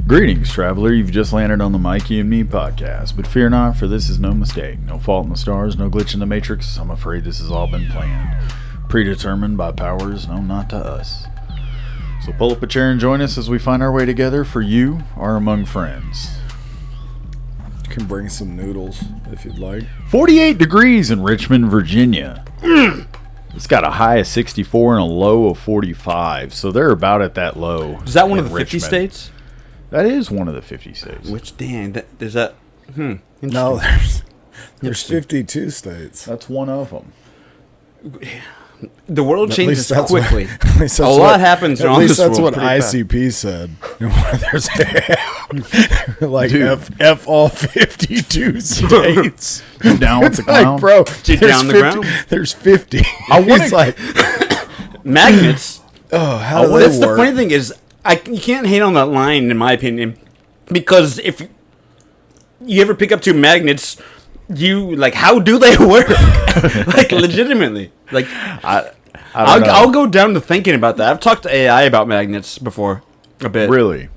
Greetings, traveler. You've just landed on the Mikey and Me podcast, but fear not, for this is no mistake. No fault in the stars, no glitch in the matrix. I'm afraid this has all been planned, predetermined by powers known not to us. So pull up a chair and join us as we find our way together, for you are among friends. You can bring some noodles if you'd like. 48 degrees in Richmond, Virginia. It's got a high of 64 and a low of 45, so they're about at that low. Is that one of the 50 Richmond. states? That is one of the 50 states. Which, dang, is that... No, there's 52 states. That's one of them. The world changes that's quickly. What, a lot happens around this world. At least that's what ICP said. There's like F all 52 states. Down with the Like, ground. bro, Down the ground? There's 50. I want It's like, Magnets. how do That's they the work? funny thing is, you can't hate on that line, in my opinion, because if you ever pick up two magnets, how do they work? Like, legitimately. Like, I'll go down to thinking about that. I've talked to AI about magnets before, a bit. Really?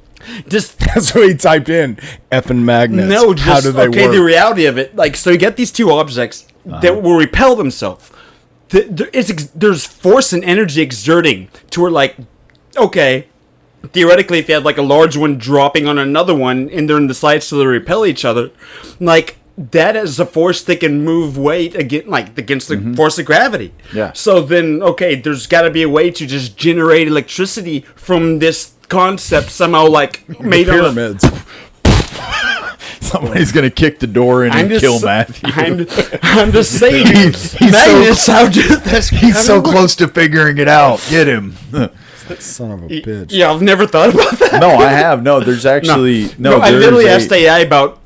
Just That's what he typed in. Effing magnets. no, just how do they okay. work? The reality of it, like, so you get these two objects that will repel themselves. There's force and energy exerting to where, like, okay, theoretically, if you had like a large one dropping on another one and they're in the sides so they repel each other, like, that is a force that can move weight against the force of gravity. Yeah. So then, okay, there's got to be a way to just generate electricity from this concept somehow, like made on a, Pyramids. Somebody's gonna kick the door in and kill Matthew. I'm just saying, He's magnets, how do this? He's so close to figuring it out. Get him. Son of a bitch. Yeah, I've never thought about that. No, I have. No, there's actually I there's literally asked AI about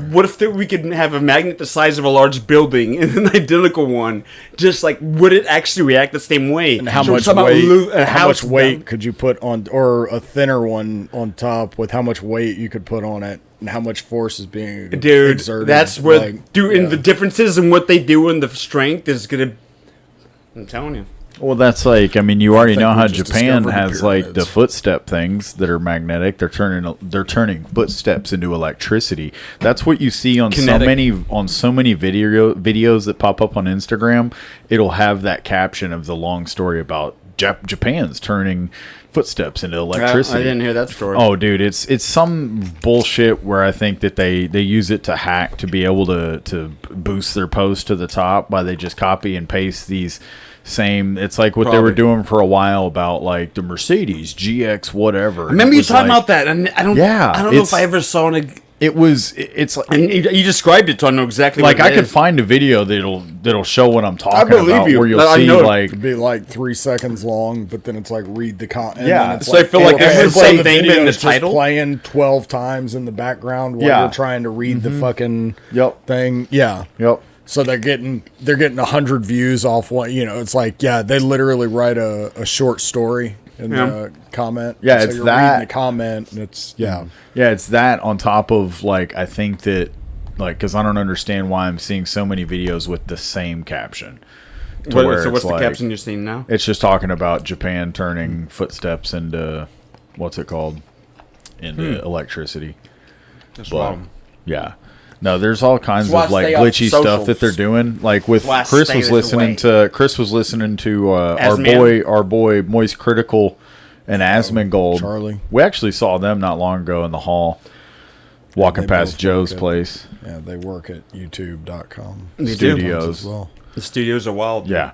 what if we could have a magnet the size of a large building and an identical one, just like, would it actually react the same way? And how So we're much talking weight? about How much weight could you put on, or a thinner one on top with how much weight you could put on it, and how much force is being exerted? That's where the differences in what they do and the strength is gonna. I'm telling you. Well, that's like, I mean, you already think know we how just Japan discovered the has like the pyramids. footstep things that are magnetic. They're turning footsteps into electricity. That's what you see on Kinetic. so many videos that pop up on Instagram. It'll have that caption of the long story about Japan's turning footsteps into electricity. I didn't hear that story. Oh, dude, it's some bullshit where I think that they use it to hack to be able to boost their post to the top by they just copy and paste these same. It's like what they were doing for a while about like the Mercedes GX whatever. I remember you talking about that, and I don't know if I ever saw it. It's like, And you described it, so I know exactly. like what it I could is. find a video that'll show what I'm talking believe about, you. where you'll I see know. like It'd be like 3 seconds long, but then it's like read the content. Yeah. So I feel like it's the same thing in the title? Playing 12 times in the background while Yeah. you're trying to read the fucking Yep. thing. Yeah. Yep. So they're getting 100 views off one. You know, it's like, yeah, they literally write a short story in the comment. Yeah, so it's you're that. reading the comment, and it's Yeah, it's that on top of, like, I think that, like, because I don't understand why I'm seeing so many videos with the same caption. So what's the caption you're seeing now? It's just talking about Japan turning footsteps into, what's it called? Into electricity. That's But, wrong. yeah. No, there's all kinds That's why of, like, I stay off glitchy socials. stuff that they're doing. Like, with Why I Chris stay was this listening way. to our Asman. boy Moist Critical and Asmongold. Charlie. We actually saw them not long ago in the hall, walking they past both Joe's work at- place. Yeah, they work at youtube.com. They do. Studios. As well. The studios are wild. Yeah.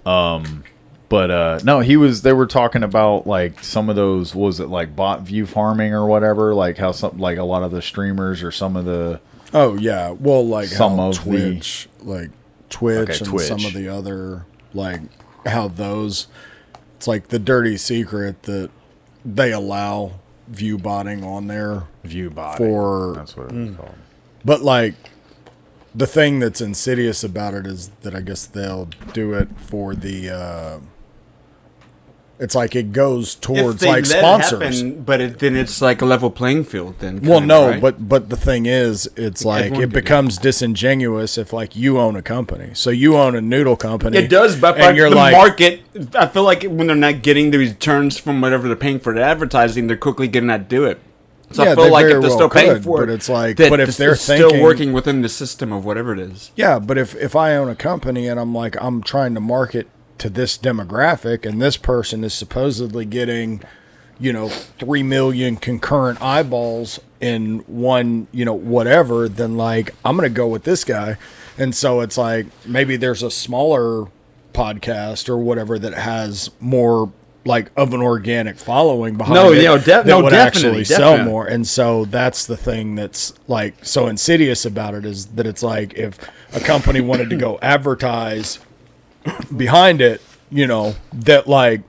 But no, they were talking about, like, some of those, what was it, like, bot view farming or whatever, like how some, like, a lot of the streamers or some of the Oh yeah, well, like Some how of Twitch, like Twitch, Okay, and Twitch. some of the other, like how those, it's like the dirty secret that they allow view botting on there. view bot. For- That's what it was called. But like the thing that's insidious about it is that I guess they'll do it for the. It's like it goes towards like sponsors. Then it's like a level playing field. Then Well, no, right? but the thing is, it's like Everyone it can becomes disingenuous if like you own a company. So you own a noodle company. it does, but and you're the like, market. I feel like when they're not getting the returns from whatever they're paying for the advertising, they're quickly going to do it. So I feel like if they're still paying for it, but it's like, but if they're still working within the system of whatever it is. Yeah, but if I own a company and I'm trying to market to this demographic, and this person is supposedly getting, 3 million concurrent eyeballs in one, whatever, then like I'm gonna go with this guy. And so it's like maybe there's a smaller podcast or whatever that has more like of an organic following behind it that would actually sell more. And so that's the thing that's like so insidious about it, is that it's like if a company wanted to go advertise behind it, that like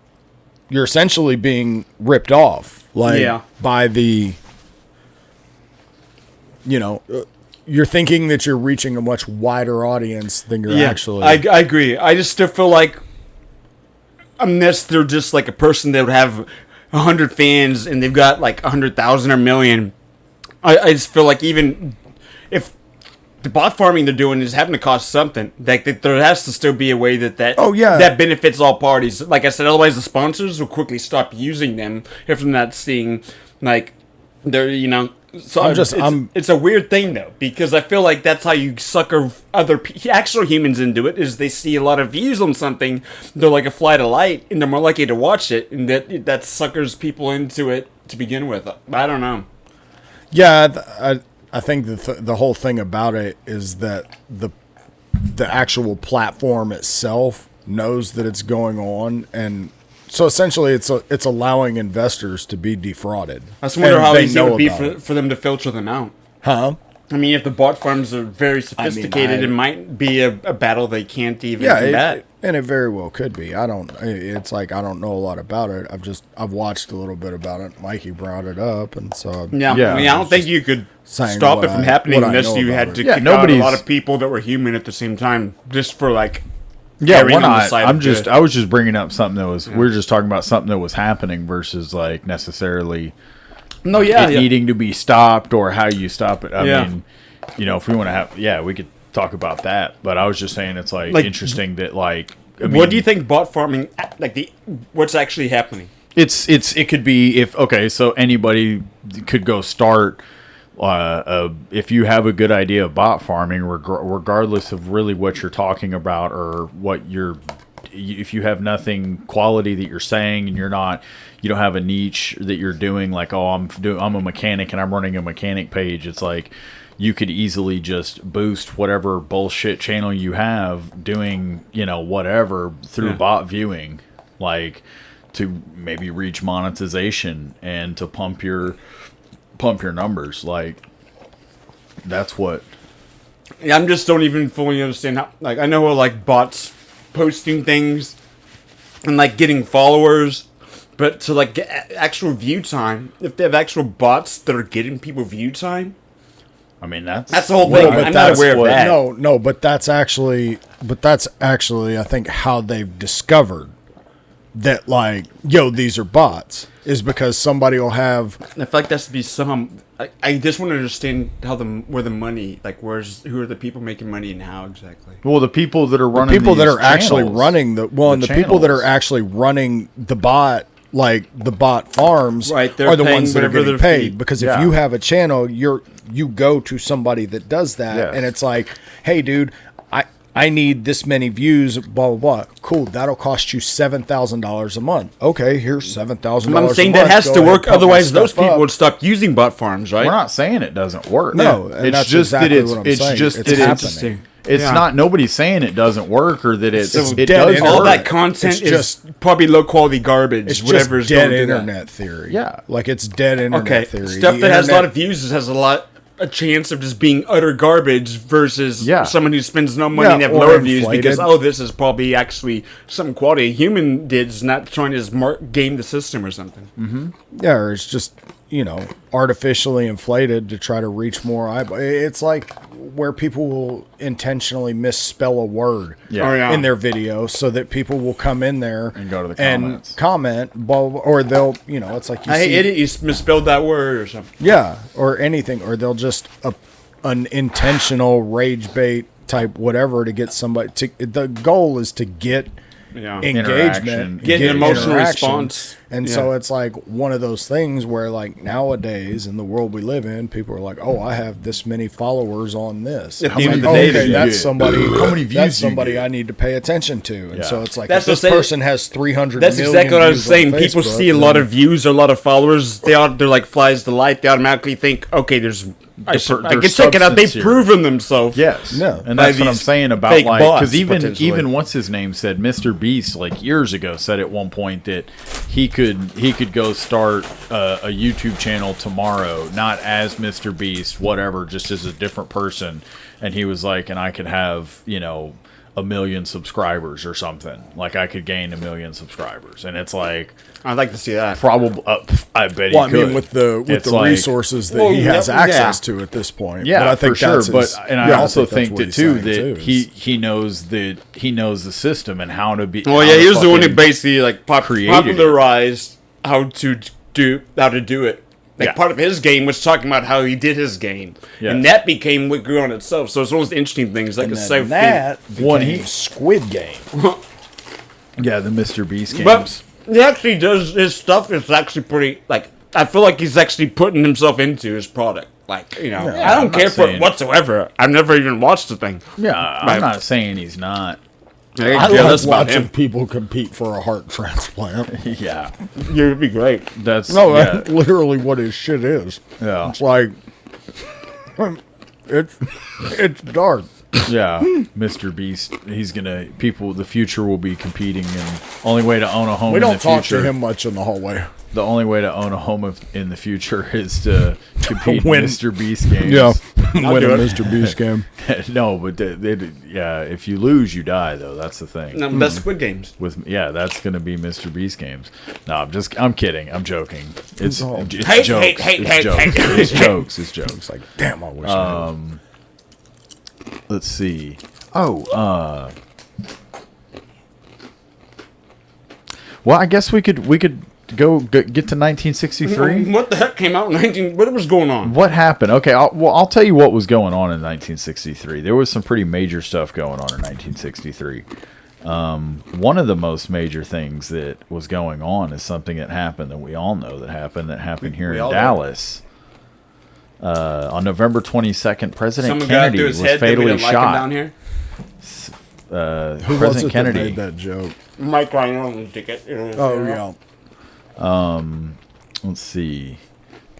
you're essentially being ripped off by the you're thinking that you're reaching a much wider audience than you're actually. I agree. I just still feel like, unless they're just like a person that would have 100 fans and they've got like 100,000 or million, I just feel like even if the bot farming they're doing is having to cost something, like there has to still be a way that that benefits all parties. Like I said, otherwise the sponsors will quickly stop using them if they're not seeing like they're So it's a weird thing though, because I feel like that's how you sucker other actual humans into it. Is they see a lot of views on something, they're like a fly to light, and they're more likely to watch it, and that suckers people into it to begin with. I don't know. Yeah, I think the whole thing about it is that the actual platform itself knows that it's going on, and so essentially it's allowing investors to be defrauded. I just wonder how easy it would be for them to filter them out. Huh? I mean, if the bot farms are very sophisticated, it might be a battle they can't even combat. And it very well could be. It's like I don't know a lot about it. I've watched a little bit about it. Mikey brought it up, and so I mean, I don't think you could stop it from happening unless you had to kick out a lot of people that were human at the same time, just for like. Yeah, we're not. I was just bringing up something that was. We're just talking about something that was happening versus like necessarily. Needing to be stopped or how you stop it. I mean, if we want to have, we could talk about that. But I was just saying it's like interesting that like. What do you think bot farming what's actually happening? It could be so anybody could go start. If you have a good idea of bot farming, regardless of really what you're talking about or if you have nothing quality that you're saying and you don't have a niche that you're doing, like, I'm a mechanic and I'm running a mechanic page. It's like you could easily just boost whatever bullshit channel you have doing, whatever through bot viewing, like to maybe reach monetization and to pump your numbers. Like that's what I just don't even fully understand how. Like I know like bots posting things and like getting followers, but to like get actual view time, if they have actual bots that are getting people view time, I mean that's the whole thing. I'm not aware of that. No, but that's actually I think how they've discovered that like these are bots is because somebody will have. I feel like that's to be some. I just want to understand where the money, like who are the people making money and how exactly. Well, the people that are running, the people that are actually running the people that are actually running the bot, like the bot farms, are the ones that are getting paid. Because if you have a channel, you go to somebody that does that, and it's like, hey, dude. I need this many views, blah, blah, blah. Cool, that'll cost you $7,000 a month. Okay, here's $7,000 I'm saying that has to work, otherwise those people would stop using bot farms, right? We're not saying it doesn't work. No, it's just that it's happening. It's not, nobody's saying it doesn't work or that it does all that content is just probably low quality garbage. It's whatever's just dead internet theory. Yeah. Like it's dead internet theory. Stuff that has a lot of views has a chance of just being utter garbage versus someone who spends no money and have lower views because this is probably actually something quality a human did, is not trying to just game the system or something. Mm-hmm. Yeah, or it's just artificially inflated to try to reach more eyeballs. It's like where people will intentionally misspell a word in their video so that people will come in there and go to the comments and comment, or they'll, it's like you misspelled that word or something. Yeah, or anything, or they'll just an intentional rage bait type whatever to get somebody to. The goal is to get engagement, get an emotional response. And so it's like one of those things where, like, nowadays in the world we live in, people are like, "Oh, I have this many followers on this." At the I'm end like, of the day, okay, that's get? somebody. How many views That's you somebody get? I need to pay attention to. And so it's like, That's if this the same- person has 300 That's million exactly what I was views on saying. People Facebook, see a lot then- of views or a lot of followers. They're like flies to light. They automatically think, okay, I there's can check it out. They've substance here. proven themselves. Yes, Yeah. and By that's what I'm these saying about fake like bots, because potentially. even what's his name said Mr. Beast like years ago said at one point that he could go start a YouTube channel tomorrow, not as Mr. Beast, whatever, just as a different person, and he was like, and I could have 1 million subscribers or something, like I could gain 1 million subscribers, and it's like I'd like to see that. probably I bet Well, I he could. mean, with the It's like- resources that Well, he has yeah, access to at this point. Yeah, but I think for sure. that's his- But I yeah, also that's think what that he's too saying, that is- he knows the system and how to be. Well, how yeah, to he was the one who fucking- basically like created it. popularized how to do it. Like Yeah. part of his game was talking about how he did his game, Yes. and that became what grew on itself. So it's one of those interesting things. Like and it's then so that One became he- Squid Game. Yeah, the Mr. Beast games. But he actually does his stuff. Is actually pretty like I feel like he's actually putting himself into his product. Like I I'm don't not care for saying- it whatsoever. I've never even watched the thing. Yeah, I'm Right. not saying he's not. I Yeah, like that's about watching him. people compete for a heart transplant. Yeah, Yeah, it'd be great. that's No, yeah, that's literally what his shit is. yeah, It's like it's dark. yeah. Mr. Beast. He's gonna people. The future will be competing, and only way to own a home. We in don't the talk future, to him much in the hallway. The only way to own a home in the future is to compete in Win. Mr. Beast games. Yeah, win do a it. Mr. Beast game. No, but yeah, if you lose, you die. Though that's the thing. No, that's Squid Games. That's gonna be Mr. Beast games. No, I'm kidding. I'm joking. It's jokes. Hate, It's hate, jokes. hate, hate. It's jokes. It's jokes. It's like, damn, I wish I had. Let's see. Oh, well, I guess we could go get to 1963. What the heck came out in 19? What was going on? What happened? Okay, I'll tell you what was going on in 1963. There was some pretty major stuff going on in 1963. One of the most major things that was going on is something that happened that we all know that happened here We in all know. Dallas. On November 22nd, President Someone got Kennedy through was his head that we fatally didn't like him shot. down here. Who was President it Kennedy. that made that joke? Mike Ryan on the ticket. Oh yeah. Let's see.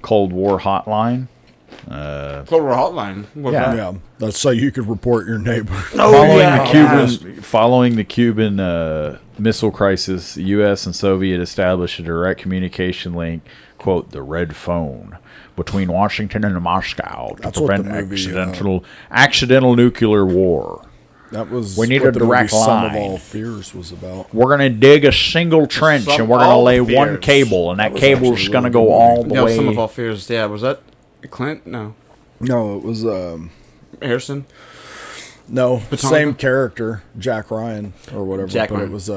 Cold War hotline. Cold War Hotline. What's Yeah. that? Yeah, that's so you could report your neighbor. Following the Cuban Missile Crisis, the U.S. and Soviet established a direct communication link, quote, the Red Phone, between Washington and Moscow to That's what the prevent movie, accidental nuclear war. That was We need what a the movie direct Sum of line. All Fears was about. We're going to dig a single trench Some and we're going to all lay one fears. cable, and that was cable's actually a going to really go good all movie. the No, way. Some of All Fears. Yeah, was that Clint? No. No, it was Harrison? no Potomac? same character, Jack Ryan or whatever. Jack but Ryan. it was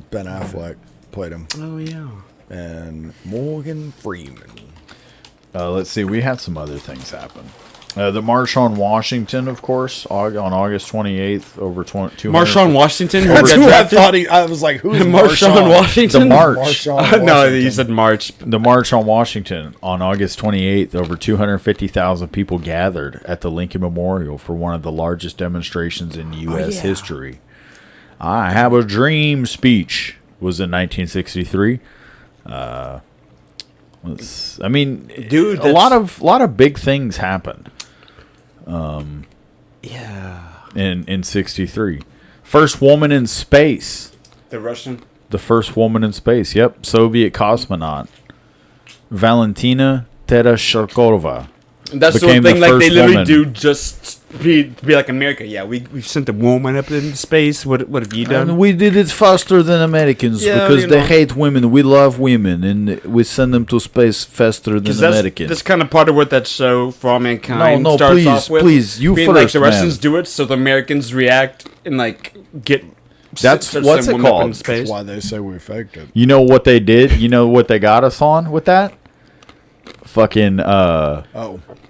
Ben Affleck played him, Oh, yeah. and Morgan Freeman. Let's see. We had some other things happen. The March on Washington, of course, on August 28th, over 200. Marshawn Washington? who That's got who I drafted? thought I was like, who's Marshawn Marshawn? Washington? The March. Marshawn No, Washington. you said March. The March on Washington on August 28th, over 250,000 people gathered at the Lincoln Memorial for one of the largest demonstrations in U.S. history. I Have a Dream speech was in 1963. I mean, Dude, a lot of big things happened Yeah. in 63. First woman in space. The Russian? The first woman in space. Yep, Soviet cosmonaut Valentina Tereshkova. That's the Became thing, the like they first literally woman. do just be like America. Yeah, we've sent a woman up into space. What have you done? And we did it faster than Americans Yeah, because you they know. hate women. We love women, and we send them to space faster than Because Americans. that's kind of part of what that show For All Mankind No, starts please, off with. please, you being like first, the Russians man. do it, so the Americans react and like get. That's- send what's it women up called? into space. That's why they say we faked it. You know what they did? You know what they got us on with that? Fucking Oh,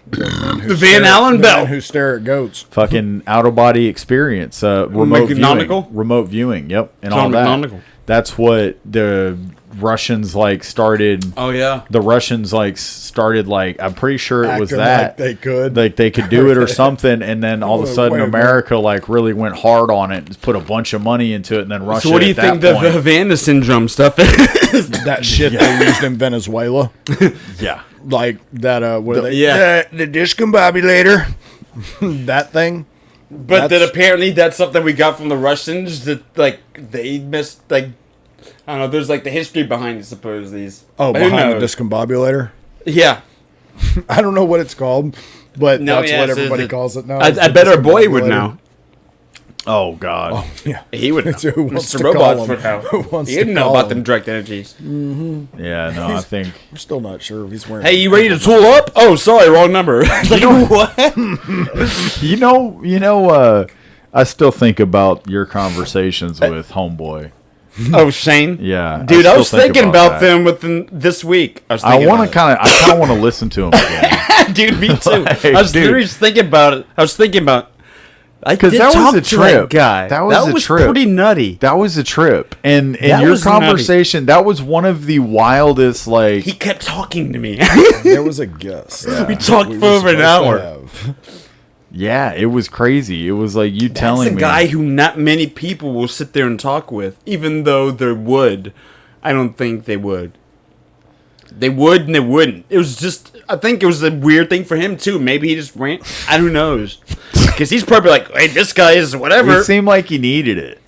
The Van Allen bell. who stare at goats. fucking out of body experience, remote McNonigal? viewing, remote viewing. Yep, and John all that. McNonigal. that's what the Russians like started. Oh yeah. The Russians like started like, I'm pretty sure it was Acting that like they could do it or something, and then all of a sudden Wait a minute. America like really went hard on it and put a bunch of money into it, and then Russia. So what do you at think that the point, Havana syndrome stuff is? that shit they used in Venezuela. yeah. Like that, what are they? Yeah. The discombobulator. That thing. But then That's- apparently that's something we got from the Russians that like they missed like I don't know. There's like the history behind it. Suppose these. Oh, But who behind the knows? discombobulator. Yeah. I don't know what it's called, but No, that's yeah, what it's- everybody it's- calls it now. I is the bet our boy would discombobulator. know. Oh God. Yeah. He would know. It's who wants Mr. to call Robots him. would know. Who wants He'd to know call about him. them direct energies. Yeah. No, I think. I'm still not sure if he's wearing. Hey, you ready to tool up? Oh, sorry, wrong number. Like, what? I still think about your conversations with Homeboy. Oh, Shane. Yeah, Dude, I still was think thinking about that. them within this week. I I kind of want to listen to him again. Dude, me too. Like, I was dude. literally just thinking about it. I was thinking about. I 'Cause did that was talk a to trip. guy. That was a trip. pretty nutty. That was a trip, and That your was nutty. conversation. That was one of the wildest. Like, He kept talking to me. There was a guest. We talked we for were over an supposed to hour. have. yeah, it was crazy. It was like you That's telling a me. guy who not many people will sit there and talk with, even though they would. I don't think they would. They would and they wouldn't. It was just, I think it was a weird thing for him too. Maybe he just ran. I don't know. Because he's probably like, hey, this guy is whatever. It seemed like he needed it.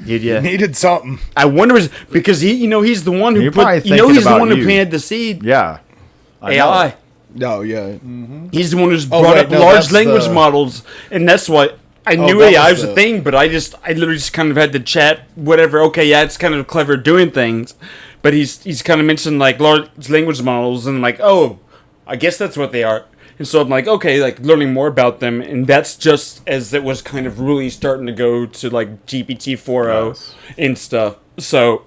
Yeah. Needed something. I wonder because he's the one who You're put. probably He's the thinking one about who you. planted the seed. Yeah, I know. AI. No, yeah. He's the one who's Oh, brought wait, up no, large that's language the- models, and that's why I knew that AI was was a the- thing. But I literally just kind of had to chat, whatever. Okay, yeah, it's kind of clever doing things, but he's kind of mentioned like large language models, and I'm like, oh, I guess that's what they are. And so I'm like, okay, like learning more about them, and that's just as it was kind of really starting to go to like GPT 4.0 Yes. and stuff. So,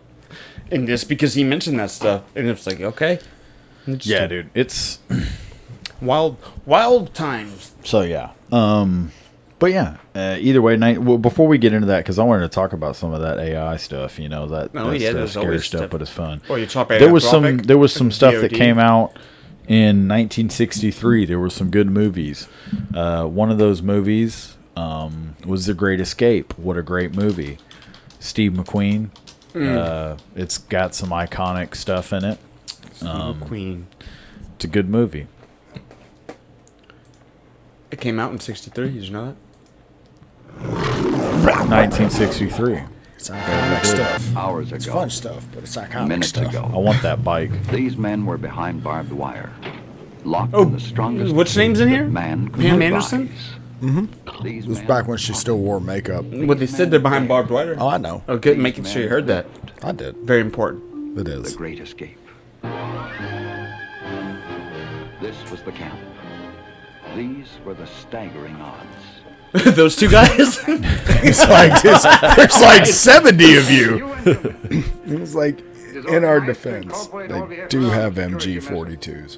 and just because he mentioned that stuff, and it's like, okay, Yeah, dude. It's wild times. so yeah. But yeah. Either way, well, before we get into that, because I wanted to talk about some of that AI stuff. You know that. Oh, that's yeah, the there's scary always stuff, stuff. but it's fun. Oh, you talk There was some Anthropic? stuff that DOD? came out in 1963. There were some good movies. One of those movies was The Great Escape. What a great movie! Steve McQueen. It's got some iconic stuff in it. Queen. It's a good movie. It came out in '63. Did you know that? 1963. It's iconic stuff. Hours It's ago, fun stuff, but it's iconic minutes stuff. I ago, want that bike. these men were behind barbed wire, locked Oh, in the strongest. what's name's in that here? Man could Pam devise. Anderson? These It was men back when she still wore makeup. What they said they're behind barbed wire. Oh, I know. Oh, good. Making sure you heard that. I did. Very important. It the is. Great Escape. This was the camp. These were the staggering odds. Those two guys. It's like there's like 70 of you. It's like in our defense, they do have MG42s.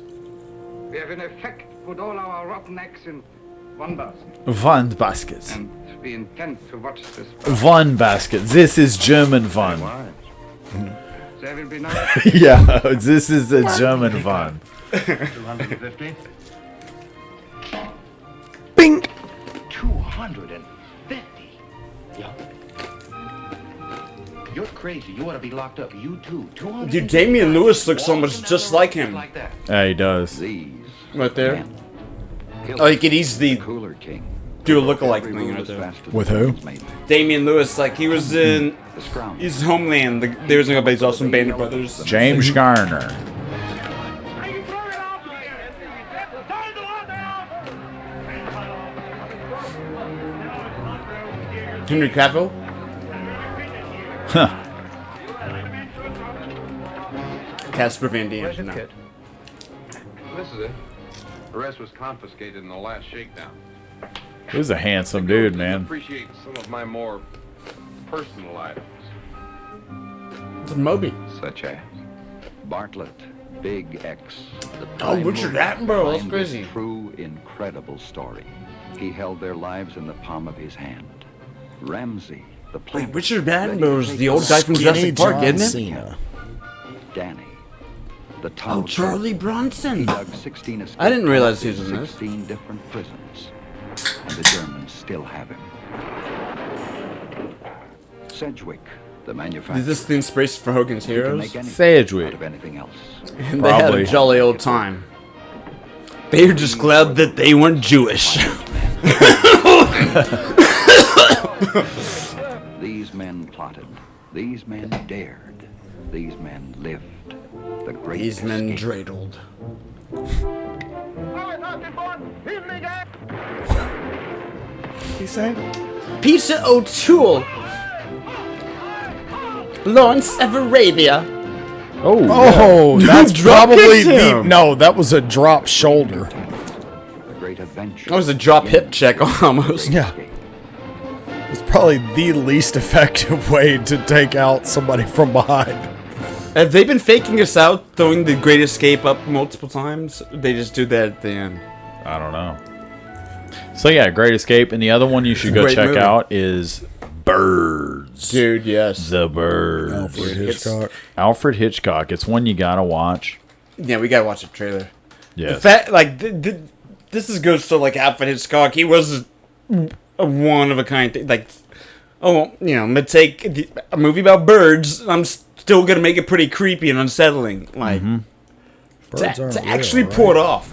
We have in effect put all our rotten eggs in one basket, One basket. and we intend to watch this. One basket. This is German Van. There will be no Yeah, this is the German Van. 250. Bing. 250? Yeah. You're crazy. You ought to be locked up. You too. 200. Dude, Damian Lewis looks almost just like him. Like that. Yeah, he does. These Right there. men killed Oh, you could easily Cooler King. do a lookalike Every thing move right as there. fast as With the who? guns made them. Damian Lewis, like he was in. The scrounge. He's Homeland. There was nobody. He's also in Band of Brothers. James Garner. Henry Cavill. Huh. Casper Van Dien. Where's your No. kid? This is it. The rest was confiscated in the last shakedown. He was a handsome dude, man. Appreciate some of my more personal items, It's a Moby. Such as Bartlett, Big X. the Oh, prime Richard mover Attenborough, that's behind this crazy. True, incredible story. He held their lives in the palm of his hand. Ramsey, The Wait, planet Richard ready to Attenborough's take the old off. guy from Skinny Jurassic Park, John isn't it? Cena. Danny, the tunnel. Oh, Charlie Bronson. He dug 16 escape I didn't realize he pods was in in this. 16 different prisons, and the Germans still have him. Sedgwick, the manufacturer. Is this the inspiration for Hogan's can Heroes? make anything Sedgwick. out of anything else. And they had Probably. a jolly old time. They were just glad that they weren't Jewish. These men plotted. These men dared. These men lived. The great These men escape. dreidled. He saying? Peter O'Toole. Lawrence of Arabia. Oh, You that's drop probably kicked the him. no. That was a drop shoulder. The great adventure. That was a drop hip check almost. Yeah. It's probably the least effective way to take out somebody from behind. Have they been faking us out, throwing the Great Escape up multiple times? They just do that at the end. I don't know. So yeah, Great Escape, and the other one you should go Great check movie. out is Birds. Dude, yes. The Birds. Alfred Hitchcock. Alfred Hitchcock. It's one you gotta watch. Yeah, we gotta watch the trailer. Yes. The fact, like, this is goes to like Alfred Hitchcock. He was a one of a kind thing. Like, oh, you know, I'm gonna take a movie about birds. And I'm still gonna make it pretty creepy and unsettling. Like, Birds aren't to real, actually right? pull it off.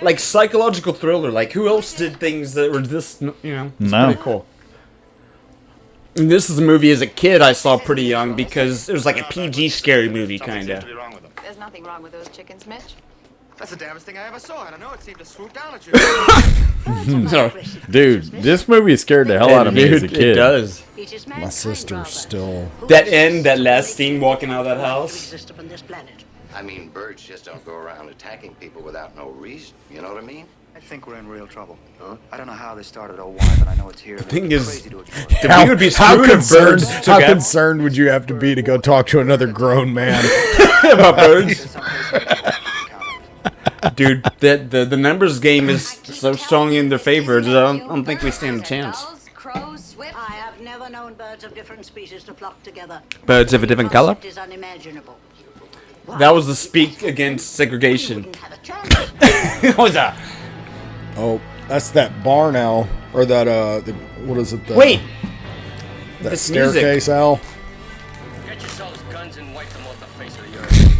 Like psychological thriller. Like, who else did things that were this? You know, it's No. pretty cool. And this is a movie as a kid I saw pretty young because it was like a PG scary movie kind of. There's nothing wrong with those chickens, Mitch. That's the damnest thing I ever saw. I don't know. It seemed to swoop down at you. So, Dude, this movie scared the hell out of me as a Dude, kid. it does. My sister's still. That end, that last scene walking out of that house. I mean, birds just don't go around attacking people without no reason. You know what I mean? I think we're in real trouble. Huh? I don't know how they started or why, but I know it's here. The thing is, crazy to ignore it. We would be screwed if birds took how out concerned would you have to be to go talk to another grown man? about birds. There's some place where they count. Dude, the numbers game is so strong in their favor that I don't think we stand a chance. I have never known birds of different species to flock together. Birds of a different color? It is unimaginable. That was the speak against segregation. Wouldn't have a chance. What was that? Oh, that's that barn owl, or that what is it? The, Wait, that it's music. staircase owl. Get yourselves guns and wipe them off the face of the earth.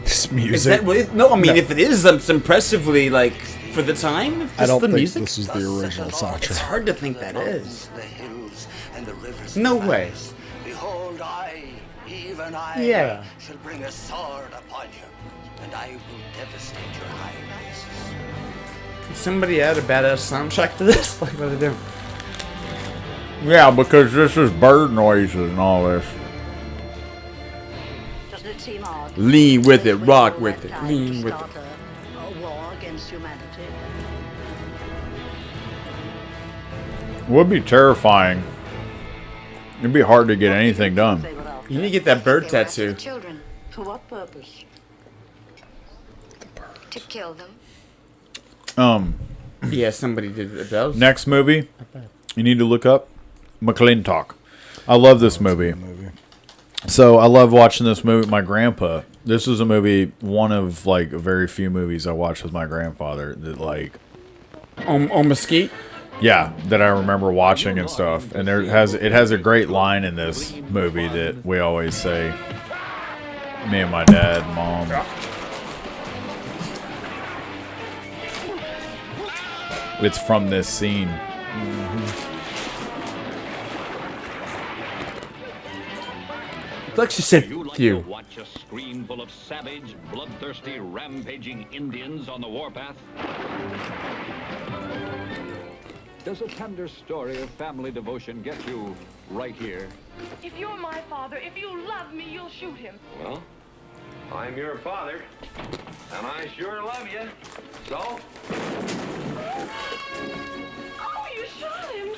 This is music. that really? No, I mean, No. if it is, it's impressively like for the time. If I this don't is the think music. this is the original It's soundtrack. hard to think that is. The hills and the rivers No and way. valleys. Behold, I, even I, Yeah. shall bring a sword upon you, and I will devastate your high rises. Somebody add a badass soundtrack to this? Like, what are they doing? Yeah, because this is bird noises and all this. Doesn't it seem odd? Lean with it, Wait rock all with that it, time lean to with start a war against humanity. Would be terrifying. It'd be hard to get anything done. They were out You there. need to get that bird They were after tattoo. the children For what purpose? to kill them. Yeah, somebody did it. That was Next movie you need to look up McClintock. I love this movie. So I love watching this movie with my grandpa. This is a movie, one of like very few movies I watched with my grandfather that like on Mesquite. yeah, that I remember watching and stuff. And it has a great line in this movie that we always say, me and my dad, mom. It's from this scene. Like she said, You like you. to watch a screen full of savage, bloodthirsty, rampaging Indians on the warpath? Does a tender story of family devotion get you right here? If you're my father, if you love me, you'll shoot him. Well, I'm your father, and I sure love you. So, Oh, you shot him!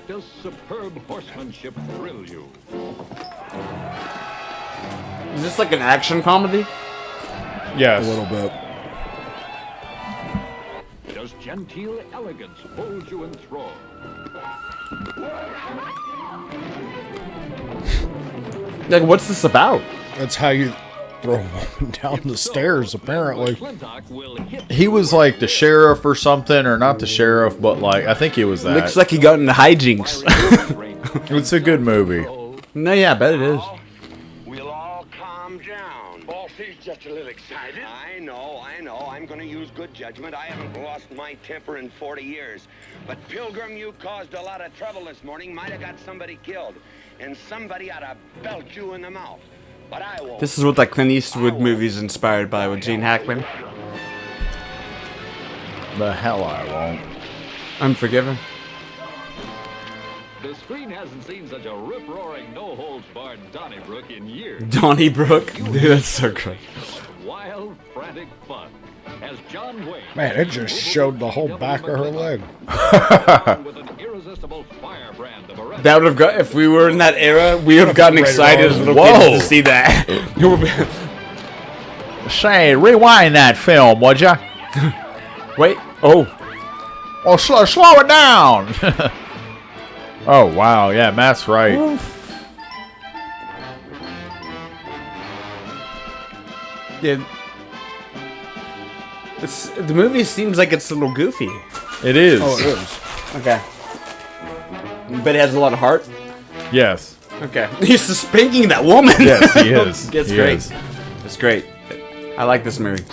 Does superb horsemanship thrill you? Is this like an action comedy? Yes. A little bit. Does genteel elegance holds you enthralled. Like, what's this about? That's how you throw a woman down the stairs, apparently. He was like the sheriff or something, or not the sheriff, but like I think he was that. Looks like he got into hijinks. It's a good movie. No, yeah, I bet it is. We'll all calm down. Boss, he's just a little excited. I know. I'm going to use good judgment. I haven't lost my temper in 40 years. But, Pilgrim, you caused a lot of trouble this morning. Might have got somebody killed. And somebody ought to belt you in the mouth. But I won't. This is what that Clint Eastwood movie's inspired by with Gene Hackman. The hell I won't. Unforgiven. The screen hasn't seen such a rip-roaring, no-holds-barred Donnybrook in years. Donnybrook? Dude, that's so great. Wild, frantic fun. As John Wayne... Man, it just showed the whole back of her leg. with an irresistible firebrand of arrest. That would have got, if we were in that era, we would have gotten excited as little kids to see that. Say, rewind that film, would ya? Wait, oh, slow it down. Oh, wow, yeah, Matt's right. yeah. The movie seems like it's a little goofy. It is. Oh, it is. Okay. But it has a lot of heart. Yes. Okay. He's just spanking that woman. Yes, he is. That's He great. is. That's great. I like this movie.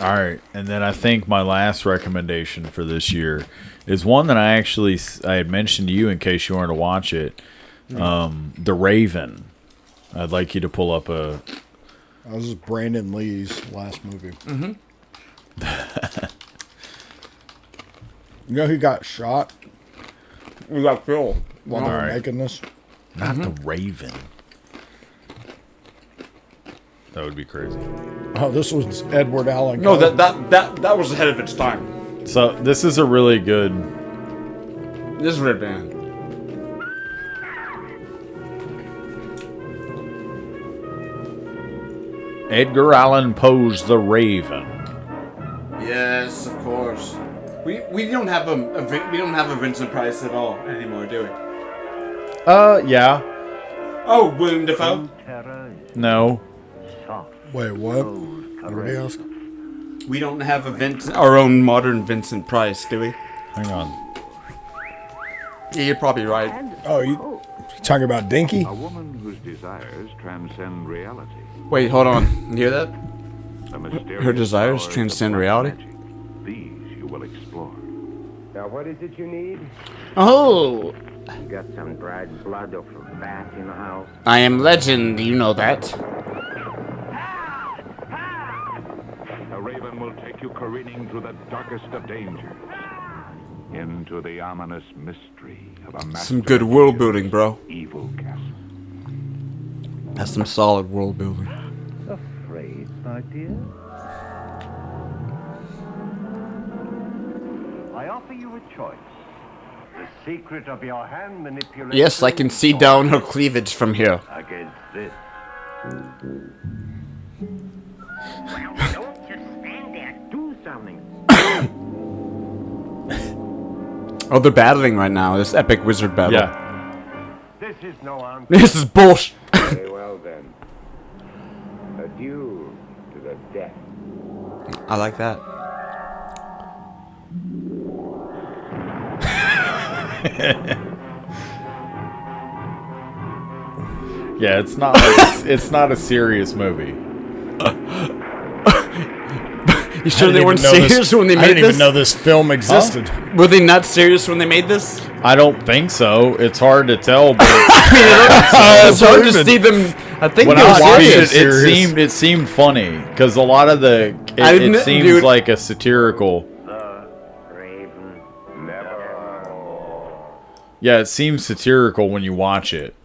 All right, and then I think my last recommendation for this year is one that I had mentioned to you in case you wanted to watch it. The Raven. I'd like you to pull up a... That was Brandon Lee's last movie. Mm-hmm. You know who got shot We got Phil. while they were making this? Not The Raven. That would be crazy. Oh, this was Edward Allan No, Coe. that was ahead of its time. So this is a really good... This is Red Band. Edgar Allan Poe's The Raven. Yes, of course. We don't have a Vincent Price at all anymore, do we? Yeah. Oh, William Dafoe. No. Wait, what? What did he ask? We don't have our own modern Vincent Price, do we? Hang on. Yeah, you're probably right. Oh, you talking about Dinky? A woman whose desires transcend reality. Wait, hold on. You hear that? A mysterious Her desires power transcend of reality? magic. These you will explore. Now, what is it you need? Oh! You got some dried blood or fat in the house? I am legend, you know that. A raven will take you careening through the darkest of dangers. Into the ominous mystery of a master Some good world building, bro. evil castle. That's some solid world building. Afraid, my dear? I offer you a choice. The secret of your hand manipulation. Yes, I can see down her cleavage from here. Against this. Well, don't just stand there. Do something. Oh, they're battling right now. This epic wizard battle. Yeah. This is no answer. This is bullshit. Very well then. Adieu to the death. I like that. Yeah, it's not a serious movie. You sure they weren't I didn't even know serious when they made I didn't this? even know this film existed. Were they not serious when they made this? I don't think so. It's hard to tell, but It's hard to see them. I think when they were I watched serious. it seemed funny because a lot of it seems dude. like a satirical. Raven never. Yeah, it seems satirical when you watch it.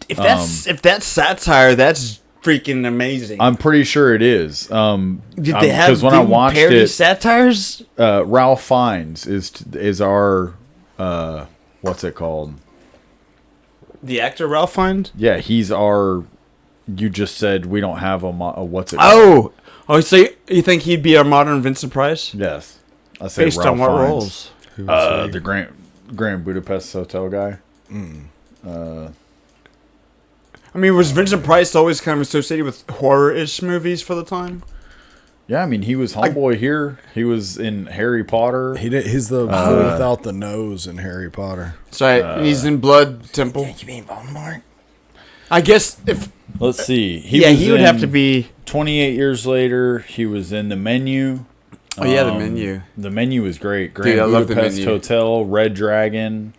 If that's satire, that's freaking amazing. I'm pretty sure it is. Did they have because when I watched parody it, satires? Ralph Fiennes is our what's it called? The actor Ralph Fiennes? Yeah, he's our. You just said we don't have a what's it? Oh, so you think he'd be our modern Vincent Price? Yes, I say Based Ralph on what Fiennes. roles? The Grand Budapest Hotel guy. I mean, was Vincent Price always kind of associated with horror-ish movies for the time? Yeah, I mean, he was Homeboy here. He was in Harry Potter. He's the fool without the nose in Harry Potter. So he's in Blood Temple. You mean Voldemort? I guess if... Let's see. He would have to be... 28 years later, he was in The Menu. Oh, yeah, The Menu. The Menu is great. Grand I love The Budapest Menu. Hotel, Red Dragon.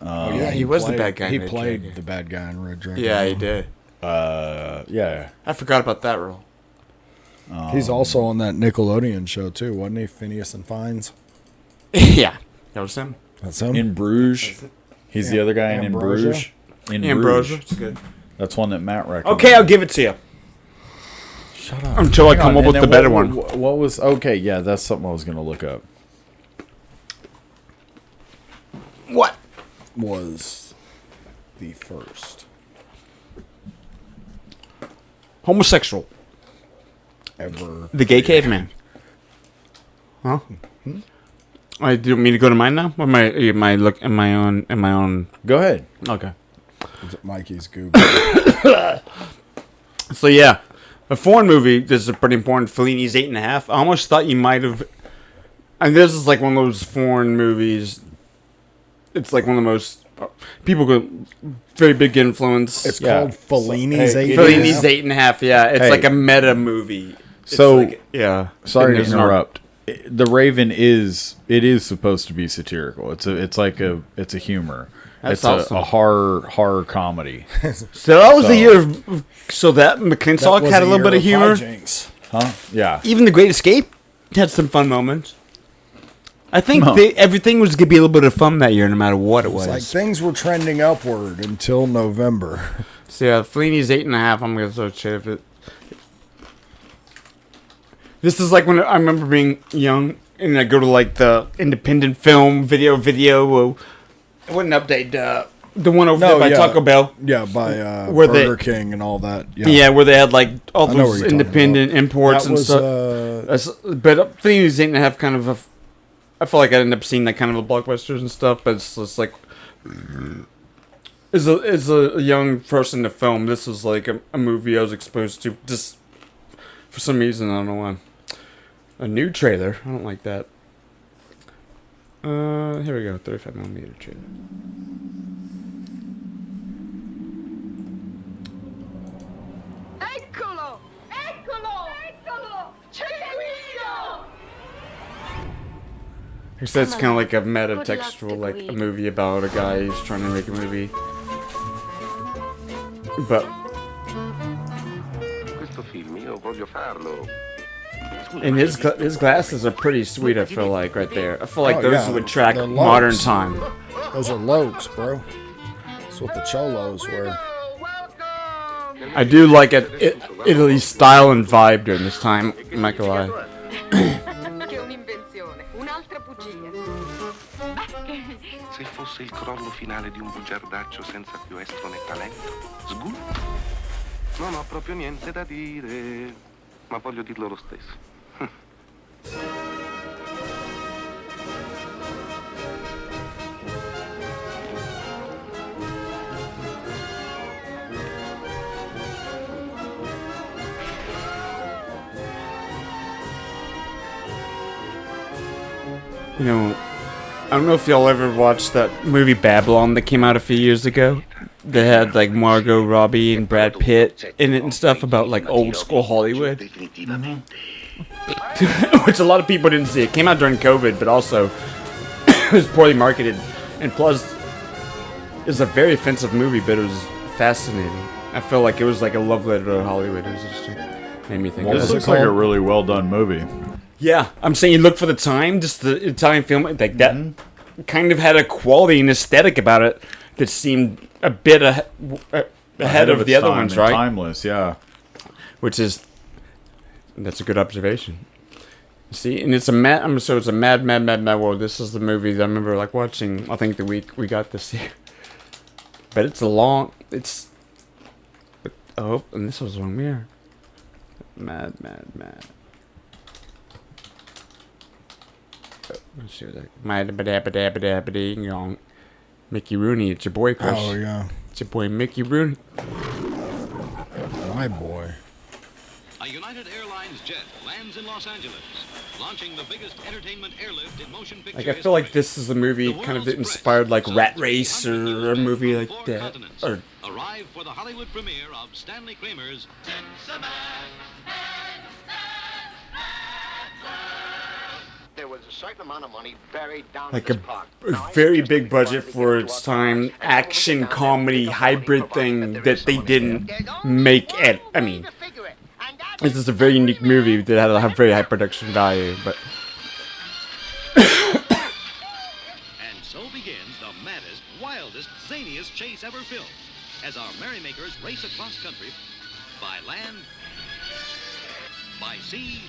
Yeah, he was the bad guy. He played the bad guy in Red Dragon. Yeah, he did. Yeah. I forgot about that role. He's also on that Nickelodeon show, too, wasn't he? Phineas and Fines. Yeah. That was him. That's him? In Bruges. He's the other guy in Ambrosia? Bruges. In Ambrosia. Bruges. It's good. That's one that Matt recommended. Okay, I'll give it to you. Shut up. Until I Hang come on, up with and the then better one. What was... Okay, yeah, that's something I was going to look up. What? Was the first Homosexual. ever. The gay caveman. Huh? I do you want me to go to mine now? Or am I on? Go ahead. Okay. Was it Mikey's Google? So yeah, a foreign movie. This is pretty important. Fellini's 8.5. I almost thought you might have. And this is like one of those foreign movies. It's like one of the most people go very big influence. It's called Fellini's Hey, 8.5. Fellini's 8.5. Yeah, it's Hey. like a meta movie. It's So, like, yeah. Sorry to And there's an art- interrupt. The Raven is supposed to be satirical. It's a humor. That's it's awesome. a horror comedy. So that was the year of. So that McClintock had a little bit of humor. Huh? Yeah. Even The Great Escape had some fun moments. I think No. everything was gonna be a little bit of fun that year, no matter what it was. It's like things were trending upward until November. So yeah, Fellini's 8.5. I'm gonna start shit it. This is like when I remember being young and I go to like the independent film video. I wouldn't update the one over there by Taco Bell. Yeah, by Where Burger King and all that. Yeah, where they had like all I know what those you're talking independent about. imports That and was, stuff. But Fellini's 8.5 kind of a. I feel like I ended up seeing that kind of a blockbusters and stuff, but it's just like. As a young person to film, this was like a movie I was exposed to just for some reason. I don't know why. A new trailer. I don't like that. Here we go. 35mm trailer. Eccolo! Eccolo! Eccolo! C'è Guido! He said it's kind of like a meta-textual, like a movie about a guy who's trying to make a movie. But Questo film io voglio farlo. and his glasses are pretty sweet. I feel like right there. I feel like Oh, those yeah. would track They're modern Lokes. time. Those are Lokes, bro. That's what the Cholos were. I do like Italy's style and vibe during this time. I'm not gonna lie. Che un'invenzione, un'altra bugia. Se fosse il crollo finale di un bugiardaccio senza più estro né talento, sgul? Non ho proprio niente da dire, ma voglio dirlo lo stesso. You know, I don't know if y'all ever watched that movie Babylon that came out a few years ago. That had like Margot Robbie and Brad Pitt in it and stuff about like old school Hollywood. Which a lot of people didn't see. It came out during COVID, but also it was poorly marketed. And plus, it's a very offensive movie, but it was fascinating. I felt like it was like a love letter to Hollywood. It was just made me think. Well, of this it. looks like a really well done movie. Yeah, I'm saying you look for the time, just the Italian film, like that kind of had a quality and aesthetic about it that seemed a bit ahead of its the other time ones, and right? Timeless, yeah. That's a good observation. See, and it's a mad world. This is the movie that I remember like watching. I think the week we got this year, but it's oh, and this was the wrong year. Mad. Let's see what that. Mickey Rooney, it's your boy, Chris. Oh, yeah. It's your boy, Mickey Rooney. My boy. A United Airlines jet lands in Los Angeles, launching the biggest entertainment airlift in motion picture Like, I feel like this is a movie kind of inspired like Rat Race or a movie like that. Or arrive for the Hollywood premiere of Stanley Kramer's There was a certain amount of money buried down like in a this park. very big budget for its time, action comedy hybrid thing that they didn't make it. I mean, this is a very unique movie that had a very high production value, but. And so begins the maddest, wildest, zaniest chase ever filmed, as our merrymakers race across country, by land, by sea,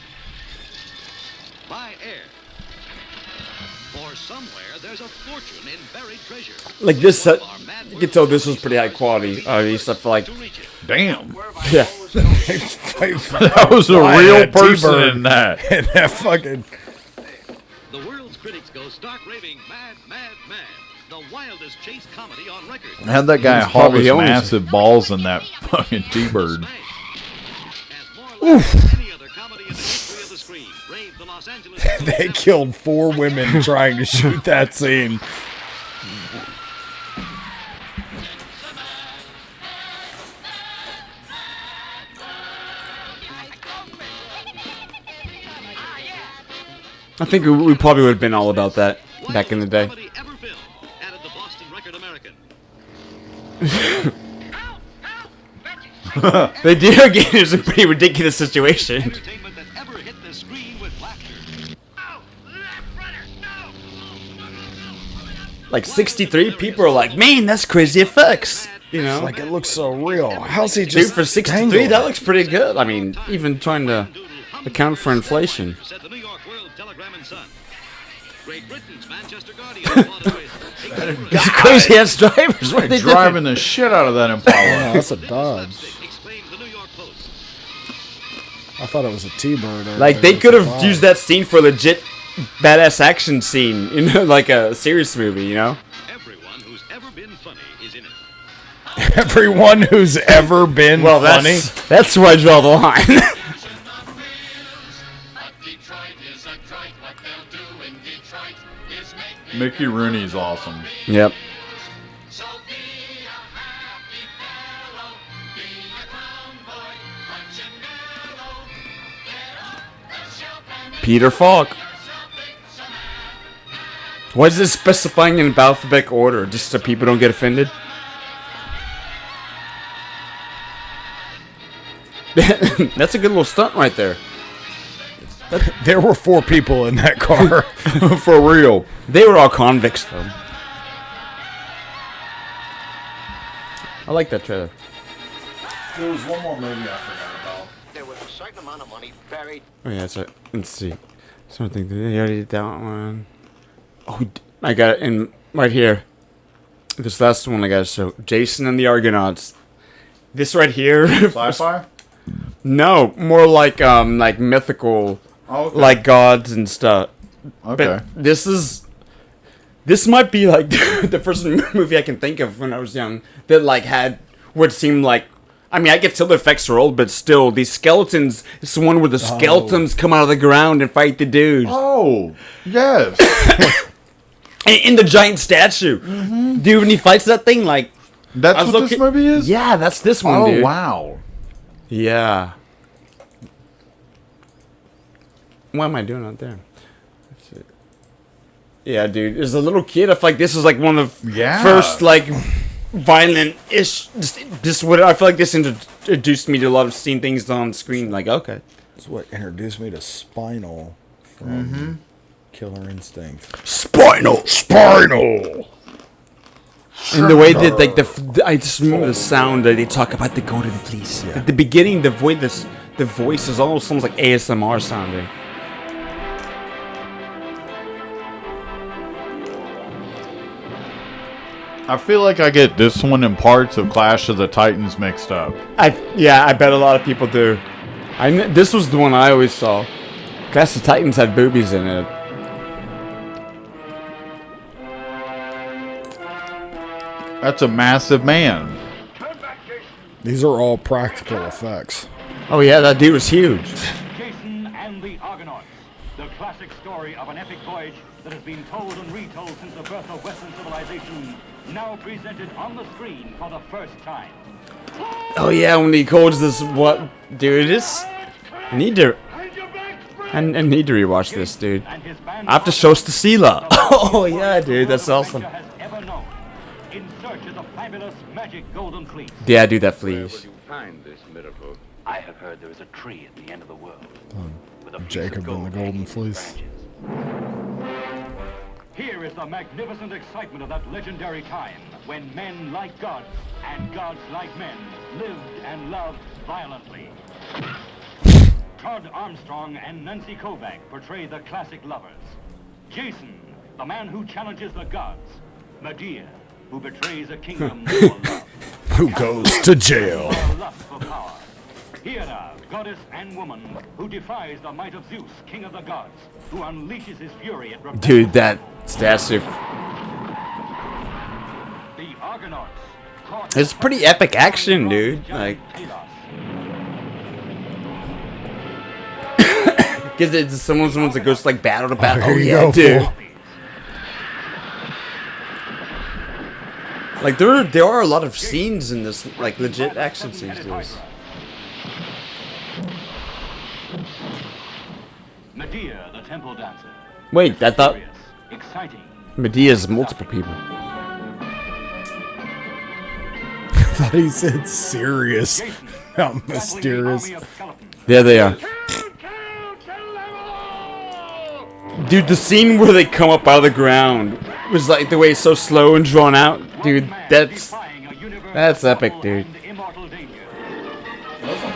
by air. For somewhere there's a fortune in buried treasure. Like this, you can tell this was pretty high quality. Stuff like, damn. Yeah. That was a real person in that. And that fucking. The world's critics go stark raving, mad, mad, mad. The wildest chase comedy on record. Had that guy haul his massive balls in that fucking T-bird. Oof. They killed 4 women trying to shoot that scene. I think we probably would have been all about that back in the day. They do again. It's a pretty ridiculous situation. Like 63 people are like, man, that's crazy effects. You know, like it looks so real. How's he just for 63? tangled? That looks pretty good. I mean, even trying to account for inflation. These crazy ass drivers. What are they driving the shit out of that Impala. Yeah, that's a Dodge. I thought it was a T-bird. Like they could have used that scene for a legit badass action scene, you know, like a serious movie, you know. Everyone who's ever been funny is in it. Everyone who's ever been funny. That's where I draw the line. Mickey Rooney's awesome. Yep. Peter Falk. Why is this specifying in alphabetical order? Just so people don't get offended? That's a good little stunt right there. There were 4 people in that car. For real. They were all convicts, though. I like that trailer. There was one more movie I forgot about. There was a certain amount of money buried. Oh, yeah, that's right. Let's see. Something. Did I already did that one? Oh, I got it in right here. This last one I got to show. Jason and the Argonauts. This right here. Sci-fi? No, more like mythical, like gods and stuff. Okay. But this might be like the first movie I can think of when I was young that like had what seemed like. I mean, I get till the effects are old, but still, these skeletons. It's the one where the skeletons come out of the ground and fight the dudes. Oh, yes. In the giant statue, dude. When he fights that thing, like that's what this movie is. Yeah, that's this one. Oh, dude. Wow. Yeah. What am I doing out there? Yeah, dude. As a little kid, I feel like this is like one of the first like violent-ish. This what I feel like this introduced me to a lot of seeing things on screen. Like, okay, That's what introduced me to Spinal from Killer Instinct. Spinal. And the way that like I just remember the sound that they talk about the golden fleece. At the beginning, the voice is almost like ASMR sounding. I feel like I get this one and parts of Clash of the Titans mixed up. I bet a lot of people do. This was the one I always saw. Clash of Titans had boobies in it. That's a massive man. These are all practical effects. Oh yeah, that dude was huge. Jason and the Argonauts, the classic story of an epic voyage that has been told and retold since the birth of Western civilization, now presented on the screen for the first time. Oh yeah, when he calls this, what, dude? This, I need to rewatch this, dude. I have to show Stasila. Oh yeah, dude, that's awesome. In search of the fabulous magic golden fleece. Yeah, dude, that fleece. Find this miracle. I have heard there is a tree at the end of the world. Jacob and the Golden Fleece. Here is the magnificent excitement of that legendary time when men like gods and gods like men lived and loved violently. Todd Armstrong and Nancy Kovac portray the classic lovers. Jason, the man who challenges the gods. Medea, who betrays a kingdom for love. Who goes to jail. Lust for power. Hera, goddess and woman, who defies the might of Zeus, king of the gods, who unleashes his fury at Dude, that statue. The Argonauts. It's pretty epic action, dude. Like, because it's someone's that goes like battle to battle. Oh yeah, dude. Like there are a lot of scenes in this, like legit action scenes. Medea, the temple dancer. Wait, I thought Exciting. Medea's multiple people. I thought he said serious. Not mysterious. There they are. Dude, the scene where they come up out of the ground was like the way it's so slow and drawn out. Dude, that's epic, dude.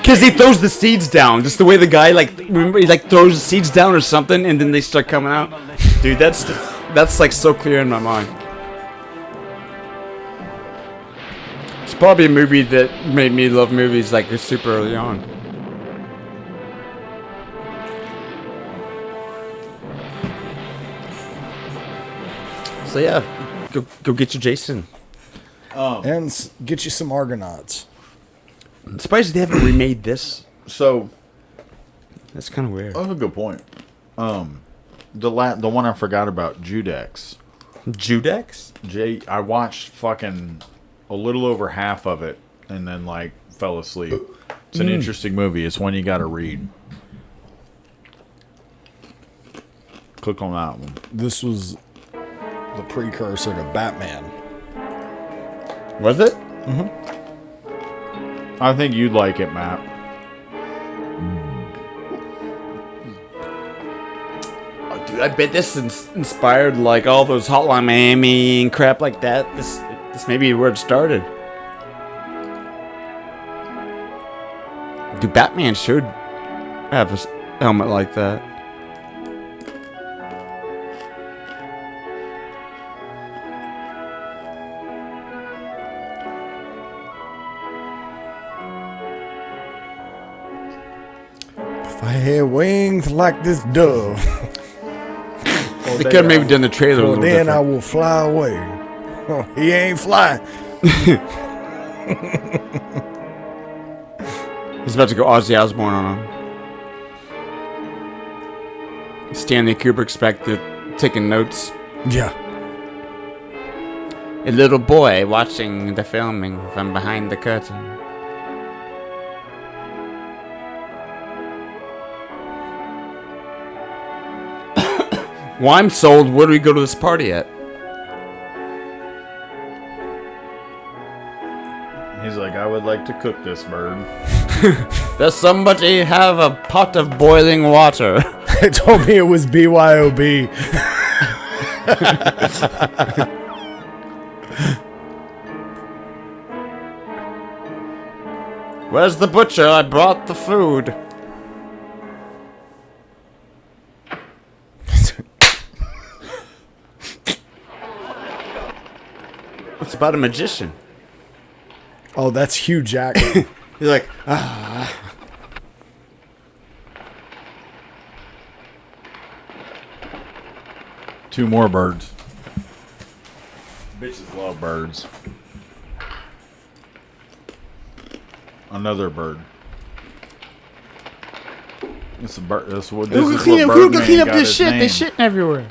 Cause he throws the seeds down, just the way the guy remember he throws the seeds down or something, and then they start coming out. Dude, that's like so clear in my mind. It's probably a movie that made me love movies like super early on. So yeah, go get your Jason. And get you some Argonauts. I'm surprised they haven't remade this. So that's kind of weird. That's a good point. The one I forgot about, Judex. Judex? I watched fucking a little over half of it and then fell asleep. It's an interesting movie. It's one you got to read. Click on that one. This was the precursor to Batman. Was it? Mm-hmm. I think you'd like it, Matt. Oh, dude, I bet this inspired all those Hotline Miami and crap like that. This may be where it started. Dude, Batman should have a helmet like that. If I had wings like this dove. They could have maybe done the trailer a little then different. I will fly away. Oh, he ain't flying. He's about to go Ozzy Osbourne on him. Stanley Kubrick's back there taking notes. Yeah. A little boy watching the filming from behind the curtain. Well, I'm sold. Where do we go to this party at? He's like, I would like to cook this bird. Does somebody have a pot of boiling water? They told me it was BYOB. Where's the butcher? I brought the food. It's about a magician. Oh, that's Hugh Jackman. He's like, ah. Two more birds. Bitches love birds. Another bird. It's a bird. This is what Who can clean up this shit? Name. They shitting everywhere.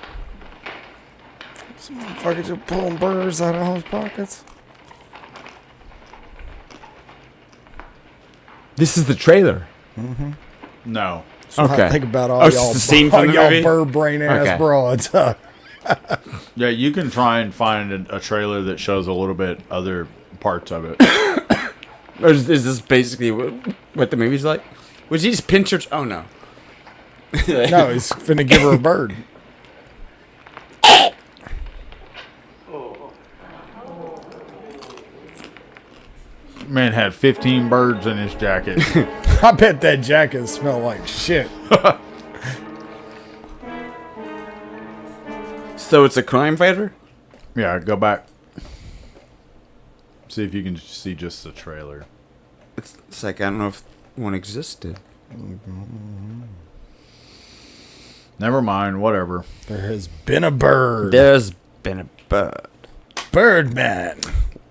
Some motherfuckers are pulling birds out of his pockets. This is the trailer. Mm-hmm. No. So Okay. I think about all it's y'all, the scene all from the y'all movie? bird brain ass Okay. broads. Yeah, you can try and find a trailer that shows a little bit other parts of it. Or is this basically what the movie's like? Was he just pinch her? Oh no. No, he's finna give her a bird. Man had 15 birds in his jacket. I bet that jacket smelled like shit. So it's a crime fighter? Yeah, go back. See if you can see just the trailer. It's like I don't know if one existed. Never mind, whatever. There has been a bird. There's been a bird. Birdman.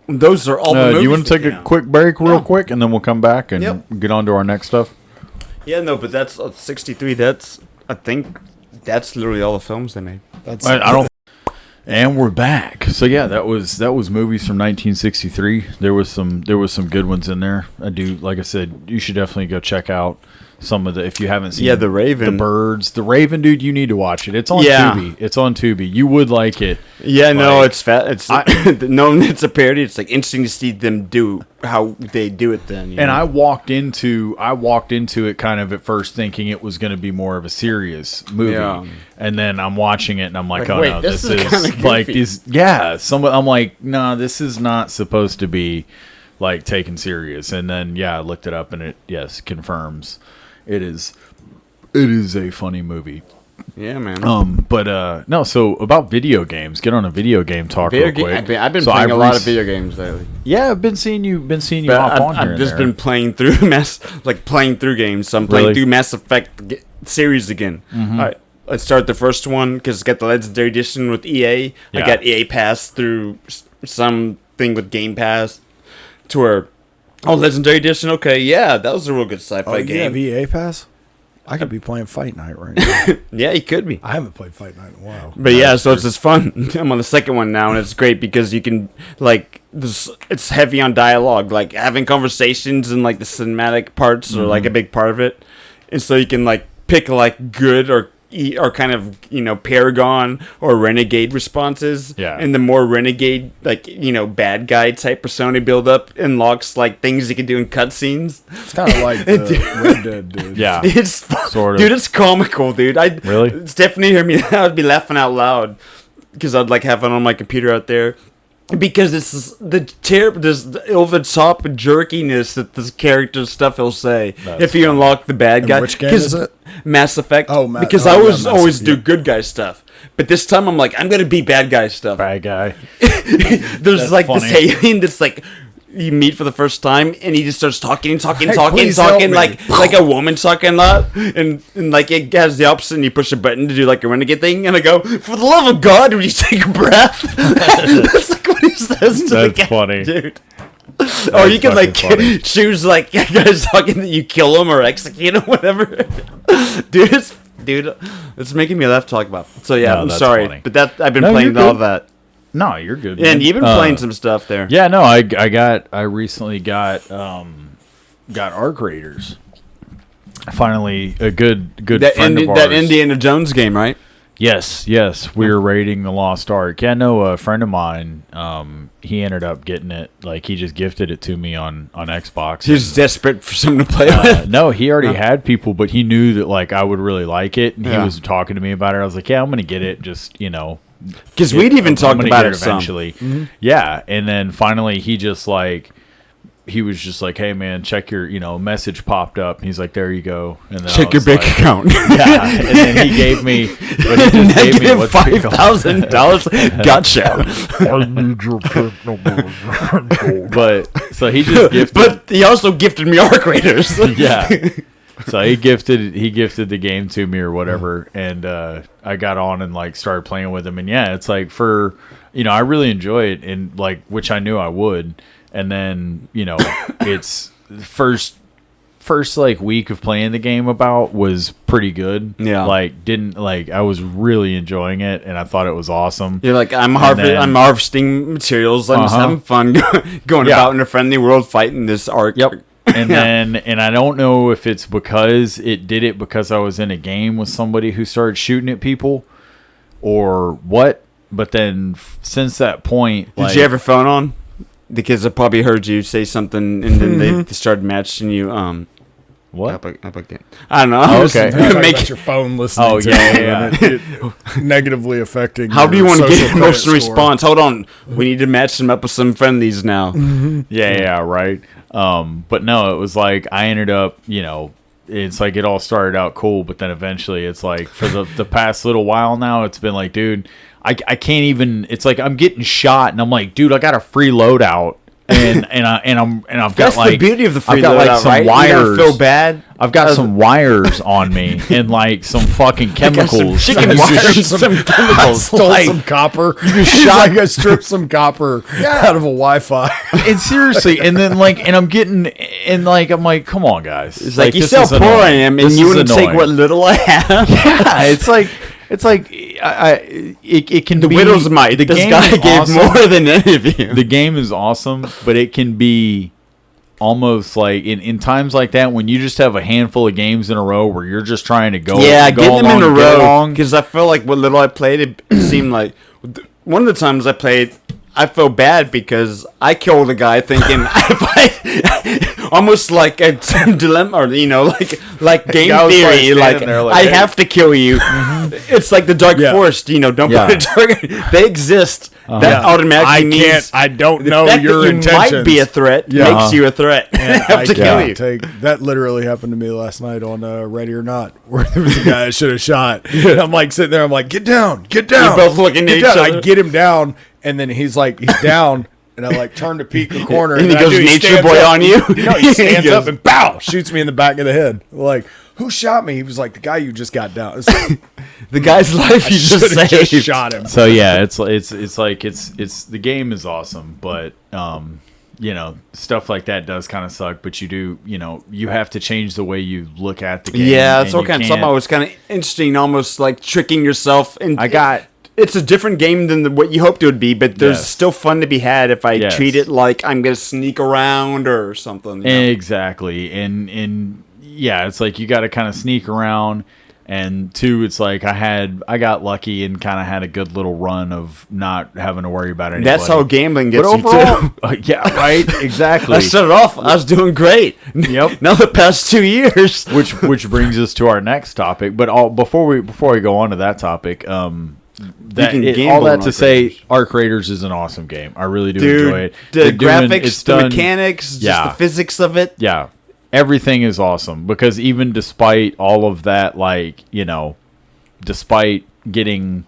Those are all the movies. Do you want to take that a came quick break real quick, and then we'll come back and Yep. get on to our next stuff? Yeah, no, but that's 63. I think that's literally all the films they made. That's I don't. And we're back. So yeah, that was movies from 1963. There was some good ones in there. I do, like I said, you should definitely go check out some of the, if you haven't seen. Yeah, The Raven. The Birds, The Raven, dude. You need to watch it. It's on Yeah. Tubi. It's on Tubi. You would like it. Yeah, no, Like, it's fat. It's no, it's a parody. It's like interesting to see them do how they do it. Then, And I walked into it kind of at first thinking it was going to be more of a serious movie, Yeah. and then I'm watching it and I'm like, Like, oh wait, no, this this is is kinda like goofy. I'm like, no, this is not supposed to be like taken serious. And then I looked it up and it confirms it is a funny movie. Yeah, man. But no. So about video games, get on a video game talk real quick. I've been So playing a lot of video games lately. Yeah, I've been seeing you But hop on here. I've just and there. been playing through playing through games. So I'm playing Really? through Mass Effect series again. Mhm. All right, let's start the first one because it's got the Legendary Edition with EA. Yeah. I got EA Pass through something with Game Pass to where, Legendary Edition. Okay, yeah, that was a real good sci-fi You game. have EA Pass? I could be playing Fight Night right now. Yeah, you could be. I haven't played Fight Night in a while. But yeah, so it's just fun. I'm on the second one now, and it's great because you can it's heavy on dialogue, like having conversations and like the cinematic parts are like a big part of it, and so you can like pick like good or kind of Paragon or Renegade responses. Yeah. And the more Renegade bad guy type persona build up unlocks like things you can do in cutscenes. It's kind of like the Red Dead, dude. Yeah, It's sort of. dude, it's comical, dude. Really? It's definitely hear me. I would be laughing out loud because I'd like have it on my computer out there because it's this over the top jerkiness that this character stuff he'll say if you unlock the bad guy. which game is it? Mass Effect. Oh, because oh, I yeah, always Mass always Effect, do yeah. good guy stuff, but this time I'm like I'm gonna be bad guy stuff. Bad guy. There's That's like funny. this alien that's like you meet for the first time and he just starts talking Hey, please help talking me. like a woman talking a lot and like it has the opposite and you push a button to do like a renegade thing and I go, for the love of God, would you take a breath? That's like what he says to the That's guy, funny. dude. Or you can like fucking funny. choose like guys talking that you kill him or execute him, whatever. Dude, it's making me laugh to talk about. So yeah, No, I'm that's funny. funny. But that I've been No, playing you're all good. that. No, you're good. And man. you've been playing some stuff there. Yeah, no, I recently got Arc Raiders. Finally, a good friend of ours. That Indiana Jones game, right? Yes, we were raiding the Lost Ark. Yeah, no, a friend of mine, he ended up getting it. Like he just gifted it to me on Xbox. He was desperate for someone to play with. No, he already had people, but he knew that like I would really like it, and he was talking to me about it. I was like, yeah, I'm gonna get it. Just Because we'd even talked about it eventually. some. Yeah, and then finally he just like he was just like, hey man, check your message popped up. And he's like, there you go. And then Check I your was bank like, account. Yeah, and then he gave me, but he just gave me what's it called? $5,000. Gotcha. I need your PIN number. But so he just gifted. But he also gifted me Arc Raiders. Yeah. So he gifted the game to me or whatever, and I got on and like started playing with him, and yeah, it's like for I really enjoy it, and like which I knew I would, and then it's first like week of playing the game about was pretty good. Yeah. I was really enjoying it and I thought it was awesome. You're like, I'm harvesting materials. I'm just having fun going about in a friendly world fighting this arc. Yep. And I don't know if it's because I was in a game with somebody who started shooting at people or what, but then since that point, did you have your phone on? The kids have probably heard you say something, and then they started matching you. What? I don't know. Oh, okay. Make your phone listening. To it negatively affecting. How do you want to get an emotional score. response? Hold on, we need to match them up with some friendlies now. Yeah, right. But no, it was like I ended up, it's like it all started out cool, but then eventually it's like for the past little while now, it's been like, dude, I can't even. It's like I'm getting shot, and I'm like, dude, I got a free loadout, and I've got That's like the beauty of the free I've got loadout, like some right? wires. You don't feel bad. I've got some wires on me and like some fucking chemicals. Chicken wires and some chemicals. I stole some copper. You just shot. Like I stripped some copper out of a Wi-Fi. And seriously, and then and I'm getting, and like I'm like, come on, guys. It's like you see how poor I am, and you want to take what little I have. Yeah, it's like it can the be widow's mite. This guy gave more than any of you. The game is awesome, but it can be almost like in times like that when you just have a handful of games in a row where you're just trying to go getting them in a row, because I feel like what little I played, it seemed like one of the times I played, I felt bad because I killed a guy thinking almost like a dilemma, or like game theory, like I have to kill you. It's like the Dark Forest, don't put a target. They exist. That automatically means I don't know that your you intentions. might be a threat. Makes you a threat. I have to kill you. That literally happened to me last night on Ready or Not, where there was a guy I should have shot. And I'm like sitting there, I'm like, get down. You're both looking at each other. I get him down, and then he's down. And I turn to peek the corner, and he goes Nature Boy on you. He stands up and bow, shoots me in the back of the head. Like, who shot me? He was like, the guy you just got down. The guy's life you just saved. Just shot him. So yeah, it's like it's the game is awesome, but stuff like that does kind of suck. But you do you have to change the way you look at the game. Yeah, it's all kind of something. Was kind of interesting, almost like tricking yourself. And it's a different game than what you hoped it would be, but there's still fun to be had if I treat it like I'm gonna sneak around or something. Exactly, and yeah, it's like you got to kind of sneak around, and two, it's like I got lucky and kind of had a good little run of not having to worry about anything. That's how gambling gets you too. Yeah, right. Exactly. I started off, I was doing great. Yep. Now the past 2 years, which brings us to our next topic. But before we go on to that topic, all that to say, Arc Raiders is an awesome game. I really do enjoy it. The graphics, the mechanics, just the physics of it. Yeah. Everything is awesome because even despite all of that, despite getting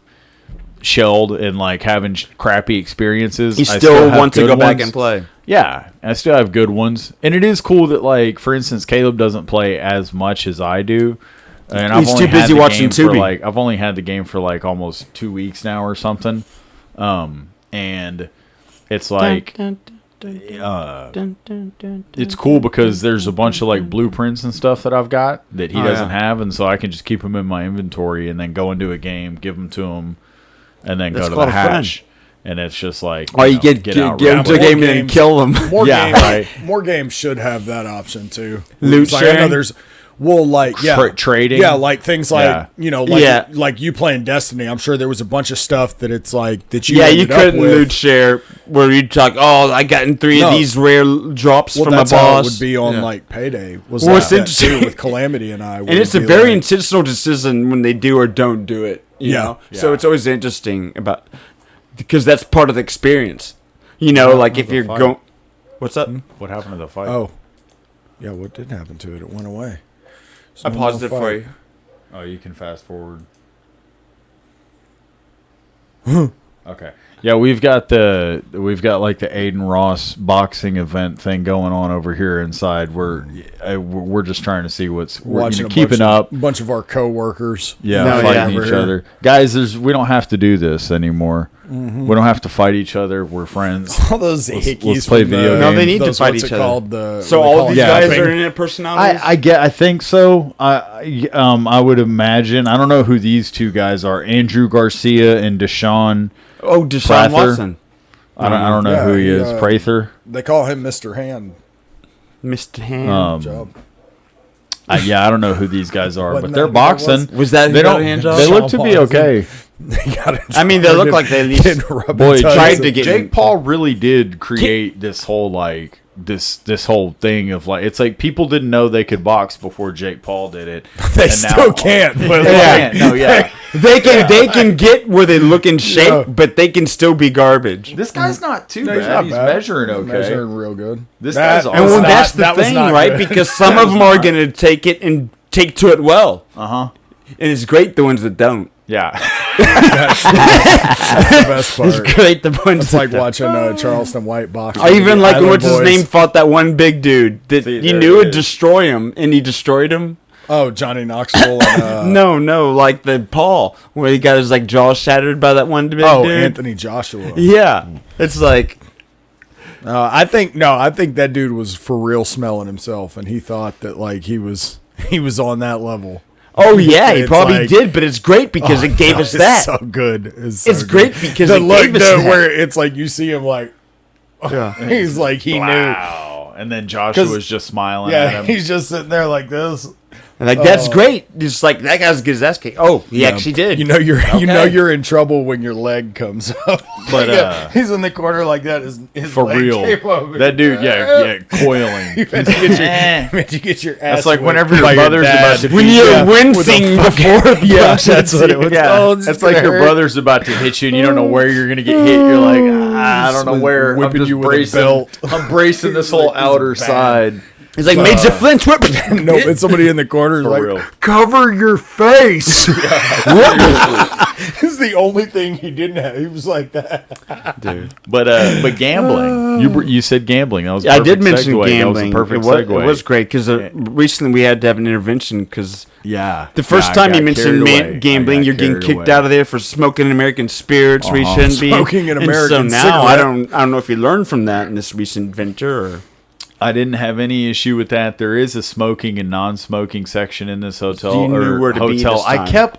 shelled and having crappy experiences, you still want to go back and play. Yeah, I still have good ones, and it is cool that for instance, Caleb doesn't play as much as I do. And He's too busy watching Tubi. I've only had the game for almost 2 weeks now or something, and it's it's cool because there's a bunch of blueprints and stuff that I've got that he doesn't have, and so I can just keep them in my inventory and then go into a game, give them to him, and then go to the hatch. And it's just you get into a game and then kill them. More games should have that option too. Loot sharing. I know there's trading. Yeah, things like you playing Destiny. I'm sure there was a bunch of stuff that it's that you. Yeah, you couldn't loot share where you talk. Oh, I got in 3 of these rare drops from my boss. How it would be on Payday. Was interesting with Calamity and I. And it's a very intentional decision when they do or don't do it. You know? So it's always interesting because that's part of the experience. If you're going. What's up? What happened to the fight? Oh, yeah. What did happen to it? It went away. I paused it for you. Oh, you can fast forward. Okay. Yeah, we've got like the Aiden Ross boxing event thing going on over here inside. We're just trying to see what's keeping up. A bunch of our coworkers. Yeah, fighting each other. Guys, we don't have to do this anymore. Mm-hmm. We don't have to fight each other. We're friends. All those hickeys. Let's play video games. No, they need to fight each other. So all these guys are internet personalities? I think so. I would imagine. I don't know who these two guys are. Andrew Garcia and Deshaun. Oh, Deshaun Watson. I don't know who he is. Prather. They call him Mr. Hand. Mr. Hand job. I don't know who these guys are, but they're boxing. Was that they don't? Hand job? They look to be okay. I mean, they look like they at least tried to get. Jake Paul really did create this whole this whole thing of it's like people didn't know they could box before Jake Paul did it. They still can't. But they can get where they look in shape, but they can still be garbage. This guy's not too bad. He's measuring okay. Measuring real good. This guy's awesome. And that's the thing, right? Because some of them are going to take it and take to it well. And it's great the ones that don't. Yeah. That's the best part. It's great the ones It's like watching Charleston White box. I even like what's his name fought that one big dude that you knew would destroy him, and he destroyed him. Oh, Johnny Knoxville. No, like the Paul, where he got his jaw shattered by that one big dude. Anthony Joshua. Yeah. It's like... I think that dude was for real smelling himself, and he thought that he was on that level. Oh yeah, he probably did, but it's great because it gave us that. It's so good. It's great because the it gave us that. Where it's like you see him he's like he knew. And then Joshua was just smiling at him. He's just sitting there like this. And that's great. It's like that guy's good as ass kick. Oh, he actually did. You know you're in trouble when your leg comes up. But he's in the corner like that. His for leg real. came over. That dude, coiling. You get your ass. That's like whenever your brother's about to when you're wincing before the punch. That's what it was. It's like your brother's about to hit you and you don't know where you're gonna get hit. You're like, I don't know where. Whipping I'm just you with bracing. a belt. I'm bracing this whole outer side. He's like, made you flinch. Whip. No, and somebody in the corner is like, real. cover your face. It's the only thing he didn't have. He was like that, dude. But gambling. You said gambling. That was I did mention segue. gambling. That was a perfect segue. It was great because recently we had to have an intervention because the first time you mentioned gambling, you're getting kicked out of there for smoking American spirits where you shouldn't be. Smoking an American so now I don't know if you learned from that in this recent venture or. I didn't have any issue with that. There is a smoking and non-smoking section in this hotel. So you knew where to hotel. be this time.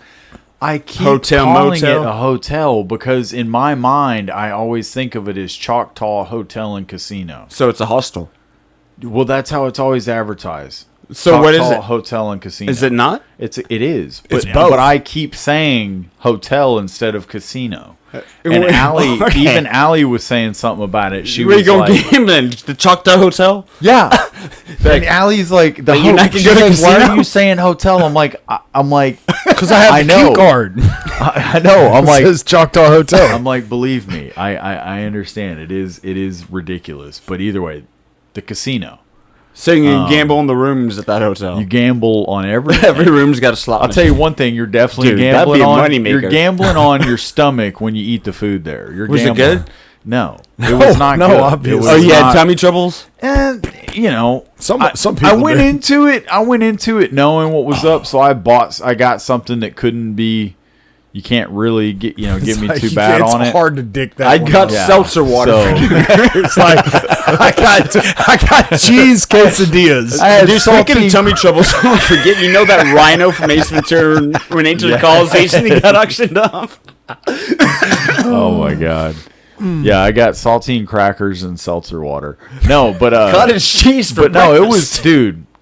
I keep hotel, calling motel? it a hotel because in my mind I always think of it as Choctaw Hotel and Casino. So it's a hostel. Well, that's how it's always advertised. So Choctaw what is it? Hotel and Casino. Is it not? It is. But, it's both. But I keep saying hotel instead of casino. And Allie was saying something about it. Where you going gambling? The Choctaw Hotel? Yeah. And Allie's like, she's like, why are you saying hotel? I'm like, because I have a cue card. I know. I'm like, it says Choctaw Hotel. I'm like, believe me, I understand. It is ridiculous. But either way, the casino. So you can gamble on the rooms at that hotel. You gamble on every room's got a slot. I'll tell you one thing: you're definitely gambling on. You're gambling on your stomach when you eat the food there. Was it good? No, it was not good. Obviously. Oh, you had tummy troubles? And some people. I went into it knowing what was up, so I got something that couldn't be. You can't really get give me too bad on it. It's hard to dick that. I got seltzer water. It's like I got cheese quesadillas. Speaking of tummy troubles, don't forget that rhino from Ace Ventura when Angel calls Jason, he got auctioned off. Oh my god. Yeah, I got saltine crackers and seltzer water. No, but cottage cheese for breakfast. No,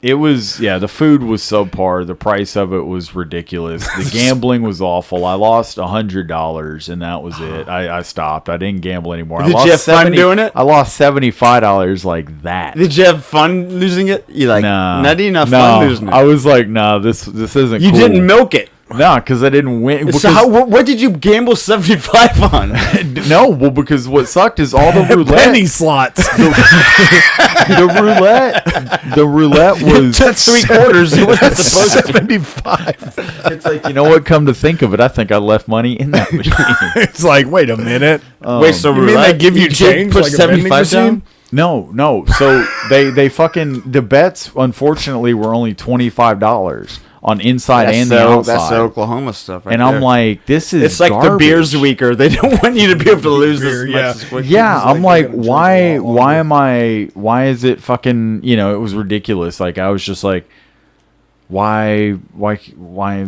it was the food was subpar. The price of it was ridiculous. The gambling was awful. I lost $100 and that was it. I stopped. I didn't gamble anymore. Did you have fun doing it? I lost $75 like that. Did you have fun losing it? You like, not enough fun losing it. I was like, this isn't You cool. didn't milk it. No, because I didn't win. So what did you gamble 75 on? No, well, because what sucked is all the roulette penny slots. The roulette was That's 3/4. It wasn't supposed to. 75. It's like, you know what? Come to think of it, I think I left money in that machine. It's like, wait a minute. Wait, so You mean roulette? they give you change put like a vending 75 down? machine? No. So they fucking the bets unfortunately were only $25 on inside and the outside. That's the Oklahoma stuff, right and there. I'm like, this is it's like garbage. the beer's weaker. They don't want you to be able to lose as much as quickly. Yeah, I'm like, why is it fucking, it was ridiculous. Like, I was just like, why?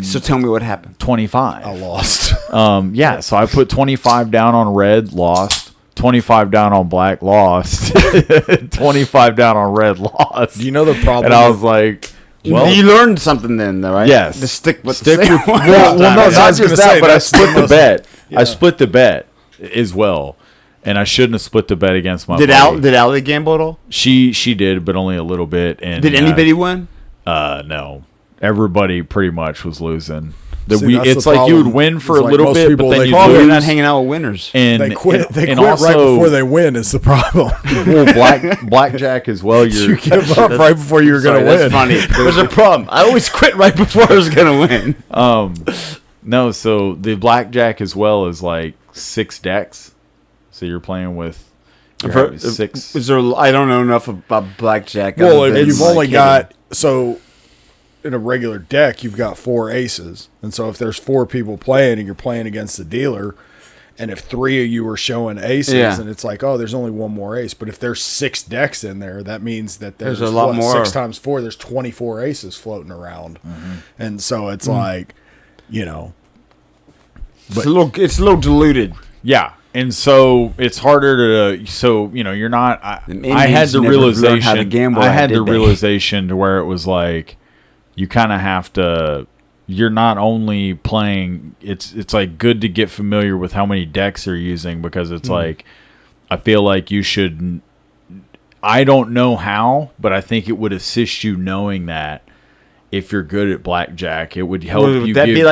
So tell me what happened. 25. I lost. Yeah, so I put 25 down on red, lost. 25 down on black, lost. 25 down on red, lost. Do you know the problem? And I was like, well, you learned something then, though, right? Yes. To stick with well, no, not just that, but I split the bet. Yeah. I split the bet as well, and I shouldn't have split the bet against my. Did buddy. Allie gamble at all? She did, but only a little bit. And did anybody win? No, everybody pretty much was losing. See, It's the like you would problem. win for It's a like little most bit, people, but then they you Probably lose. not hanging out with winners. And They quit. They and quit also, right before they win. Is the problem. Well, blackjack as well. You give up right before you were going to win. That's funny. There's a problem. I always quit right before I was going to win. No, so the blackjack as well is like 6 decks. So you're playing with you're 6. Is there? I don't know enough about blackjack. Well, other if than you've like only hitting. got in a regular deck, you've got 4 aces, and so if there's 4 people playing and you're playing against the dealer, and if 3 of you are showing aces, and it's like, oh, there's only 1 more ace, but if there's 6 decks in there, that means that there's a lot more. 6 times 4, there's 24 aces floating around, and so it's like, It's a little diluted. Yeah. And so it's harder to, you're not, I had Indians the never learned realization, how to gamble, I had the did they? realization to where it was like, you kind of have to, you're not only playing, it's like good to get familiar with how many decks they're using, because it's like, I feel like you should, I don't know how, but I think it would assist you knowing that. If you're good at blackjack, it would help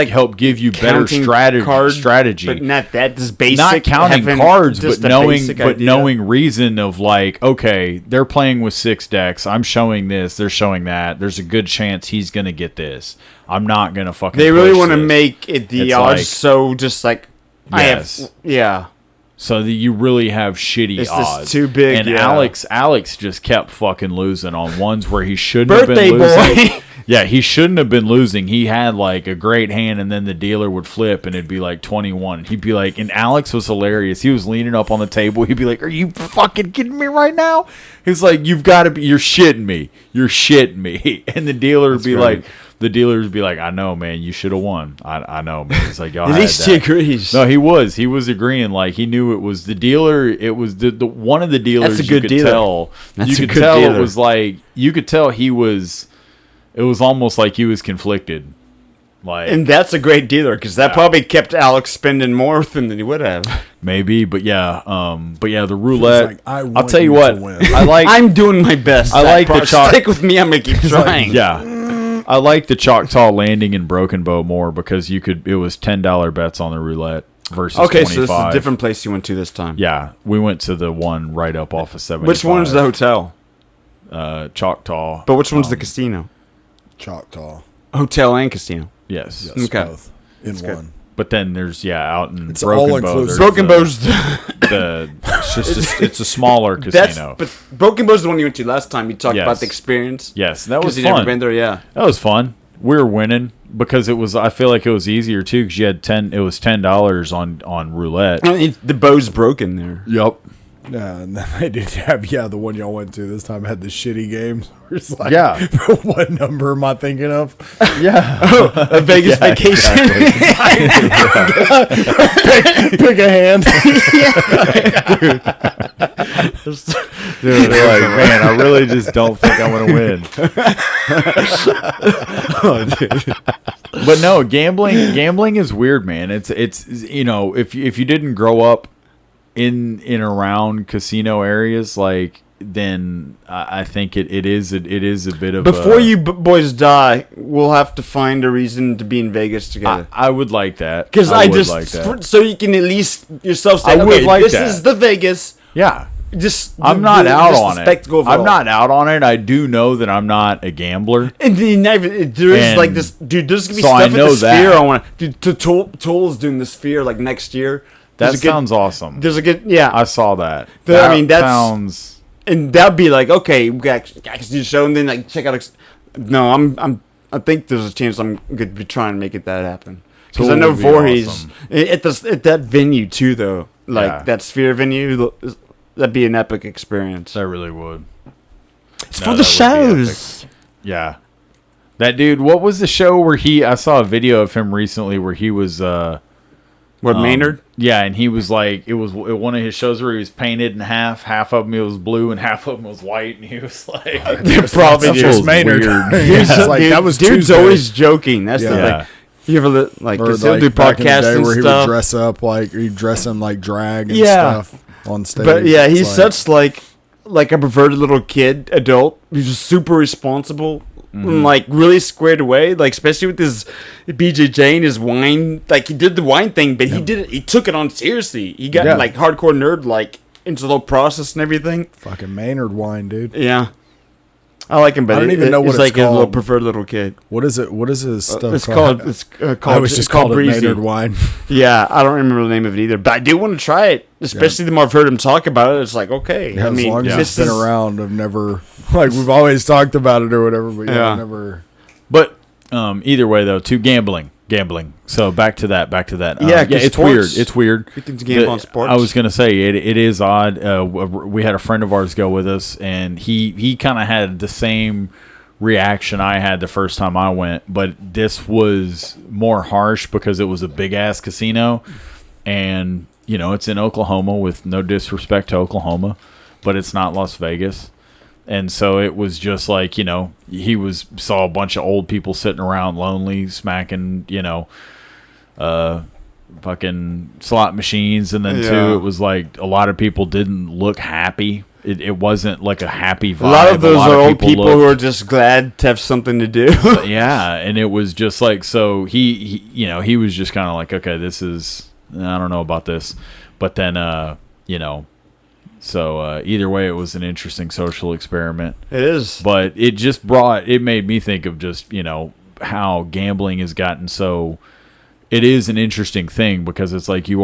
help give you better strategy. But not that, just basic. Not counting having cards, just but a basic idea. knowing reason of like, okay, they're playing with 6 decks. I'm showing this. They're showing that. There's a good chance he's gonna get this. I'm not gonna fucking. They really want to make it the odds so just like yeah. So that you really have shitty It's odds. just too big. And yeah. Alex just kept fucking losing on ones where he shouldn't have Birthday been losing. boy. Yeah, he shouldn't have been losing. He had like a great hand, and then the dealer would flip, and it'd be like 21. He'd be like, and Alex was hilarious. He was leaning up on the table. He'd be like, "Are you fucking kidding me right now?" He's like, "You've got to be. You're shitting me. You're shitting me." And the dealer would be like, "I know, man. You should have won. I know, man." He's like, "Y'all At had least that." he agrees. No, he was agreeing. Like he knew it was the dealer. It was the one of the dealers. That's a good you could dealer. tell. That's you a could good tell dealer. it was like you could tell he was. It was almost like he was conflicted. Like, And that's a great dealer because that probably kept Alex spending more than he would have. maybe, but yeah, the roulette. like, I I'll want tell you you what. to win. I like. I'm doing my best. I like the Stick with me. I'm gonna keep trying. Yeah, I like the Choctaw Landing in Broken Bow more because you could. It was $10 bets on the roulette versus Okay, 25. so this is a different place you went to this time. Yeah, we went to the one right up off of 75. Which one's the hotel? Choctaw. But which one's the casino? Choctaw. Hotel and casino. Yes. Yes, Okay. both in That's good. one. But then there's out in It's Broken Bow. all-inclusive. there's Broken the- Bow's it's a smaller casino. But Broken Bow's the one you went to last time. You talked Yes. about the experience. Yes, that was you fun. never been there. Yeah. That was fun. We were winning because it was. I feel like it was easier too because you had It was $10 on roulette. I mean, the bow's broken there. Yep. Yeah, and then I did have the one y'all went to this time had the shitty games. It's like, Yeah. what number am I thinking of? Yeah. A Vegas vacation. Pick a hand. Dude, they're like, man, I really just don't think I'm gonna win. But no, gambling is weird, man. It's if you didn't grow up in around casino areas, like then I think it is a bit of before you boys die, we'll have to find a reason to be in Vegas together. I would like that because so you can at least yourself say, this is the Vegas. Yeah. I'm not out on it. I'm not out on it. I do know that I'm not a gambler. And there is like this, dude. There's gonna be stuff at the Sphere. I want to. Dude, Toll's doing the Sphere like next year. That sounds awesome. There's a good, yeah. I saw that. That sounds. And that'd be like, okay, we got to do the show and then like check out. No, I think there's a chance I'm going to be trying to make that happen. Because I know Voorhees awesome. at that venue too, though. Like that Sphere venue. That'd be an epic experience. That really would. It's for the shows. Yeah. That dude, what was the show where I saw a video of him recently where he was... Maynard? Yeah, and he was like... It was one of his shows where he was painted in half. Half of him was blue and half of him was white. And he was like... probably just Maynard. That was dude's always joking. That's the thing. You ever like... Or he'll do podcasts and where stuff. He would dress up like... He'd dress in like drag and stuff. On stage, but yeah, he's such like a perverted little kid, adult. He's just super responsible, and like really squared away. Like especially with his BJJ and his wine. Like he did the wine thing, but he did it. He took it on seriously. He got like hardcore nerd like into the whole process and everything. Fucking Maynard wine, dude. Yeah. I like him, but I don't even know what it's like called. A little preferred little kid. What is it? What is his stuff? It's called. It's called. I was just called Breezy. Maynard wine. Yeah, I don't remember the name of it either, but I do want to try it. Especially the more I've heard him talk about it, it's like okay. Yeah, I mean, as long as it's been around, I've never we've always talked about it or whatever, but I've never. But either way, though, to gambling. So back to that. It's sports, weird. It's weird. We think to gamble on sports. I was gonna say it is odd. We had a friend of ours go with us, and he kind of had the same reaction I had the first time I went, but this was more harsh because it was a big ass casino, and it's in Oklahoma. With no disrespect to Oklahoma, but it's not Las Vegas. And so it was just like, he saw a bunch of old people sitting around lonely, smacking, fucking slot machines. And then, too, it was like a lot of people didn't look happy. It wasn't like a happy vibe. A lot of those are old people who are just glad to have something to do. Yeah, and it was just like, so he was just kind of like, okay, this is, I don't know about this. But then, so either way, it was an interesting social experiment. It is. But it made me think of just, how gambling has gotten so, it is an interesting thing because it's like you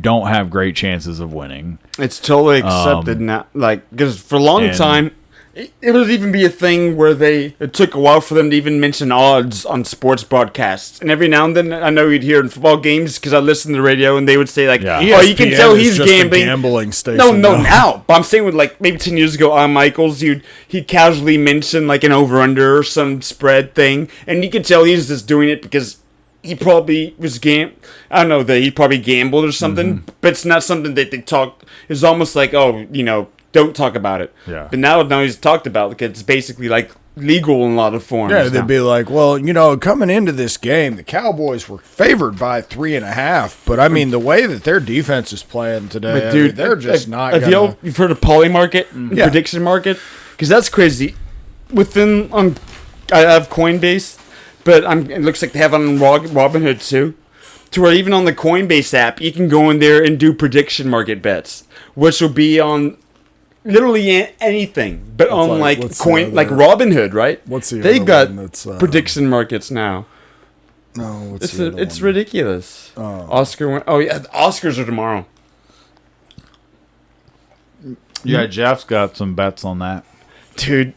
don't have great chances of winning. It's totally accepted now. Like, because for a long time, it would even be a thing where it took a while for them to even mention odds on sports broadcasts. And every now and then, I know you'd hear in football games because I listen to the radio and they would say like, "Oh, you can tell he's just gambling." A gambling station. No, now. But I'm saying with like maybe 10 years ago, on Michaels, he'd casually mention like an over/under or some spread thing, and you could tell he's just doing it because he probably was I don't know, that he probably gambled or something. But it's not something that they talk. It's almost like, oh, don't talk about it. Yeah. But now he's talked about it, it's basically like legal in a lot of forms. Yeah, they'd be like, well, coming into this game, the Cowboys were favored by 3.5. But I mean, the way that their defense is playing today, but dude, they're just not. You've heard of poly market, prediction market, because that's crazy. I have Coinbase, but it looks like they have it on Robinhood too. To where even on the Coinbase app, you can go in there and do prediction market bets, which will be on literally anything, but on like Robinhood, right? What's the they got that's, prediction markets now. No, it's ridiculous. Oscar went. Oh yeah, the Oscars are tomorrow. Yeah, Jeff's got some bets on that, dude.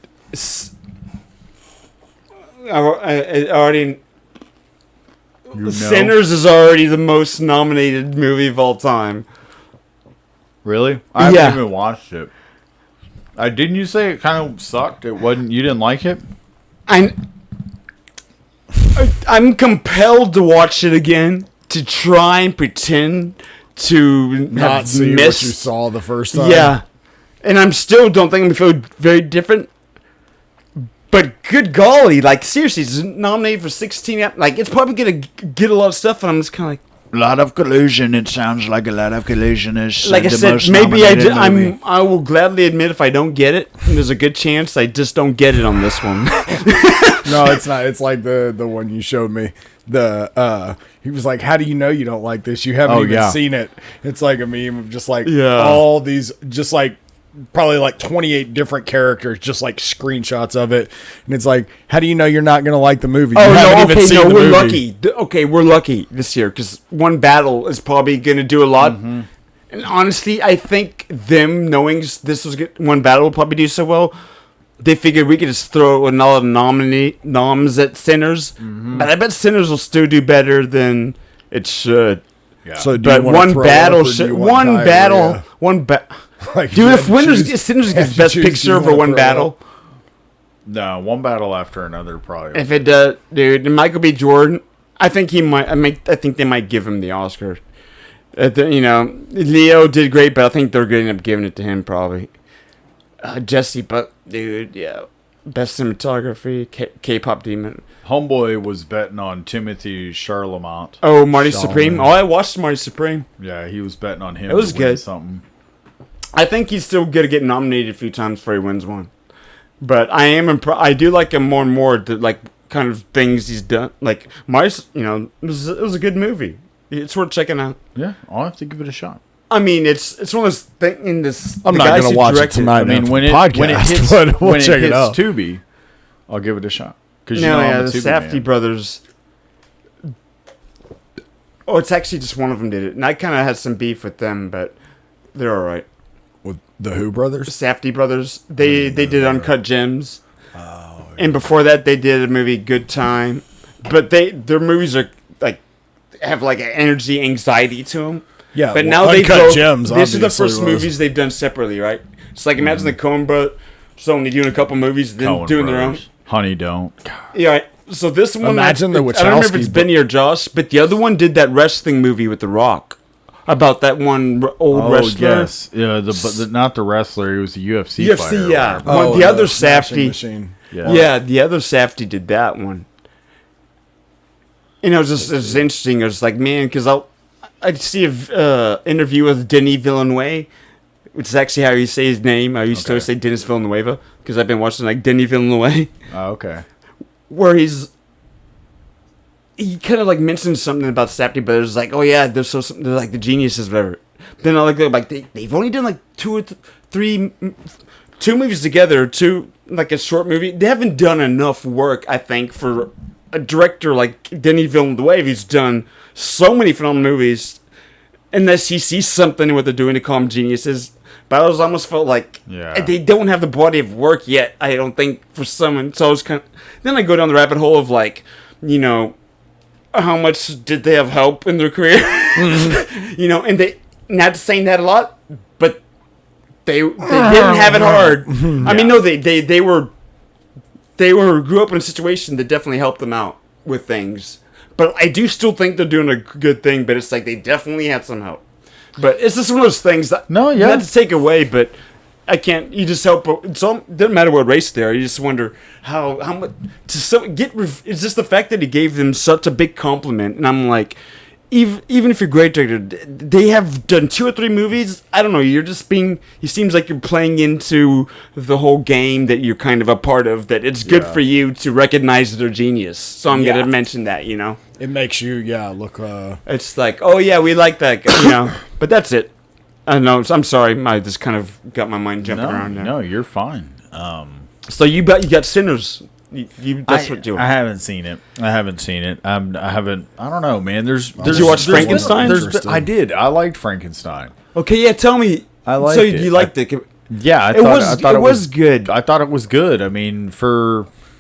I already. Sinners is already the most nominated movie of all time. Really? I haven't even watched it. Didn't you say it kind of sucked? It wasn't. You didn't like it? I'm compelled to watch it again to try and pretend to not see what you saw the first time. Yeah, and I'm still don't think I'm gonna feel very different. But good golly, like seriously, it's nominated for 16. Like it's probably gonna get a lot of stuff, and I'm just kind of like, A lot of collusion. It sounds like a lot of collusion is like I said, maybe I will gladly admit if I don't get it, there's a good chance I just don't get it on this one. No, it's not. It's like the one you showed me. He was like, "How do you know you don't like this? You haven't even seen it." It's like a meme of just like all these, just like probably like 28 different characters, just like screenshots of it, and it's like, how do you know you're not gonna like the movie? You haven't even seen the we're movie. lucky. Okay, we're lucky this year because one battle is probably gonna do a lot. Mm-hmm. And honestly, I think them knowing this was one battle will probably do so well. They figured we could just throw another noms at Sinners, but I bet Sinners will still do better than it should. Yeah. So but one battle, like, dude, if Sinners gets Best Picture for one battle. No, one battle after another probably. If it does, dude, Michael B. Jordan, I think he might. I think they might give him the Oscar. Leo did great, but I think they're going to end up giving it to him probably. Jesse, but dude, yeah, best cinematography, K-pop demon. Homeboy was betting on Timothy Chalamet. Oh, Marty Supreme. Oh, I watched Marty Supreme. Yeah, he was betting on him. It was to win good. Something. I think he's still going to get nominated a few times before he wins one. But I am I do like him more and more. The kind of things he's done. Like Marty, it was a good movie. It's worth checking out. Yeah, I'll have to give it a shot. I mean, it's one of those things in this. I'm not going to watch it tonight. When it hits Tubi, I'll give it a shot. The Safdie brothers. Oh, it's actually just one of them did it, and I kind of had some beef with them, but they're all right. With the Who brothers? The Safdie brothers. They did Uncut Gems, and before that they did a movie Good Time, but their movies are have an energy, anxiety to them. Yeah, but now they Gems. This is the first movies they've done separately, right? It's like imagine the Coen brothers only doing a couple movies, then Coen doing brothers. their own. Honey, don't. Yeah, right. So this one, imagine the Wachowski. I don't remember if it's Benny or Josh, but the other one did that wrestling movie with The Rock about that one old wrestler. Yes, yeah, but not the wrestler. He was a UFC fighter. Yeah. The other Safdie. Yeah, the other Safdie did that one. It was interesting. It was like, man, because I'd see an interview with Denis Villeneuve, which is actually how you say his name. I used to say Denis Villeneuve because I've been watching Denis Villeneuve. Oh, okay. Where he kind of mentioned something about Safdie brothers, like, oh yeah, they're like the geniuses, whatever. Then I they've only done two or three movies together, a short movie. They haven't done enough work, I think, for a director like Denis Villeneuve, who's done so many phenomenal movies, unless he sees something in what they're doing to call them geniuses. But I almost felt like they don't have the body of work yet, I don't think, for someone. So I was then I go down the rabbit hole of how much did they have help in their career? And they, not saying that a lot, but they didn't have it hard. I mean, no, they grew up in a situation that definitely helped them out with things. But I do still think they're doing a good thing, but it's like they definitely had some help. But it's just one of those things that not to take away, but I can't. You just help. It doesn't matter what race they are. You just wonder how much it's just the fact that he gave them such a big compliment, and I'm like, even if you're a great director, they have done 2 or 3 movies. I don't know. You're just being. It seems like you're playing into the whole game that you're kind of a part of. That it's good for you to recognize their genius. So I'm gonna mention that. It makes you look. It's like, oh yeah, we like that. But that's it. I know. I'm sorry. I just kind of got my mind jumping around there. No, you're fine. So you got Sinners. That's what you. I haven't seen it. I haven't. I don't know, man. Did you watch Frankenstein? I did. I liked Frankenstein. Okay, yeah. Tell me. I liked it. So you liked it? Yeah, it was good. I thought it was good. I mean,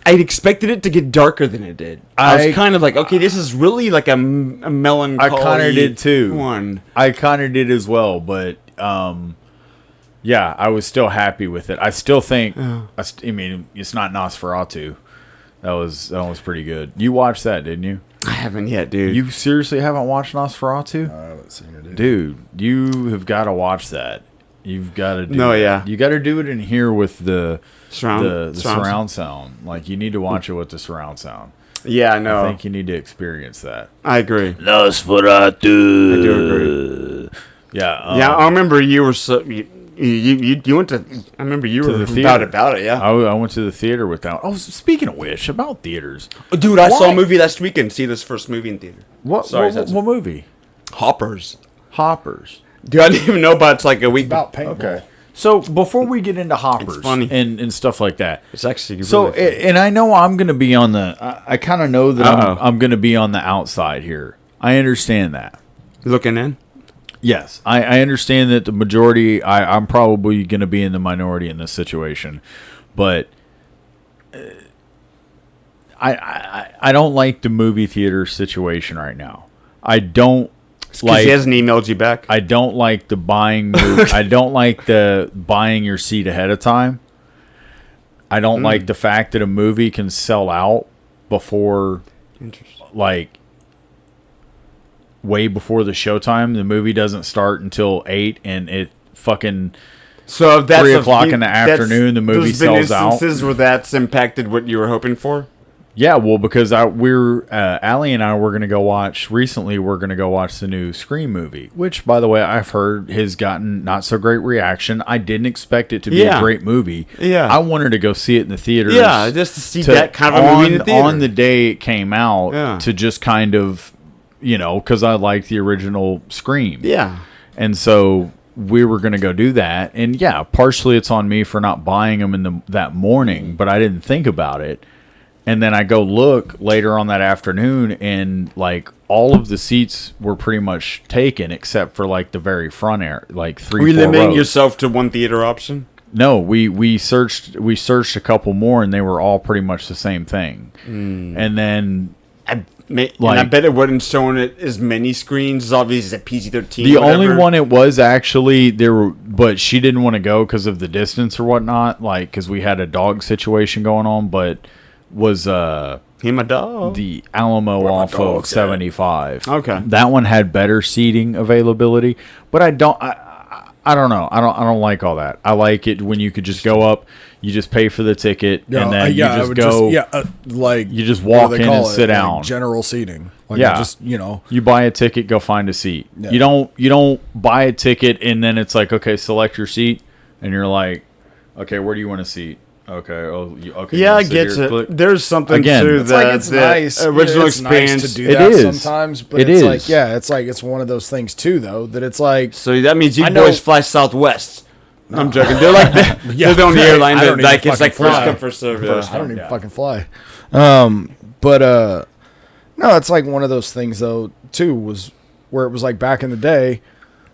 I expected it to get darker than it did. I was kind of like, okay, this is really like a melancholy. I kind of did too. One. I kind of did as well, but yeah, I was still happy with it. I still think. I mean, it's not Nosferatu. That was pretty good. You watched that, didn't you? I haven't yet, dude. You seriously haven't watched Nosferatu? I haven't seen it, dude. You have got to watch that. You've got to do. No, yeah. You got to do it in here with the surround sound. Like you need to watch it with the surround sound. Yeah, I know. I think you need to experience that. I agree. Nosferatu. I do agree. Yeah. Yeah, I remember you were so... You went to... I remember you were the theater. about it, yeah. I went to the theater with that. Oh, speaking of which, about theaters. Dude, I saw a movie last weekend. See this first movie in theater. What movie? Hoppers. Hoppers. Dude, I didn't even know about it's like a week. About paintball. Okay. So before we get into Hoppers and stuff like that, it's actually so really and I know I'm going to be on the. I kind of know that I'm going to be on the outside here. I understand that. Looking in. Yes, I understand that the majority. I'm probably going to be in the minority in this situation, but I don't like the movie theater situation right now. I don't. Like, he hasn't emailed you back. I don't like the buying. I don't like the buying your seat ahead of time. I don't like the fact that a movie can sell out before, like, way before the showtime. The movie doesn't start until 8, and it fucking so if that's 3 o'clock in the afternoon. The movie sells out. Instances where that's impacted what you were hoping for. Yeah, well, because Allie and I were going to go watch the new Scream movie, which, by the way, I've heard has gotten not so great reaction. I didn't expect it to be a great movie. Yeah. I wanted to go see it in the theaters. Yeah, just to see that kind of a movie in the theater. On the day it came out, to just kind of, because I liked the original Scream. Yeah. And so we were going to go do that. And, yeah, partially it's on me for not buying them that morning, but I didn't think about it. And then I go look later on that afternoon, and like all of the seats were pretty much taken except for like the very front area, like 3-4 rows. Were you limiting yourself to one theater option? No, we searched a couple more, and they were all pretty much the same thing. And then I bet it wasn't showing it as many screens as obviously as a PG-13. The only one it was actually but she didn't want to go because of the distance or whatnot, like because we had a dog situation going on, but. Was him a dog? The Alamo off of 75. Okay, that one had better seating availability, but I don't know. I don't like all that. I like it when you could just go up, you just pay for the ticket, and then you just go. Like you just walk in and sit down. Like general seating. Like you buy a ticket, go find a seat. Yeah. You don't buy a ticket and then it's like, okay, select your seat, and you're like, okay, where do you want a seat? Okay. Okay. Yeah, I get it. There's something to that. It's nice. Original experience. Nice to do that sometimes, but it's one of those things too, though. That it's like. So that means you boys fly Southwest. No. I'm joking. They're like they're the only airline that like it's like first come first serve. I don't even fucking fly. No, it's like one of those things though too. Was where it was like back in the day,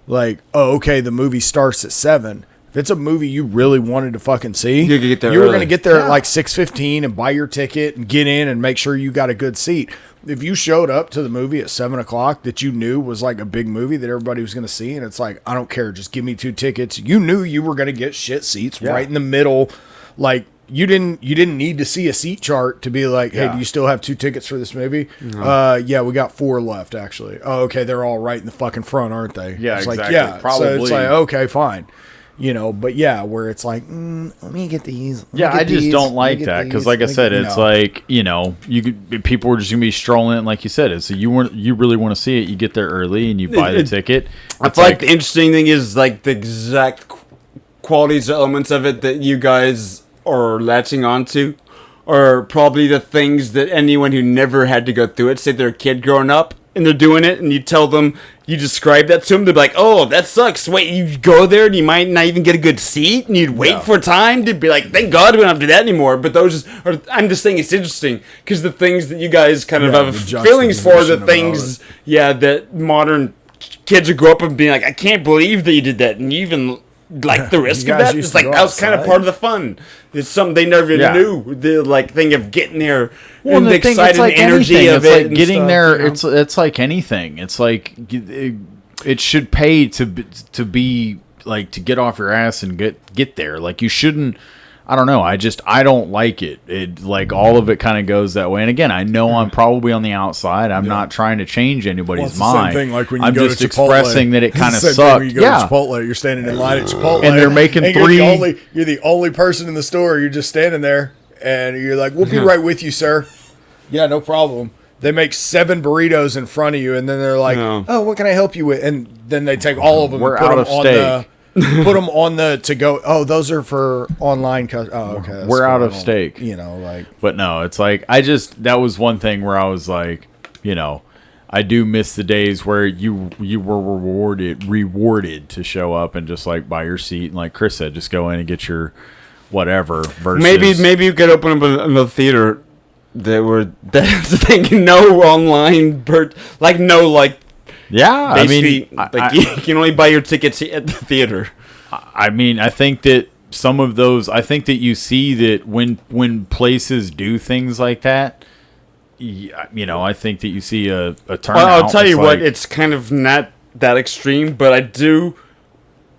like the movie starts at 7. If it's a movie you really wanted to fucking see, you were going to get there at like 6:15 and buy your ticket and get in and make sure you got a good seat. If you showed up to the movie at 7 o'clock that you knew was like a big movie that everybody was going to see, and it's like, I don't care, just give me 2 tickets. You knew you were going to get shit seats right in the middle. Like you didn't need to see a seat chart to be like, hey, do you still have 2 tickets for this movie? Yeah, we got 4 left actually. Oh, okay, they're all right in the fucking front, aren't they? Yeah, it's exactly. Like, probably. So it's like, okay, fine. But where it's like, let me get these. I just don't like that because, like I said, it's like people were just gonna be strolling in, like you said. So you really want to see it, you get there early and you buy the ticket. I feel like the interesting thing is like the exact qualities, elements of it that you guys are latching onto, are probably the things that anyone who never had to go through it, say they're a kid growing up and they're doing it, and you tell them, you describe that to them, they're like, oh, that sucks. Wait, you go there and you might not even get a good seat, and you'd wait for time to be like, thank God we don't have to do that anymore. But I'm just saying it's interesting because the things that you guys kind of have feelings for, the things, that modern kids would grow up and being like, I can't believe that you did that, and you even like the risk of that. It's like that was kind of part of the fun. It's something they never knew. The like thing of getting there, and the excited energy of it. Like getting there. It's like anything. It's like it should pay to be like to get off your ass and get there. Like you shouldn't. I don't know. I don't like it. It like all of it kind of goes that way. And again, I know I'm probably on the outside. I'm not trying to change anybody's mind. Same thing like when you I'm go just to Chipotle. expressing that it kind of sucked. When you go to Chipotle, you're standing in line at Chipotle, and they're making and 3. You're the only person in the store. You're just standing there, and you're like, "We'll be right with you, sir." Yeah, no problem. They make 7 burritos in front of you, and then they're like, "Oh, what can I help you with?" And then they take all of them. We're and put out them of on steak. put them on the to go. Oh, those are for online. Oh, okay. We're out of steak. You know, like. But no, it's like that was one thing where I was like, you know, I do miss the days where you were rewarded to show up and just like buy your seat and like Chris said, just go in and get your whatever. Versus Maybe you could open up another theater that's the thing. No online yeah. basically, you can only buy your tickets at the theater. I mean, I think that some of those. I think that you see that when places do things like that. You know, I think that you see a turnout. Well, I'll tell you what, it's kind of not that extreme, but I do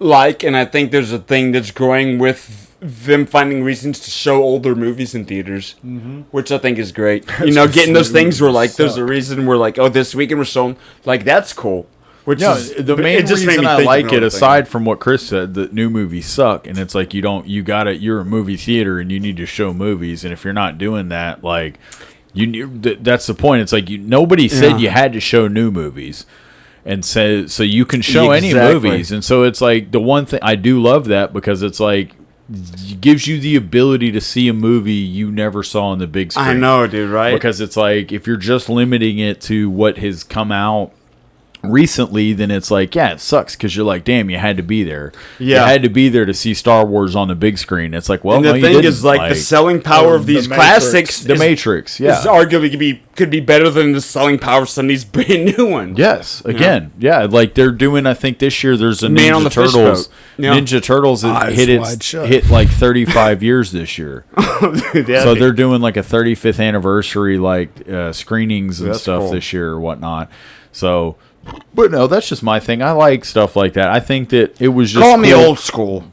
like, and I think there's a thing that's growing with them finding reasons to show older movies in theaters, which I think is great. You know, getting those things where like there's a reason we're like, oh, this weekend we're showing, like that's cool. Which is the main just made reason me I think like of it, another aside thing. from what Chris said, that new movies suck, and it's like you're a movie theater and you need to show movies, and if you're not doing that, like. That's the point. It's like nobody said you had to show new movies, and so you can show any movies. And so it's like the one thing I do love that because it's like it gives you the ability to see a movie you never saw on the big screen. I know, dude. Right? Because it's like if you're just limiting it to what has come out recently, then it's like, yeah, it sucks because you're like, damn, you had to be there. Yeah. You had to be there to see Star Wars on the big screen. It's like, well, and the no, you thing didn't. is, like, the selling power of these classics, The Matrix, yeah, is arguably could be better than the selling power of some of these brand new ones. Yes, again, yeah, like they're doing. I think this year there's a Man on the Ninja Fish Turtles. Boat. Yeah. Ninja Turtles hit like 35 years this year. Dude, So they're doing like a 35th anniversary like screenings and That's stuff cool. this year or whatnot. So, but no, that's just my thing. I like stuff like that. I think that it was just Call me cool. old school.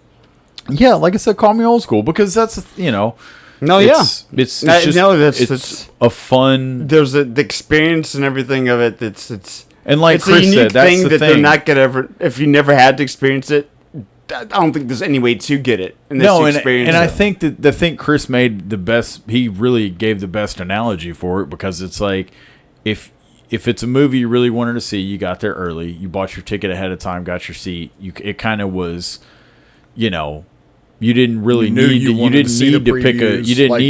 Yeah, like I said, call me old school because that's No, it's a fun. There's the experience and everything of it. It's and like it's Chris a unique said, that's thing the that thing. they're not gonna ever. If you never had to experience it, I don't think there's any way to get it. No, and I think that Chris made the best. He really gave the best analogy for it because it's like if it's a movie you really wanted to see, you got there early, you bought your ticket ahead of time, got your seat. It kind of was, you didn't really need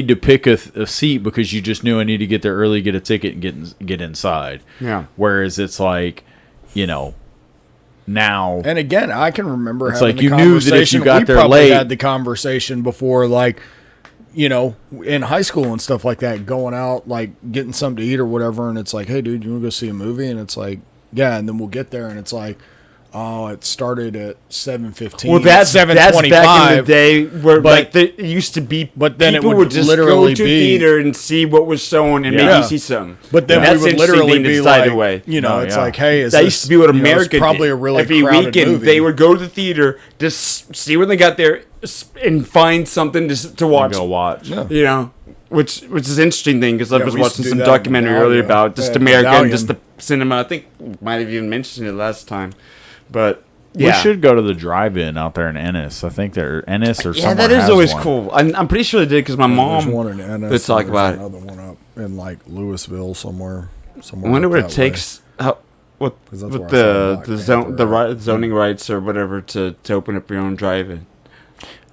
to pick a seat because you just knew I need to get there early, get a ticket, and get inside. Yeah. Whereas it's like, now. And again, I can remember it's having like you the knew that if conversation. you got we there probably late, had the conversation before, like, in high school and stuff like that, going out, like getting something to eat or whatever, and it's like, hey, dude, you want to go see a movie? And it's like, yeah, and then we'll get there, and it's like, oh, it started at 7:15. Well, that's 7:25 back in the day where it used to be. But then people it would just literally go to be theater and see what was shown and maybe see some. But then that's we would literally be like, away. It's like, hey, is that this, used to be what it's America probably did. a really Every crowded weekend movie. they would go to the theater just see when they got there and find something to watch. Go watch. Yeah. Which is an interesting thing because I was we used to watching do some that documentary in earlier Medallion. about just Yeah, America and Medallion. just the cinema. I think might have even mentioned it last time, but. We should go to the drive-in out there in Ennis. I think Ennis or somewhere. Yeah, that is has always one. cool. I'm pretty sure they did because my mom. There's one in Ennis. Let's talk and about there's it. another one up in like Louisville somewhere. I wonder what it takes. With the zoning rights or whatever to open up your own drive-in.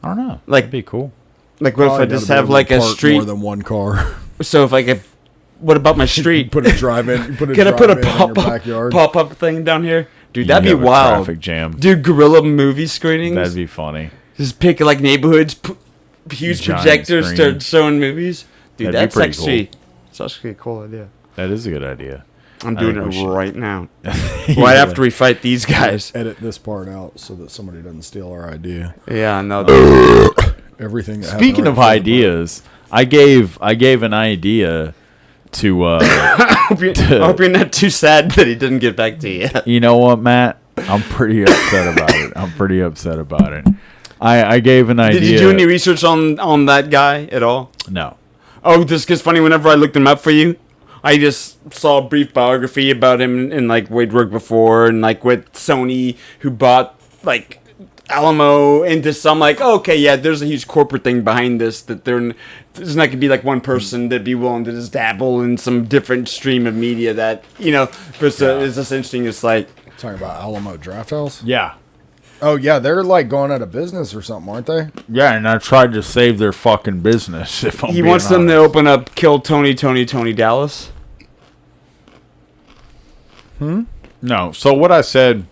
I don't know. Like, that'd be cool. Like, what if I just have like a street? More than one car. So if I could, what about my street? Put a drive-in. Can I put a backyard? pop-up thing down here? Dude, You that'd be have a wild. traffic jam. Dude, guerrilla movie screenings. That'd be funny. Just pick like neighborhoods, huge Giant projectors, screen. start showing movies. Dude, That'd be that's pretty actually cool. it's actually a cool idea. That is a good idea. I'm I doing think we it should. right now. Yeah. Right after we fight these guys. Edit this part out so that somebody doesn't steal our idea. Yeah, I know. Everything. That Speaking of ideas, I gave an idea to. I hope you're not too sad that he didn't get back to you. You know what, Matt? I'm pretty upset about it. I gave an idea. Did you do any research on that guy at all? No. Oh, just because funny, whenever I looked him up for you, I just saw a brief biography about him and like where he'd worked before and like with Sony, who bought like Alamo into some like, okay, yeah, there's a huge corporate thing behind this that there's not gonna be like one person that'd be willing to just dabble in some different stream of media that but it's just interesting. It's like talking about Alamo Drafthouse. Yeah. Oh yeah, they're like going out of business or something, aren't they? Yeah, and I tried to save their fucking business. If I'm he being wants them to honest. open up Kill Tony Dallas. No. So what I said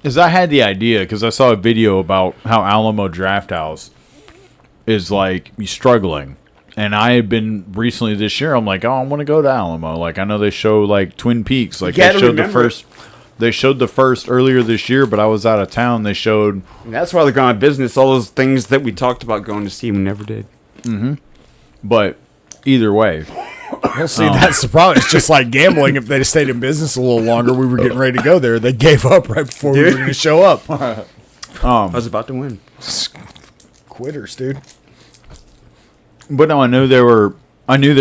is I had the idea because I saw a video about how Alamo Drafthouse is like struggling. And I had been recently this year, I'm like, oh, I want to go to Alamo. Like, I know they show like Twin Peaks. Like, they showed the first earlier this year, but I was out of town. They showed. And that's why they're going out of business. All those things that we talked about going to see, we never did. Mm-hmm. But either way. We'll see, that's the problem. It's just like gambling. If they'd stayed in business a little longer, we were getting ready to go there. They gave up right before we were going to show up. I was about to win. Quitters, dude. But no, I knew they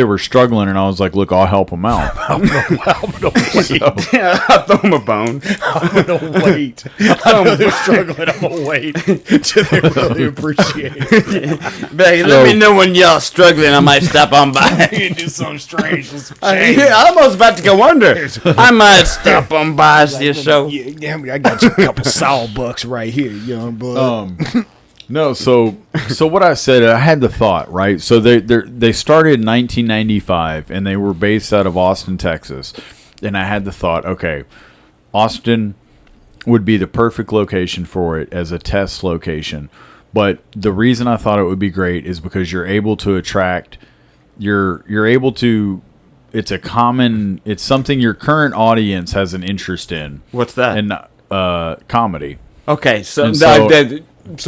were struggling, and I was like, look, I'll help them out. I'm gonna wait. I'll throw them a bone. I'm gonna wait. I know they're struggling. I'm gonna wait till they really appreciate it. Let me know when y'all struggling. I might stop on by. You can do something strange. I'm almost about to go under. I might stop on by see a show. Yeah, I got you a couple sour bucks right here, young bud. No, so what I said, I had the thought, right? So they started in 1995, and they were based out of Austin, Texas. And I had the thought, okay, Austin would be the perfect location for it as a test location. But the reason I thought it would be great is because you're able to attract, you're able to, it's something your current audience has an interest in. What's that? And comedy. Okay, so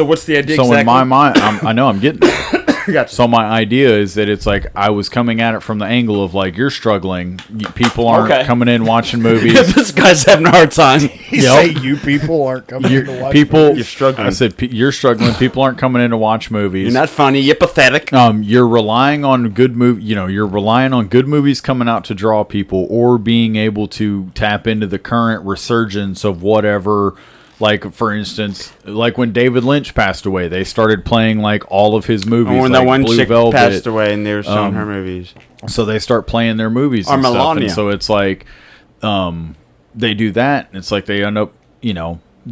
what's the idea? So exactly? in my mind, I know I'm getting there. Gotcha. So my idea is that it's like I was coming at it from the angle of like you're struggling, people aren't coming in watching movies. This guy's having a hard time. You say you people aren't coming in to watch movies. You're struggling. I said you're struggling. People aren't coming in to watch movies. You're not funny. You're pathetic. You're relying on good you're relying on good movies coming out to draw people, or being able to tap into the current resurgence of whatever. Like, for instance, like when David Lynch passed away, they started playing, like, all of his movies. When like that one Blue chick Velvet, passed away and they were showing her movies. So they start playing their movies Or and stuff. Melania. And so it's like, they do that, and it's like they end up,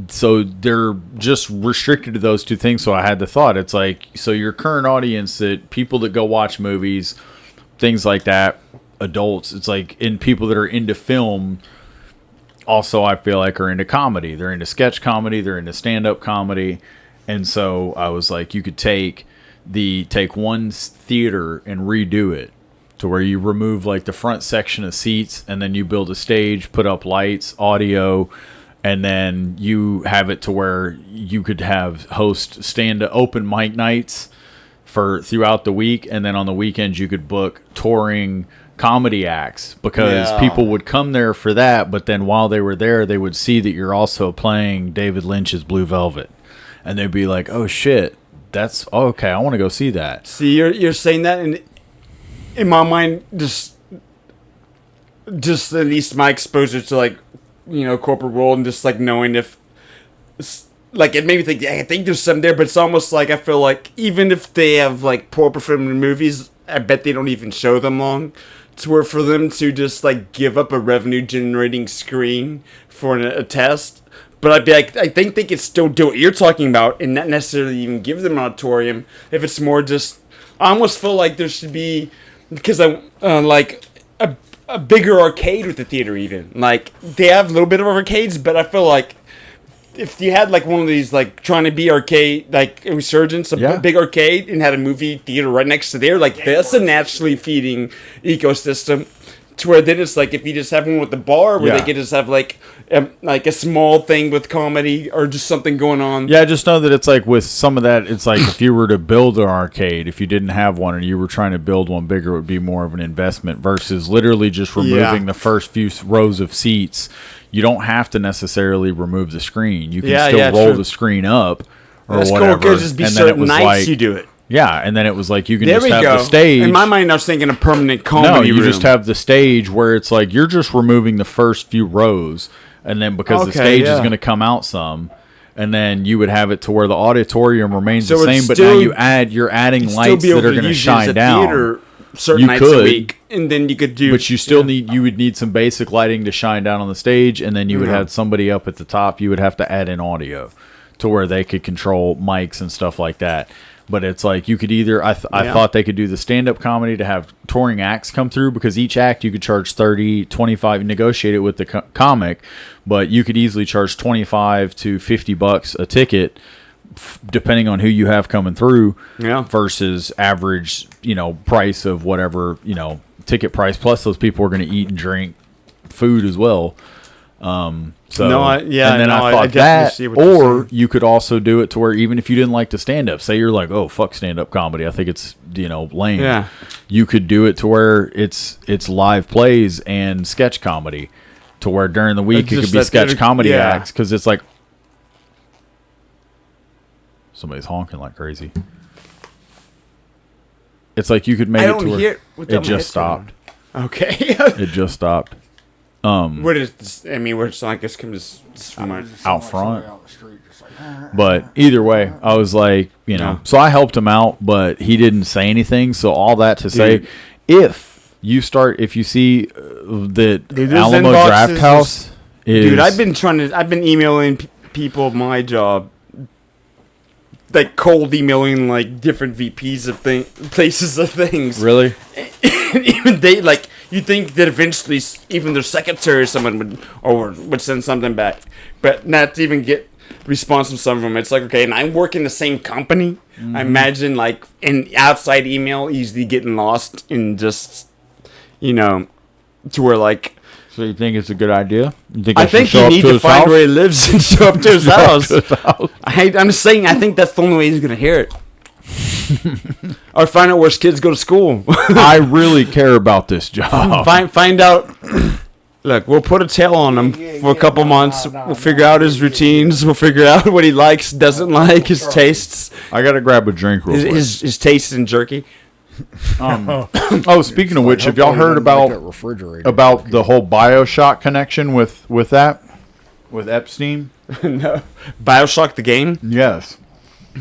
so they're just restricted to those two things. So I had the thought, it's like, so your current audience, that people that go watch movies, things like that, adults, it's like, and people that are into film, also I feel like are into comedy. They're into sketch comedy, they're into stand-up comedy. And so I was like, you could take one theater and redo it to where you remove like the front section of seats, and then you build a stage, put up lights, audio, and then you have it to where you could have host open mic nights for throughout the week, and then on the weekends you could book touring comedy acts, because people would come there for that, but then while they were there, they would see that you're also playing David Lynch's Blue Velvet, and they'd be like, oh shit, that's okay, I want to go see that. See, you're saying that, and in my mind, just at least my exposure to like, corporate world, and just like knowing if, like, it made me think, I think there's some there, but it's almost like I feel like even if they have like poor performing movies, I bet they don't even show them long. To where for them to just like give up a revenue generating screen for a test, but I'd be like, I think they could still do what you're talking about and not necessarily even give them an auditorium. If it's more just, I almost feel like there should be, because I like a bigger arcade with the theater. Even like they have a little bit of arcades, but I feel like if you had like one of these like trying to be arcade, like a resurgence, a big arcade, and had a movie theater right next to there, like that's a naturally feeding ecosystem. To where then it's like if you just have one with the bar, where they could just have like a small thing with comedy or just something going on. Yeah, I just know that it's like with some of that, it's like if you were to build an arcade, if you didn't have one and you were trying to build one bigger, it would be more of an investment versus literally just removing the first few rows of seats. You don't have to necessarily remove the screen. You can still roll the screen up or that's whatever. Cool. It could just be certain nights you do it. Yeah, and then it was like you can there just have the stage. In my mind, I was thinking a permanent comedy room. room. Just have the stage where it's like you're just removing the first few rows, and then because the stage is going to come out some, And then you would have it to where the auditorium remains So the it's same, but still- now you're adding You'd still lights be able that are to going to use it as shine a down. theater certain You nights could, a week, and then you could do. but you still you would need some basic lighting to shine down on the stage, and then you would have somebody up at the top. You would have to add in audio to where they could control mics and stuff like that. But it's like you could either I thought they could do the stand-up comedy to have touring acts come through, because each act you could charge 30, 25, negotiate it with the comic, but you could easily charge 25 to $50 a ticket depending on who you have coming through, versus average, price of whatever, ticket price, plus those people are going to eat and drink food as well. And then I thought that, or you could also do it to where even if you didn't like the stand-up, say you're like, oh, fuck stand-up comedy, I think it's, lame. Yeah. You could do it to where it's live plays and sketch comedy, to where during the week it could be sketch comedy acts, because it's like somebody's honking like crazy. It's like you could make it to where it just stopped. Okay. It just stopped. What is this? I mean, we're just, I guess, out front. But either way, I was like, so I helped him out, but he didn't say anything. So all that to say, if you see that Alamo Draft House is... Dude, I've been emailing people my job, like cold emailing like different VPs of places of things. Really? And even they, like, you think that eventually even their secretary or someone would send something back, but not to even get response from some of them. It's like, okay, and I work in the same company. Mm-hmm. I imagine like an outside email easily getting lost in just, to where like. So you think it's a good idea? I think you need to find where he lives and show up to his house. I'm just saying, I think that's the only way he's gonna hear it. Or find out where his kids go to school. I really care about this job. Find out. Look, we'll put a tail on him for a couple months. We'll figure out his routines. We'll figure out what he likes, doesn't like, his tastes. I gotta grab a drink real quick. His tastes in jerky. Speaking of which, have y'all heard about the whole BioShock connection with Epstein? No. BioShock the game? Yes.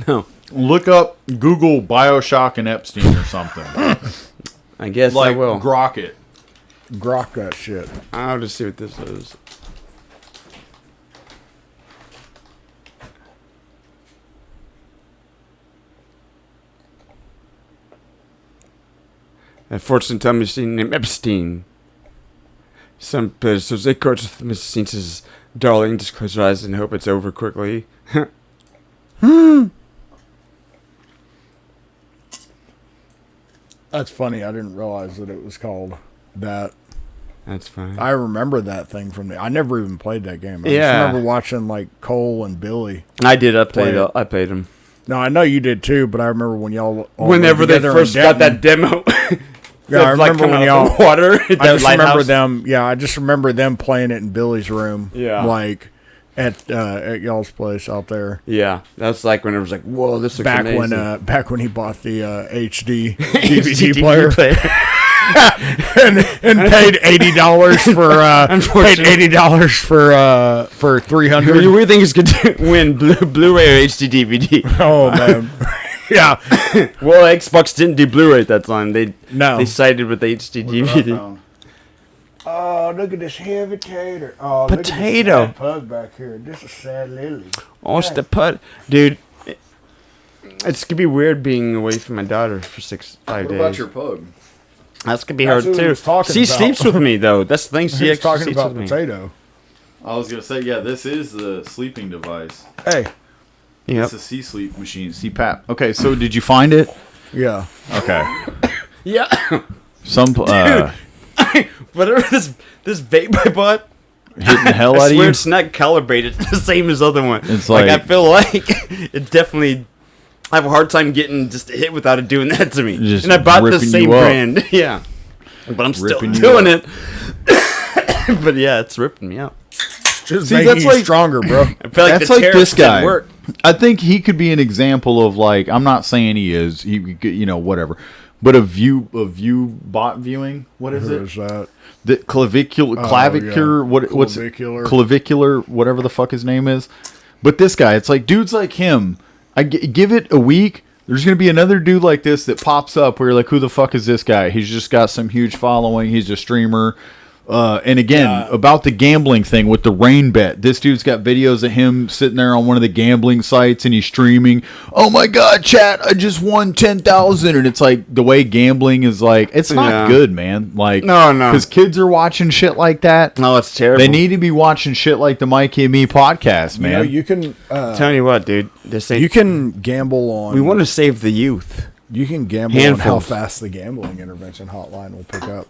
No. Look up Google BioShock and Epstein or something. I guess like, I will. Grok it. Grok that shit. I'll just see what this is. A fortune telling me named Epstein. Some so they coach with Mrs. Steen says, darling, just close your eyes and hope it's over quickly. That's funny. I didn't realize that it was called that. That's fine. I remember that thing from I never even played that game. I just remember watching like Cole and Billy. I did. I played them. No, I know you did too, but I remember when y'all whenever they first got that demo. Yeah, I remember when y'all water. I just remember them. Yeah, I just remember them playing it in Billy's room. Yeah, like at y'all's place out there. Yeah, that's like when it was like, whoa, this looks amazing. Back when he bought the HD DVD player. and paid $80 for 300. You really think it's going to win Blu-ray or HD DVD? Oh man, yeah. Well, Xbox didn't do Blu-ray at that time. They sided with the HD DVD. Oh, look at this heavy tater. Oh, potato. Look at this sad pug back here. This is sad Lily. Oh, it's the put, dude. It's gonna be weird being away from my daughter for 5 days. What about your pug? That's gonna be hard too. She sleeps with me though. That's the thing. She actually talking about potato. I was gonna say, yeah, this is the sleeping device. Hey, yeah, it's a C-sleep machine, CPAP. Okay, so did you find it? Yeah. Okay. Yeah. Some whatever this vape I bought. Hitting the hell out of you. I swear it's not calibrated the same as the other one. It's like I feel like it definitely. I have a hard time getting just a hit without it doing that to me. Just and I bought the same brand. Yeah. But I'm still doing it. But yeah, it's ripping me out. Just making you stronger, bro. I feel like that's like this guy. Work. I think he could be an example of like, I'm not saying he is, whatever. But a view bot viewing. What is it? Who is that? The clavicular, what's clavicular, whatever the fuck his name is. But this guy, it's like dudes like him. Give it a week. There's going to be another dude like this that pops up where you're like, who the fuck is this guy? He's just got some huge following. He's a streamer. And again, about the gambling thing with the rain bet. This dude's got videos of him sitting there on one of the gambling sites and he's streaming. Oh my God, chat, I just won 10,000. And it's like the way gambling is like, it's not good, man. Like, no. Because kids are watching shit like that. No, it's terrible. They need to be watching shit like the Mikey and Me podcast, man. You know, you can... tell you what, dude. You can gamble on... We want to save the youth. You can gamble on how fast the gambling intervention hotline will pick up.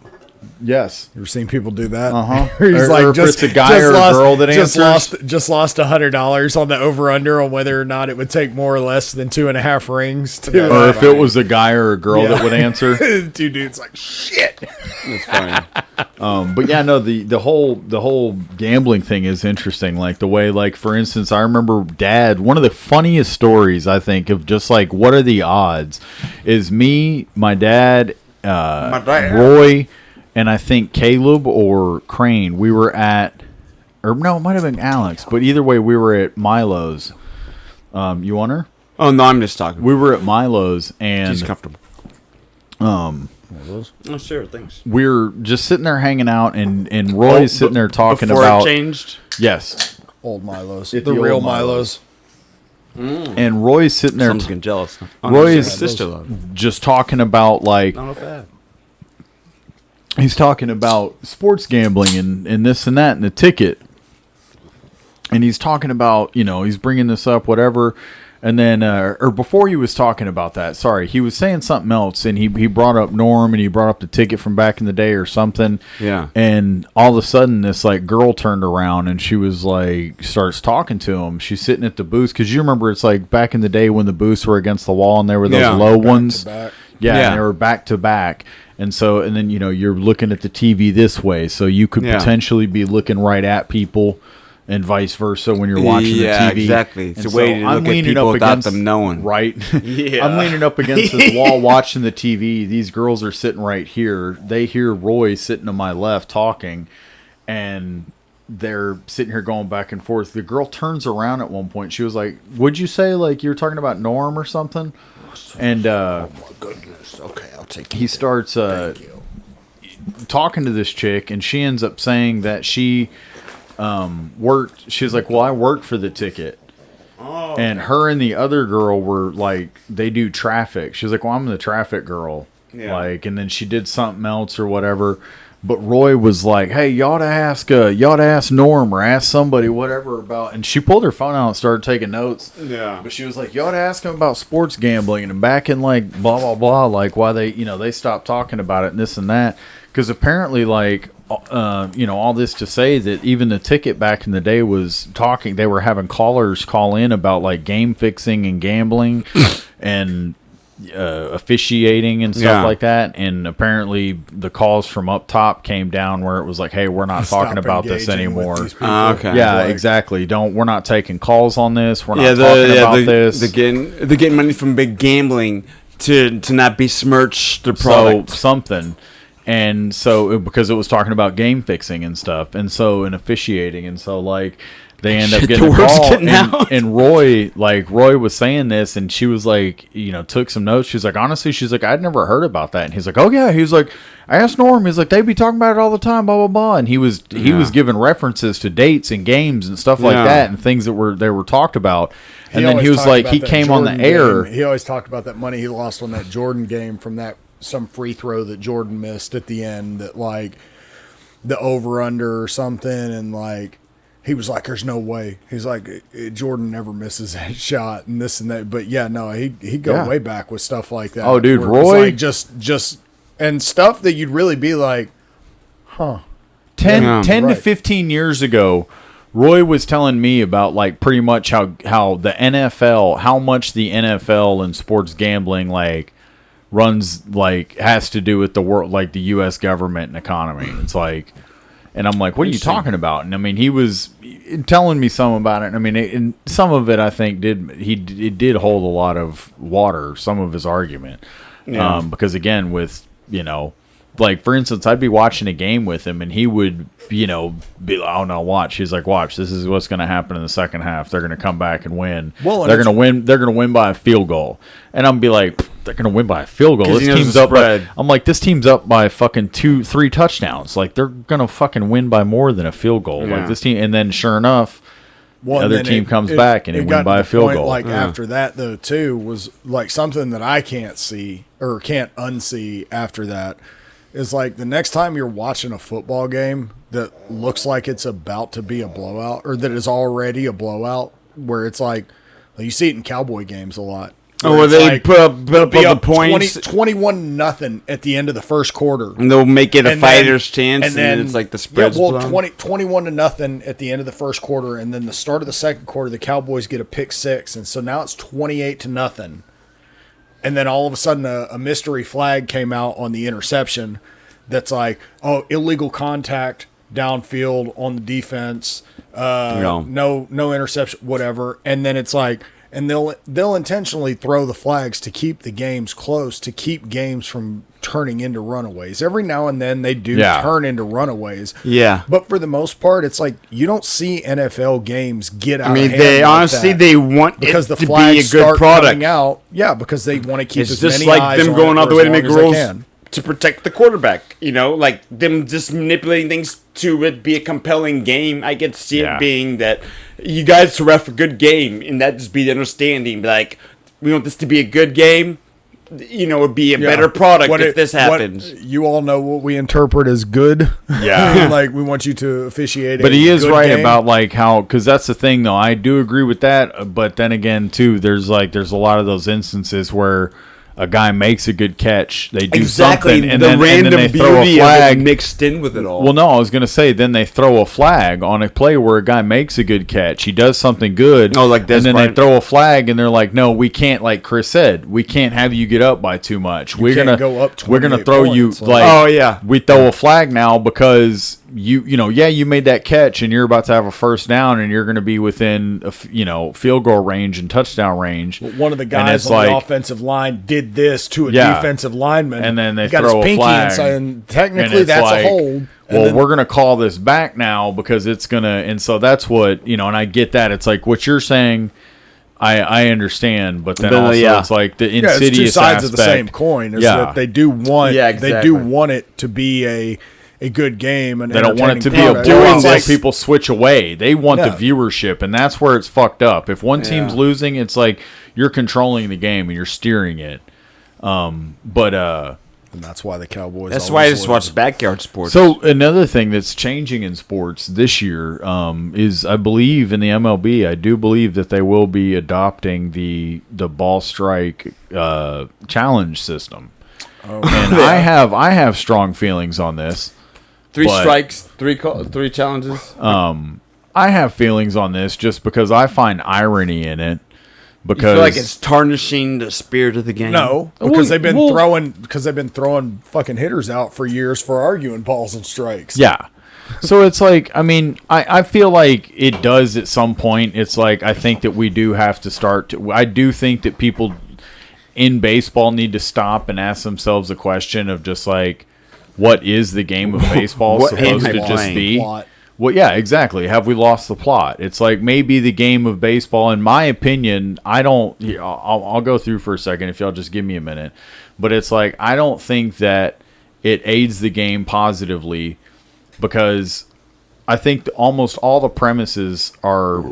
Yes. You ever seen people do that? He's like, or if it's a guy or a girl that answers. Just lost $100 on the over-under on whether or not it would take more or less than 2.5 rings. Or if it was a guy or a girl that would answer. Two dudes like, shit. That's funny. But yeah, no, the whole gambling thing is interesting. Like the way, like for instance, I remember Dad. One of the funniest stories I think of just like what are the odds is me, my dad, Roy. And I think Caleb or Crane, we were at, or no, it might have been Alex, but either way, we were at Milo's. You want her? Oh, no, I'm just talking. We were at Milo's and... She's comfortable. Oh, sure, thanks. We're just sitting there hanging out, and Roy's sitting there talking before about... it changed? Yes. Old Milo's. It's the real old Milo's. And Roy's sitting there... Someone's getting jealous. Roy's sister just talking about, like... Not bad. He's talking about sports gambling and this and that and the ticket. And he's talking about, he's bringing this up, whatever. And then, or before he was talking about that, sorry, he was saying something else. And he brought up Norm and he brought up the ticket from back in the day or something. Yeah. And all of a sudden, this like girl turned around and she was like, starts talking to him. She's sitting at the booth. Because you remember, it's like back in the day when the booths were against the wall and there were those low ones. Back. Yeah, and they were back to back. And so, and then, you're looking at the TV this way. So you could potentially be looking right at people and vice versa when you're watching the TV. Yeah, exactly. It's a way to look at people without them knowing. Right? Yeah. I'm leaning up against this wall watching the TV. These girls are sitting right here. They hear Roy sitting to my left talking. And they're sitting here going back and forth. The girl turns around at one point. She was like, would you say like you were talking about Norm or something? And oh my goodness. Okay, I'll take it. He starts talking to this chick, and she ends up saying that she worked. She's like, well, I worked for the ticket. Oh. And her and the other girl were like, they do traffic. She's like, well, I'm the traffic girl. Yeah. Like, and then she did something else or whatever. But Roy was like, hey, you ought to ask Norm or ask somebody, whatever, about... And she pulled her phone out and started taking notes. Yeah. But she was like, you ought to ask him about sports gambling. And back in, like, blah, blah, blah, like, why they, they stopped talking about it and this and that. Because apparently, like, all this to say that even the ticket back in the day was talking... They were having callers call in about, like, game fixing and gambling and... officiating and stuff like that, and apparently the calls from up top came down where it was like, hey, we're not talking about this anymore. Okay. Yeah, like, exactly. We're not taking calls on this. We're not talking about this. They're getting money from big gambling to not besmirch the product. So something. And so because it was talking about game fixing and stuff, and so and officiating, and so like they end up getting a call, and Roy was saying this, and she was like, took some notes. She's like, honestly, I'd never heard about that. And he's like, oh yeah. He's like, I asked Norm. He's like, they be talking about it all the time, blah blah blah. And he was giving references to dates and games and stuff like that, and things that were talked about. And then he was like, he came on the air. He always talked about that money he lost on that Jordan game from some free throw that Jordan missed at the end, that like the over under or something, and like. He was like, there's no way. He's like, Jordan never misses that shot and this and that. But yeah, no, he'd go way back with stuff like that. Oh, dude, Roy. Like just and stuff that you'd really be like, huh. 10 to 15 years ago, Roy was telling me about like pretty much how the NFL, how much the NFL and sports gambling like runs, like has to do with the world, like the U.S. government and economy. It's like... And I'm like, what are you talking about? And I mean, he was telling me some about it. I mean, and some of it I think it did hold a lot of water, some of his argument. Yeah. Because again, with, like, for instance, I'd be watching a game with him, and he would, be like, oh no, watch. He's like, watch. This is what's going to happen in the second half. They're going to come back and win. Well, and they're going to win. They're going to win by a field goal. And I'm be like, they're going to win by a field goal. This team's up by. I'm like, this team's up by fucking 2-3 touchdowns. Like, they're going to fucking win by more than a field goal. Yeah. Like this team, and then sure enough, the other team comes back and it win by a field goal. Like after that, though, too, was like something that I can't see or can't unsee after that. Is like the next time you're watching a football game that looks like it's about to be a blowout or that is already a blowout, where it's like you see it in Cowboy games a lot. Where they put up the points, 21-0 at the end of the first quarter, and they'll make it a fighter's chance, and then it's like the spread's 21-0 at the end of the first quarter, and then the start of the second quarter, the Cowboys get a pick six, and so now it's 28-0. And then all of a sudden a mystery flag came out on the interception that's like, oh, illegal contact downfield on the defense, no interception, whatever. And then it's like, and they'll intentionally throw the flags to keep the games close, to keep games from turning into runaways. Every now and then they do turn into runaways. Yeah. But for the most part, it's like you don't see NFL games get out of hand. They honestly, they want because it the to be a good product. Out. Yeah, because they want to keep it's as just many like eyes them on going it out the for way as to make long as they rules can. to protect the quarterback. Like them just manipulating things to it be a compelling game. I get to see it being that you guys ref a good game, and that just be the understanding. Like, we want this to be a good game. It'd be a better product if this happens. You all know what we interpret as good. Yeah. Like, we want you to officiate. But he is right game. about like how, because that's the thing though. I do agree with that. But then again, too, there's a lot of those instances where a guy makes a good catch, they do something, and then they throw a flag mixed in with it all. Well, no, I was going to say, then they throw a flag on a play where a guy makes a good catch. He does something good, and then they throw a flag, and they're like, no, we can't, like Chris said, we can't have you get up by too much. We're going to throw you, we throw a flag now because you made that catch, and you're about to have a first down, and you're going to be within, field goal range and touchdown range. One of the guys on the offensive line did this to a defensive lineman, and then they got throw his a flag, inside, and technically that's like, a hold. Well, we're gonna call this back now because it's gonna, and so that's what and I get that. It's like what you're saying. I understand, but then also it's like the insidious it's two sides aspect of the same coin. Is that they do want they do want it to be a good game, and they don't want it to be a blowout where people switch away. They want the viewership, and that's where it's fucked up. If one team's losing, it's like you're controlling the game and you're steering it. And that's why the Cowboys. That's why I just watch backyard sports. So another thing that's changing in sports this year is, I believe, in the MLB, I do believe that they will be adopting the ball strike challenge system. Oh. And I have strong feelings on this. 3 strikes, 3 challenges. I have feelings on this just because I find irony in it. Because you feel like it's tarnishing the spirit of the game. No, because they've been throwing fucking hitters out for years for arguing balls and strikes. Yeah. So it's like, I feel like it does at some point. It's like, I think that we do have to start to, I do think that people in baseball need to stop and ask themselves a question of just like, what is the game of baseball supposed to just be? Well, yeah, exactly. Have we lost the plot? It's like maybe the game of baseball, in my opinion, I'll go through for a second if y'all just give me a minute. But it's like, I don't think that it aids the game positively because I think almost all the premises are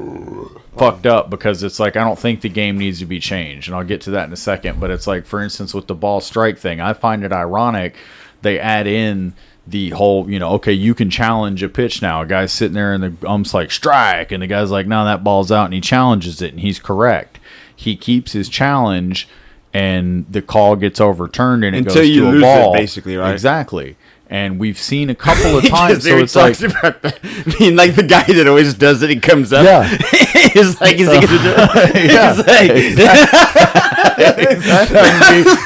fucked up because it's like, I don't think the game needs to be changed. And I'll get to that in a second. But it's like, for instance, with the ball strike thing, I find it ironic they add in the whole, okay, you can challenge a pitch now. A guy's sitting there and the ump's like, strike. And the guy's like, no, that ball's out. And he challenges it and he's correct. He keeps his challenge and the call gets overturned and it until goes you to a lose ball. It, basically, right? Exactly. And we've seen a couple of times. So it's like, about that. I mean, like the guy that always does it, he comes up. Yeah. He's like, is he going to do it? Yeah. He's like,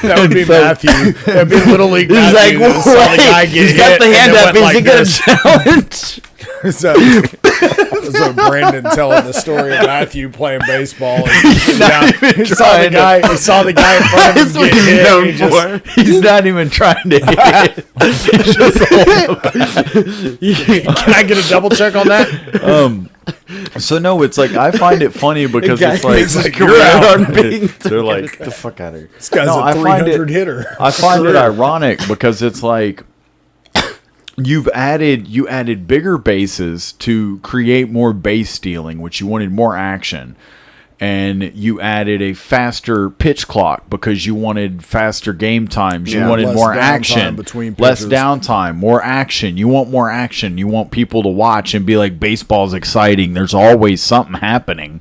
that would be Matthew. That'd be Little League Matthew. He's like, he's got the hand up. Is he going to challenge? So Brandon telling the story of Matthew playing baseball. And he saw the guy in front of him get hit. He's not even trying to hit. Can I get a double check on that? So no, it's like I find it funny because it's like you're out. They're like, get the fuck out of here. This guy's a 300 hitter. I find it ironic because it's like you added bigger bases to create more base stealing, which you wanted more action. And you added a faster pitch clock because you wanted faster game times. You wanted more action, less downtime, more action. You want more action. You want people to watch and be like, baseball's exciting. There's always something happening.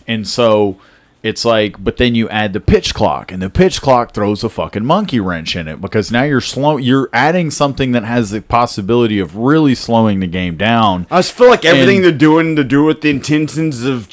And so it's like, but then you add the pitch clock, and the pitch clock throws a fucking monkey wrench in it because now you're adding something that has the possibility of really slowing the game down. I just feel like everything they're doing to do with the intentions of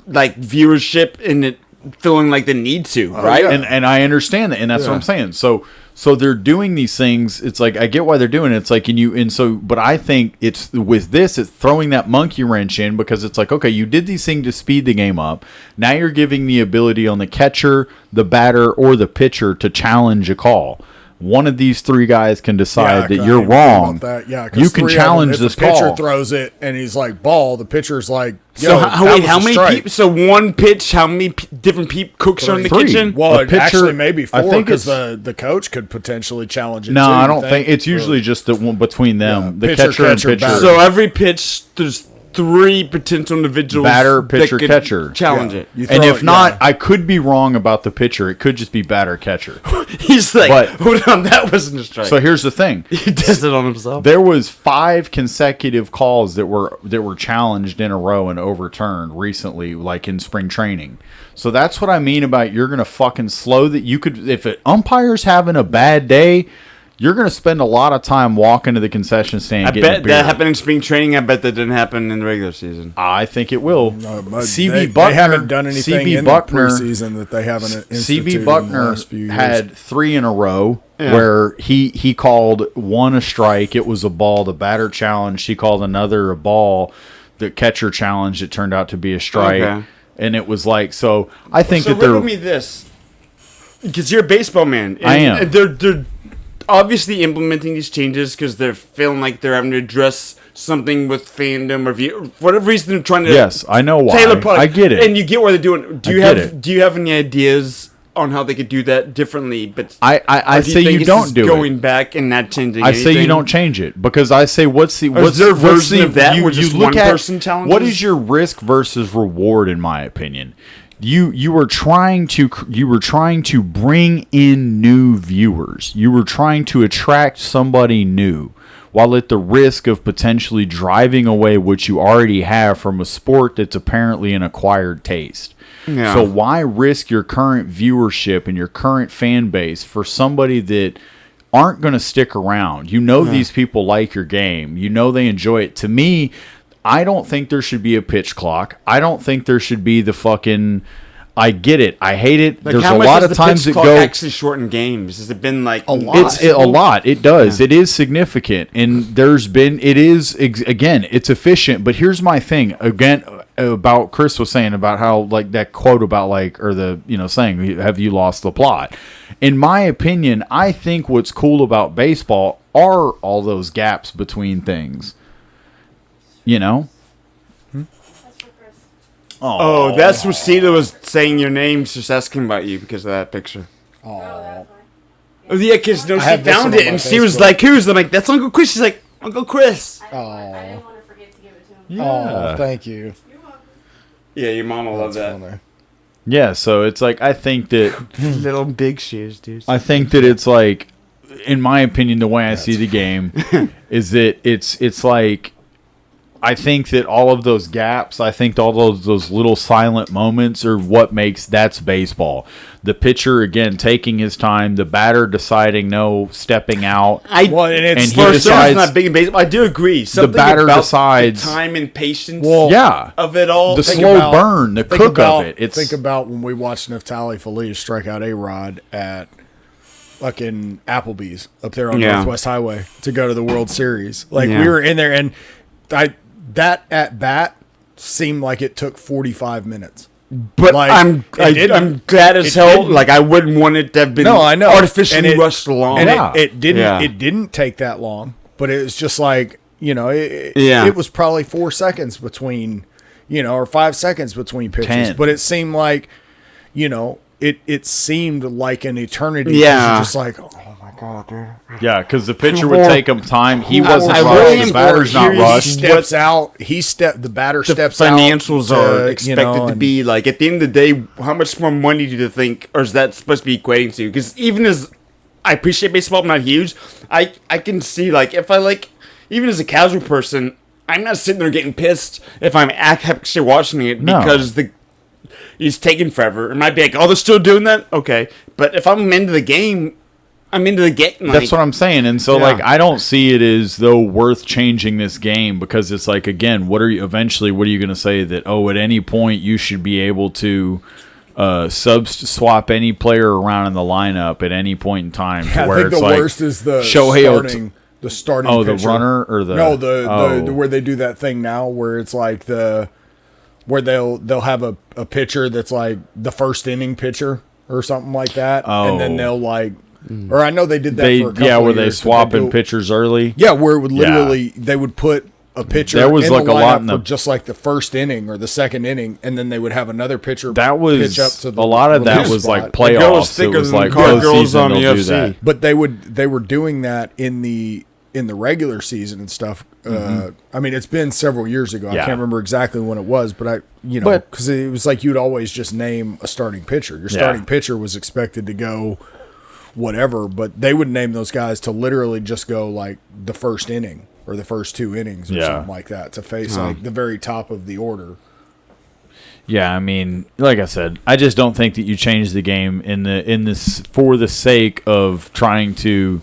like viewership and it feeling like they need to, right? Yeah. And I understand that, and that's what I'm saying. So they're doing these things. It's like I get why they're doing it. It's like but I think it's with this, it's throwing that monkey wrench in because it's like, okay, you did these things to speed the game up. Now you're giving the ability on the catcher, the batter, or the pitcher to challenge a call. One of these three guys can decide that you're wrong. You can challenge this call. The pitcher throws it and he's like ball. The pitcher's like, so how many people? So one pitch, how many different cooks are in the kitchen? Well, actually maybe four because the coach could potentially challenge it. No, I don't think it's usually just the one between them, the pitcher, catcher and pitcher. batter. So every pitch, there's 3 potential individuals, batter, pitcher, catcher, challenge it. And if not, I could be wrong about the pitcher. It could just be batter, catcher. He's like, hold on, that wasn't a strike. So here's the thing: he does it on himself. There was 5 consecutive calls that were challenged in a row and overturned recently, like in spring training. So that's what I mean about you're gonna fucking slow that. You could, if an umpire's having a bad day, you're going to spend a lot of time walking to the concession stand. I bet that happened in spring training. I bet that didn't happen in the regular season. I think it will. No, CB Buckner, they haven't done anything in the preseason that they haven't instituted. CB Buckner had 3 in a row where he called one a strike. It was a ball. The batter challenged. He called another a ball. The catcher challenged. It turned out to be a strike. Okay. And it was like, so I think that they're... riddle me this. Because you're a baseball man. I am. They're obviously implementing these changes because they're feeling like they're having to address something with fandom or for whatever reason they're trying to. Yes, I know why. I get it, and you get what they're doing. Do you have any ideas on how they could do that differently? But I say you don't do it. Going back and not changing. I say you don't change it because I say what's the version of that where just one person challenges? What is your risk versus reward? In my opinion. You were trying to bring in new viewers. You were trying to attract somebody new, while at the risk of potentially driving away what you already have from a sport that's apparently an acquired taste. Yeah. So why risk your current viewership and your current fan base for somebody that aren't going to stick around? These people like your game. They enjoy it. To me, I don't think there should be a pitch clock. I don't think there should be the fucking... I get it. I hate it. Like, there's a lot of times it go... actually shorten games? Has it been like a lot? It's a lot. It does. Yeah. It is significant. And it's efficient. But here's my thing. Again, about Chris was saying about how, like, that quote about, like, or the, saying, have you lost the plot? In my opinion, I think what's cool about baseball are all those gaps between things. Oh, that's what Cena was saying your name, just asking about you because of that picture. Oh, yeah, because she found it and she was like, "Who's?" I'm like, "That's Uncle Chris." She's like, "Uncle Chris." Oh, I didn't want to forget to give it to him. Yeah. Oh, thank you. Yeah, your mom will love that. Funny. Yeah, so it's like I think that little big shoes, dude. I think that it's like, in my opinion, the way I see the game is that it's like. I think that all of those gaps, I think all those little silent moments are what makes that's baseball. The pitcher, again, taking his time. The batter deciding no, stepping out. And he decides not big in baseball. I do agree. Something the batter about decides the time and patience. Of it all. The slow burn, the cook of it. Think about when we watched Neftali Feliz strike out A-Rod at fucking Applebee's up there on Northwest Highway to go to the World Series. Like we were in there and. that at bat seemed like it took 45 minutes. But like, I'm glad as hell. Didn't. Like I wouldn't want it to have been I know. artificially rushed along. And it didn't take that long. But it was just like, it was probably 4 seconds between, or 5 seconds between pitches. 10. But it seemed like, it seemed like an eternity. Yeah. You're just like, oh my God, dude. Yeah, because the pitcher would take him time. He wasn't I rushed. really The batter's not curious rushed. Steps out. The batter steps out. Financials are expected to be like at the end of the day. How much more money do you think, or is that supposed to be equating to? Because even as I appreciate baseball, I'm not huge. I can see like if I like even as a casual person, I'm not sitting there getting pissed if I'm actually watching it because he's taking forever. It might be like, oh, they're still doing that, okay. But if I'm into the game. I'm into the game. Like, that's what I'm saying. And so, I don't see it as though worth changing this game because it's like, again, what are you going to say that, at any point you should be able to swap any player around in the lineup at any point in time? To where I think the worst is the starting pitcher. The runner or the... No, the where they do that thing now where it's like where they'll have a pitcher that's like the first inning pitcher or something like that. And then they'll like... Or I know they did that for a couple where of they years, swapping pitchers early. Yeah, where it would literally they would put a pitcher there was in like the a lot lineup for just like the first inning or the second inning, and then they would have another pitcher pitch up to the a lot of that was spot. like playoffs. It was like postseason they'll do that. But they were doing that in the regular season and stuff. I mean, it's been several years ago. I can't remember exactly when it was, but because it was like you'd always just name a starting pitcher. Your starting pitcher was expected to go whatever, but they would name those guys to literally just go like the first inning or the first 2 innings or something like that to face like the very top of the order. Yeah, I mean, like I said, I just don't think that you change the game in this for the sake of trying to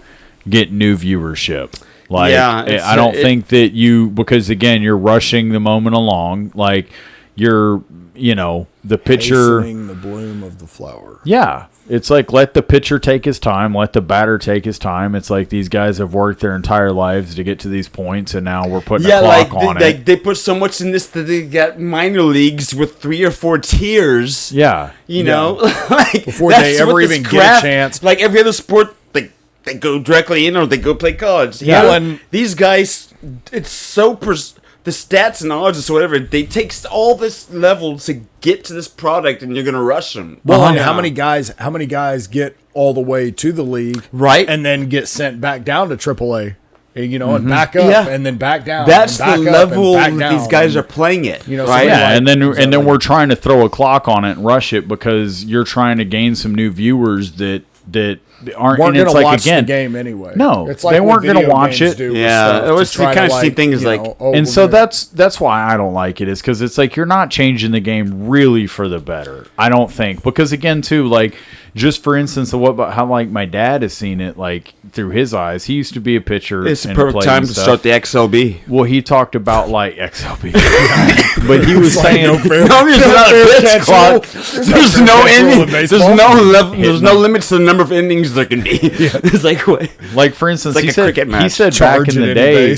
get new viewership. Like, I don't think that because again, you're rushing the moment along. Like, you're, the pitcher, hastening the bloom of the flower. Yeah. It's like, let the pitcher take his time, let the batter take his time. It's like these guys have worked their entire lives to get to these points, and now we're putting a clock on it. They put so much in this that they got minor leagues with 3 or 4 tiers. Yeah. You know? like before they ever even get a chance. Like every other sport, they go directly in or they go play college. Yeah. And these guys, it's so... the stats and odds or whatever, they take all this level to get to this product, and you're going to rush them. Well, and how many guys get all the way to the league, right, and then get sent back down to AAA, and back up, and then back down. That's and back the up level and back down. These guys are playing it, right? Yeah, and then we're trying to throw a clock on it and rush it because you're trying to gain some new viewers that aren't going to watch the game anyway. No, it's like they weren't going to watch it. Yeah, it was kind of see things like, and so that's why I don't like it, is because it's like you're not changing the game really for the better. I don't think, because again, too, like just for instance, how like my dad has seen it like through his eyes. He used to be a pitcher. It's the perfect time to start the XLB. Well, he talked about like XLB, but he was saying no, there's not a pitch clock. There's no inning. There's no limits to the number of innings there can be. It's like what? Like for instance, like he said back in the day.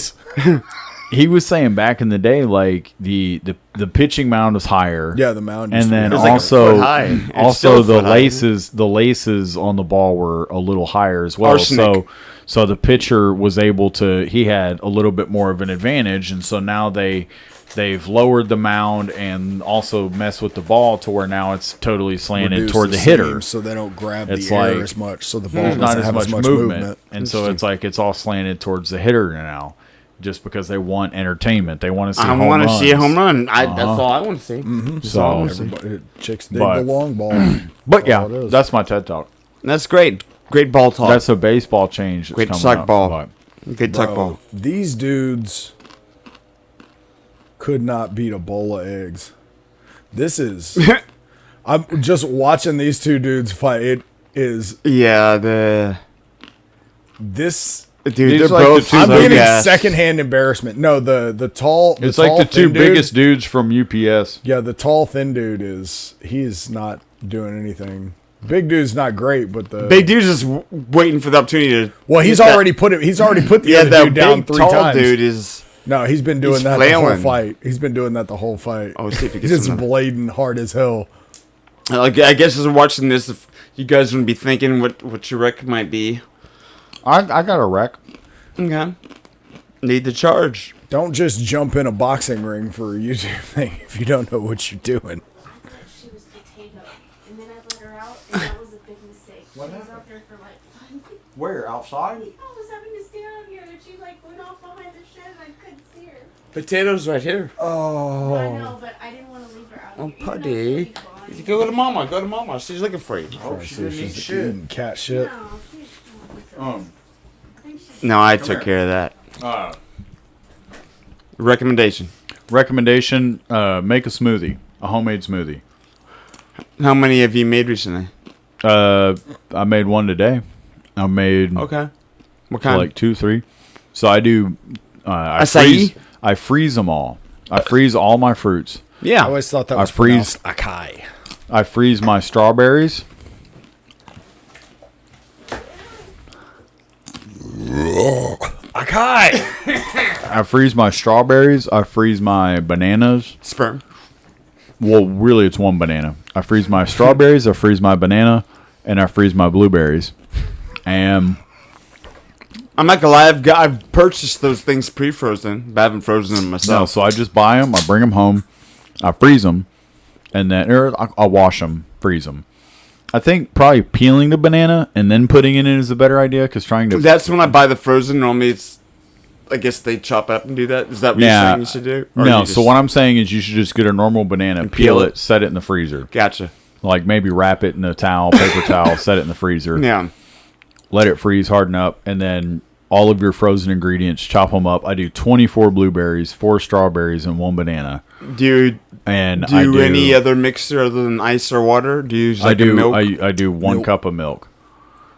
He was saying back in the day, like the pitching mound was higher. Yeah, the mound. And then also the laces on the ball were a little higher as well. Arsenic. So the pitcher was able to. He had a little bit more of an advantage, and so now they've lowered the mound and also messed with the ball to where now it's totally slanted toward the hitter, so they don't grab it's the air like, as much. So the ball not doesn't as have much as much movement. And so it's like it's all slanted towards the hitter now. Just because they want entertainment, they want to see. I want to see a home run. That's all I want to see. So chicks dig the long ball. But yeah, that's my TED talk. That's great. Great ball talk. That's a baseball change. Great suck ball. Good tuck ball. These dudes could not beat a bowl of eggs. This is. I'm just watching these two dudes fight. It is. Yeah. This. Dude, they're like both. I'm getting secondhand embarrassment. No, the tall. It's like the two biggest dudes from UPS. Yeah, the tall thin dude he's not doing anything. Big dude's not great, but the big dude's just waiting for the opportunity to. Well, he's already put the other dude down 3 times. Dude is. No, he's been doing He's that flailing. the whole fight. He's been doing that the whole fight. Oh, see if he He's gets just another. blading hard as hell. I guess as we're watching this, if you guys are gonna be thinking what your rec might be. I got a wreck. Okay. Need the charge. Don't just jump in a boxing ring for a YouTube thing if you don't know what you're doing. She was potato, and then I let her out, and that was a big mistake. She was out there for like fun. Where? Outside? I was having to stand out here, and she like went off behind the shed, and I couldn't see her. Potatoes right here. Oh. I know, but I didn't want to leave her out. Oh, here, even though putty. she's gone. You go to mama. Go to mama. She's looking for you. Oh, she didn't eat shit. Eating cat shit. No, she's No, I took care of that. Recommendation. Recommendation: make a smoothie, a homemade smoothie. How many have you made recently? I made one today. I made Okay. What kind? like 2, 3. So I do. Acai? I freeze them all. I freeze all my fruits. Yeah. I always thought that I was freeze. pronounced acai. I freeze my strawberries. Acai. I freeze my strawberries. I freeze my bananas. Sperm. Well, really, it's one banana. I freeze my strawberries. I freeze my banana, and I freeze my blueberries. And I'm not gonna lie. I've purchased those things pre-frozen, but I haven't frozen them myself. no, so I just buy them. I bring them home. I freeze them, and then I wash them, freeze them. I think probably peeling the banana and then putting it in is a better idea because trying to. That's when I buy the frozen. Normally, it's. I guess they chop up and do that. Is that what you're saying you should do? Or No. you So just- what I'm saying is you should just get a normal banana, And peel peel it, it. set it in the freezer. Gotcha. Like maybe wrap it in a towel, paper towel, set it in the freezer. Yeah. Let it freeze, harden up, and then all of your frozen ingredients, chop them up. I do 24 blueberries, 4 strawberries, and 1 banana. Do you And do, I do any other mixer other than ice or water? Do you use like I do. a milk? I do 1 cup of milk.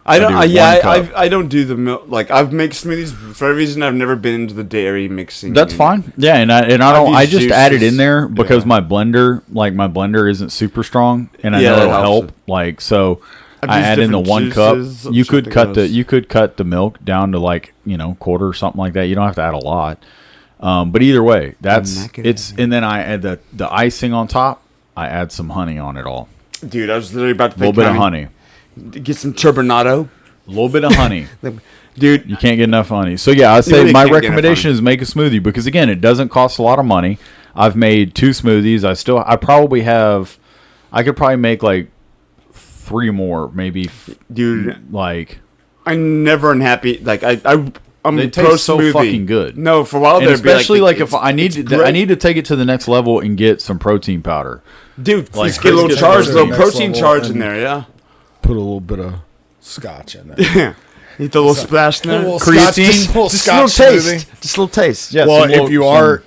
I don't. do Yeah, 1 cup. I don't do the milk. Like I've mixed smoothies for a reason. I've never been into the dairy mixing. That's fine. Yeah, and I I've don't. I used just add it juices. in there because my blender isn't super strong, and I Yeah, know that it'll helps help. it. Like so, I've I used add in the different 1 cup. juices. I'm You sure could it cut goes. the milk down to like quarter or something like that. You don't have to add a lot. But either way, it's and then I add the icing on top. I add some honey on it all. Dude, I was literally about to A little pick bit of honey. Get some turbinado. A little bit of honey. Dude, you can't get enough honey. So yeah, I say really my can't get enough recommendation is make a smoothie because again, it doesn't cost a lot of money. I've made 2 smoothies. I could probably make like 3 more, maybe. Dude, like I'm never unhappy. Like I'm they pro taste so smoothie. fucking good. No, for a while and there, especially like if I need need to take it to the next level and get some protein powder. Dude, like let's get a little Chris charge, gets little next protein level charge in and- there. Yeah. Put a little bit of scotch in there. Yeah. Need the little splash in there. A little scotch, just a little Just scotch a little taste. smoothie. Just a little taste. Yeah. Well, some little-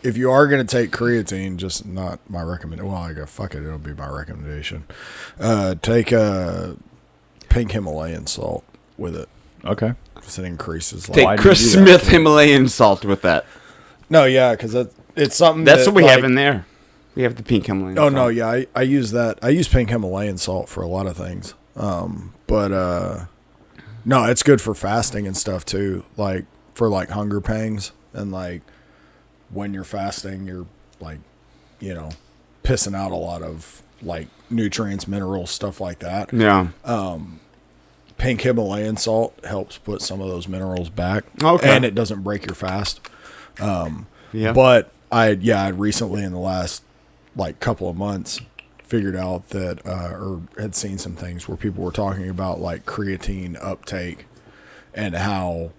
if you are going to take creatine, just not my recommendation. Well, I go fuck it. It'll be my recommendation. Take pink Himalayan salt with it. Okay. Because it increases. Take Why do you Chris do that? Smith Himalayan salt with that. No, yeah, because it's something. That's that, what we have like- in there. We have the pink Himalayan Oh salt. no, yeah, I use that. I use pink Himalayan salt for a lot of things. No, it's good for fasting and stuff too. Like for like hunger pangs and like when you're fasting, you're like, pissing out a lot of like nutrients, minerals, stuff like that. Yeah. Pink Himalayan salt helps put some of those minerals back. Okay. And it doesn't break your fast. Yeah. But I recently in the last like couple of months figured out that or had seen some things where people were talking about like creatine uptake and how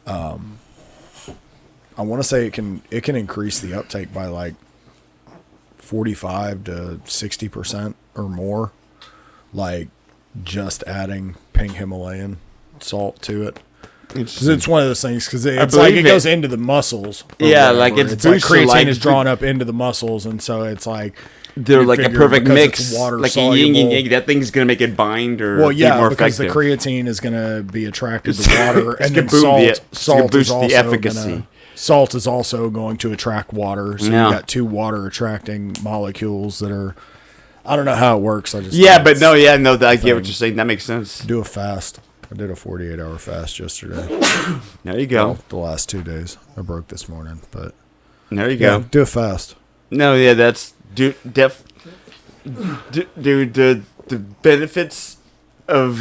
I want to say it can increase the uptake by like 45 to 60% or more, like just adding pink Himalayan salt to it. Because it's one of those things. Because it's like it goes into the muscles. or Yeah, whatever. like it's like boosted, creatine like is drawn up into the muscles, and so it's like They're you like a figure perfect because mix, it's water like a yin and soluble- yang. That thing's gonna make it bind or Well, be yeah, more because effective. the creatine is going to be attracted to water, It's and gonna then boost salt. the- it's Salt gonna is boost the also efficacy. gonna- Salt is also going to attract water, so Yeah. you got 2 water attracting molecules that are. I don't know how it works. I just Yeah, think but it's no, yeah, no. I get thing. what you're saying. That makes sense. Do a fast. I did a 48-hour fast yesterday. There you go. Well, the last 2 days. I broke this morning, but There you go. Do it fast. No, yeah, that's dude. The benefits of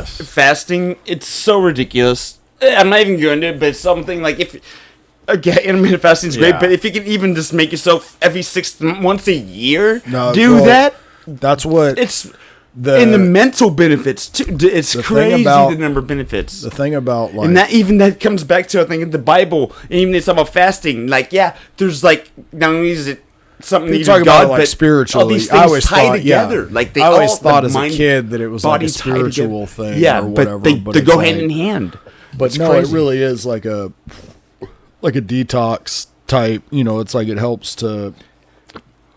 fasting. It's so ridiculous. I'm not even going to, but it's something like if. Okay, intermittent fasting is great, but if you can even just make yourself every 6 months a year do that, that's what it's and the mental benefits too. It's crazy the number of benefits. The thing about like, and that comes back to I think in the Bible, and even it's about fasting. Like there's like not only is it something you talk about God, like but spiritually. all these things I always tie thought, together. Like they I always all, thought like, as a kid that it was like a spiritual thing, or whatever. But they go hand in hand. But no, it really is like a detox type. It's like it helps to.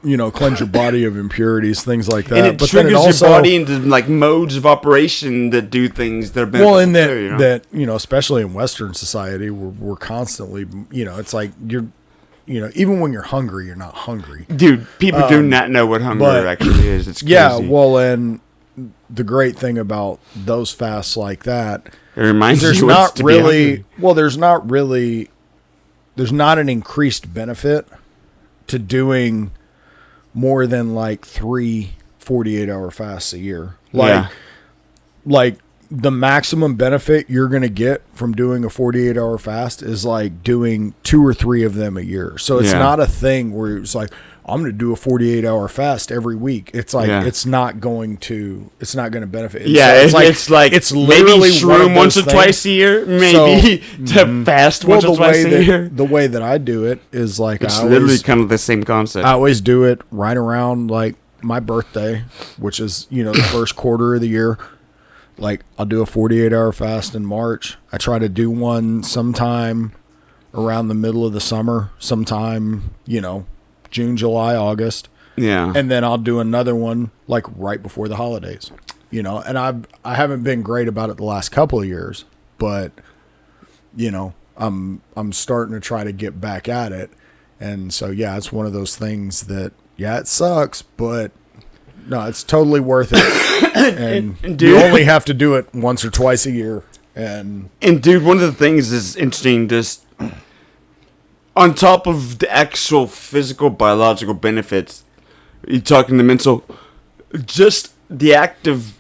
Cleanse your body of impurities, things like that. And it but triggers then it also, your body into like modes of operation that do things that are beneficial. Well, in that especially in Western society, we're constantly, it's like you're, even when you're hungry, you're not hungry. Dude, people do not know what hunger actually is. It's crazy. Yeah, well, and the great thing about those fasts like that, it reminds there's you not to really, there's not an increased benefit to doing more than like 3 48-hour fasts a year. Like the maximum benefit you're going to get from doing a 48-hour fast is like doing 2 or 3 of them a year. So it's not a thing where it's like, I'm going to do a 48-hour fast every week. It's like it's not going to benefit. Yeah, so it's literally maybe shroom once or twice a year, maybe to fast once or twice a year. The way that I do it is like it's literally kind of the same concept. I always do it right around like my birthday, which is the first quarter of the year. Like I'll do a 48-hour fast in March. I try to do one sometime around the middle of the summer, sometime June, July, August. Yeah. And then I'll do another one like right before the holidays. And I haven't been great about it the last couple of years, but I'm starting to try to get back at it. And so it's one of those things that it sucks, but no, it's totally worth it. And dude, you only have to do it once or twice a year. And dude, one of the things is interesting just on top of the actual physical, biological benefits, you're talking the mental, just the act of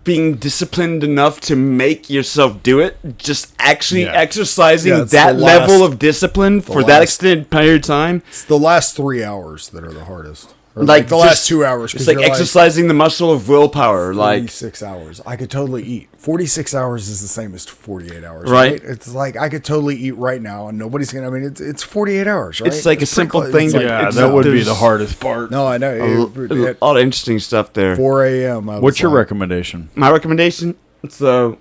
being disciplined enough to make yourself do it, just actually exercising that level of discipline for that extended period of time. It's the last 3 hours that are the hardest. Or like the last 2 hours. It's like exercising the muscle of willpower. 46 hours. I could totally eat. 46 hours is the same as 48 hours. Right? It's like I could totally eat right now and nobody's going to, it's 48 hours, right? It's like a simple thing. That would be the hardest part. No, I know. A lot of interesting stuff there. 4 a.m. What's your recommendation? My recommendation? So,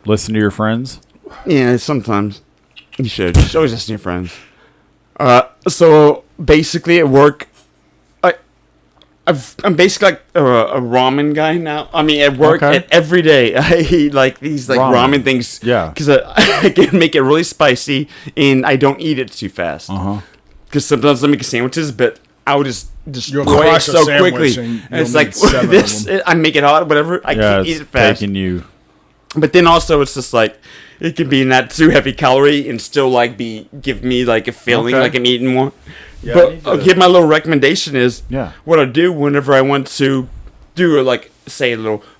listen to your friends? Yeah, sometimes. You should. You should always listen to your friends. So, basically at work, I'm basically like a ramen guy now. I mean, at work, every day, I eat like these like ramen things. Yeah. Because I can make it really spicy, and I don't eat it too fast. Because sometimes I make sandwiches, but I would just destroy it so quickly. And it's like this. I make it hot, whatever. I can't eat it fast. Taking you. But then also, it's just like it can be not too heavy calorie and still like give me like a feeling like I'm eating more. Yeah, but my little recommendation is what I do whenever I want to do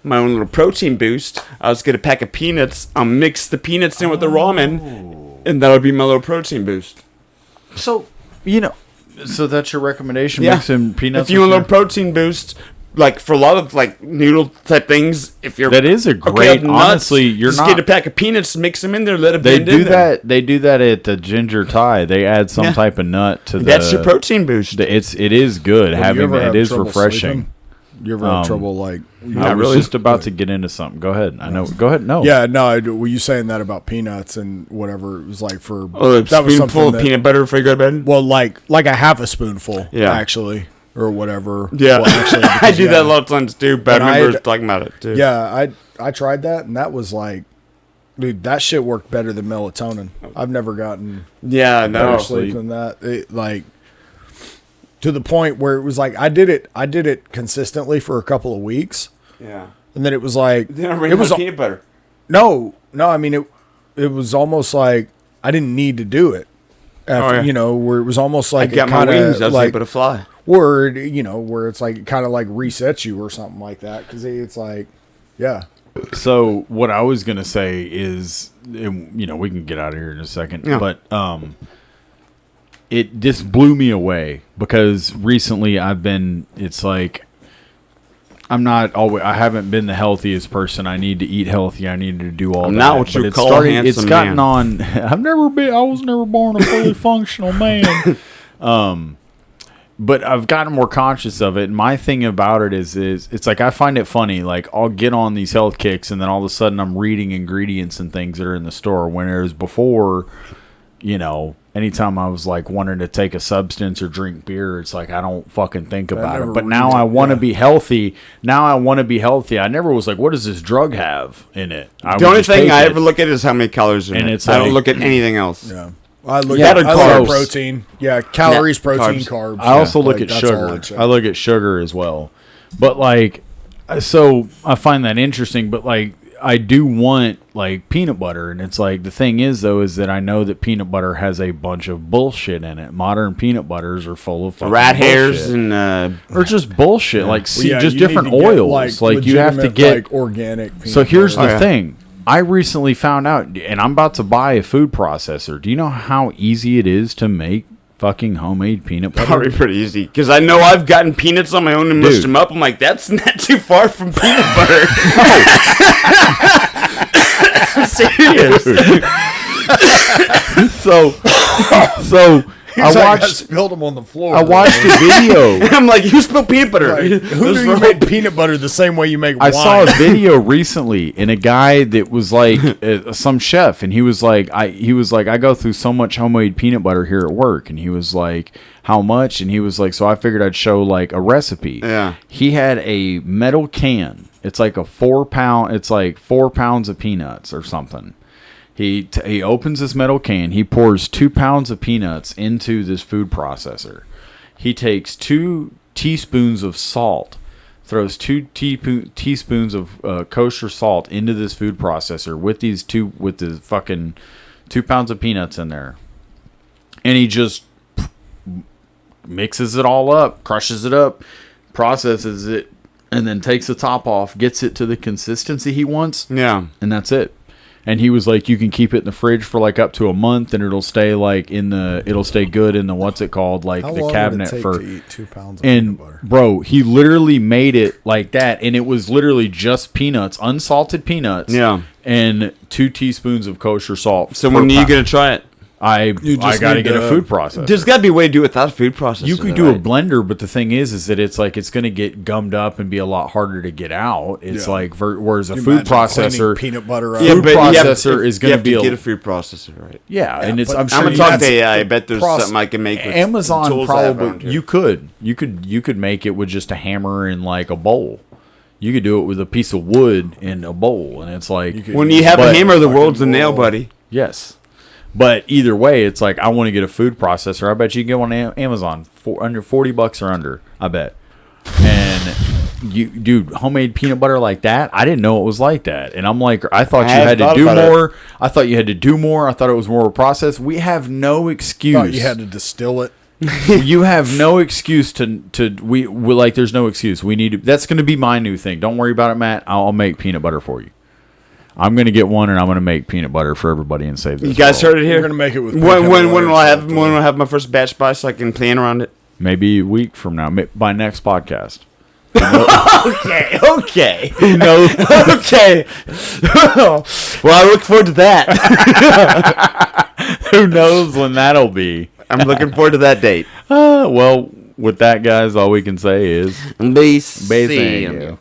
my own little protein boost. I was get a pack of peanuts. I'll mix the peanuts in with the ramen, and that'll be my little protein boost. So so that's your recommendation. Mix in peanuts. If you want a little protein boost, like for a lot of like noodle type things, that is a great. Honestly, you're just not get a pack of peanuts, mix them in there, let it blend in there. They do that at the ginger Thai. They add some type of nut to that's your protein boost. It is good having that. It is refreshing. Sleeping? You ever have trouble like? I was just about to get into something. Go ahead. I know. Go ahead. No. Yeah. No. Were you saying that about peanuts and whatever? It was like for that was spoonful of peanut butter before you go to bed. Well, like I have a spoonful. Yeah. Actually. Or whatever. Yeah, well, actually, I do that a lot of times too. But I remember talking about it too. Yeah, I tried that, and that was like, dude, that shit worked better than melatonin. I've never gotten better sleep than that. Like to the point where it was like I did it consistently for a couple of weeks. Yeah, and then it was like it was peanut butter. No, I mean it was almost like I didn't need to do it. After, you know, where it was almost like I got my wings. I was able to fly. Where, you know, where it's like kind of like resets you or something like that. Because it's like, yeah. So what I was gonna say is, you know, we can get out of here in a second, but it just blew me away because recently it's like I haven't been the healthiest person. I need to eat healthy. I need to do all that. Not what you call a handsome It's gotten man. on. I was never born a fully functional man. But I've gotten more conscious of it. And my thing about it is it's like I find it funny. Like I'll get on these health kicks, and then all of a sudden I'm reading ingredients and things that are in the store. Whereas before, you know, anytime I was like wanting to take a substance or drink beer, it's like I don't fucking think about it. But now I want to be healthy. I never was like, what does this drug have in it? The only thing I ever look at is how many calories in it. I don't look at anything else. Yeah. I look at protein. Yeah, calories, protein, carbs. I also look at sugar. I look at sugar as well. But like, so I find that interesting. But like, I do want like peanut butter, and it's like the thing is though is that I know that peanut butter has a bunch of bullshit in it. Modern peanut butters are full of fucking rat hairs bullshit. And or just bullshit. Like just you different need to get, oils. Like you have to get like organic. So here's the thing. I recently found out, and I'm about to buy a food processor. Do you know how easy it is to make fucking homemade peanut butter? Probably pretty easy. Because I know I've gotten peanuts on my own and mushed them up. I'm like, that's not too far from peanut butter. I'm serious. So I watched. Spilled them on the floor. I watched a video. I'm like, who spilled peanut butter? Right. Who do you make peanut butter the same way you make wine? I saw a video recently, and a guy that was like some chef, and he was like, I go through so much homemade peanut butter here at work, and he was like, how much? And he was like, so I figured I'd show like a recipe. Yeah. He had a metal can. It's like 4 pound. It's like 4 pounds of peanuts or something. He opens this metal can. He pours 2 pounds of peanuts into this food processor. He takes 2 teaspoons of salt, throws 2 teaspoons of kosher salt into this food processor with the fucking 2 pounds of peanuts in there, and he just mixes it all up, crushes it up, processes it, and then takes the top off, gets it to the consistency he wants. Yeah, and that's it. And he was like, you can keep it in the fridge for like up to a month, and it'll stay like it'll stay good in the what's it called, like How the long cabinet would it take for. to eat 2 pounds of and peanut butter? bro, he literally made it like that, and it was literally just peanuts, unsalted peanuts. Yeah. And 2 teaspoons of kosher salt. So when are you gonna try it? I got to get a food processor. There's got to be a way to do it without a food processor. You could do a blender, but the thing is that it's like it's going to get gummed up and be a lot harder to get out. It's like whereas a food processor, peanut butter, food processor is going to be get a food processor, right? Yeah, and it's I'm gonna talk to AI. I bet there's something I can make with Amazon. tools I have around Probably here. you could make it with just a hammer and like a bowl. You could do it with a piece of wood in a bowl, and it's like when you have a hammer, the world's a nail, buddy. Yes. But either way, it's like I want to get a food processor. I bet you can get one on Amazon for under $40 or under. I bet. And dude, homemade peanut butter like that, I didn't know it was like that. And I'm like, I thought you had to do more. I thought you had to do more. I thought it was more of a process. We have no excuse. Thought you had to distill it. You have no excuse we like. There's no excuse. We need to. That's going to be my new thing. Don't worry about it, Matt. I'll make peanut butter for you. I'm going to get one, and I'm going to make peanut butter for everybody and save this. You guys heard it here. We're going to make it with when will I have my first batch by so I can plan around it? Maybe a week from now, by next podcast. Okay. Who knows? Okay. Well, I look forward to that. Who knows when that'll be? I'm looking forward to that date. Well, with that, guys, all we can say is be seeing you.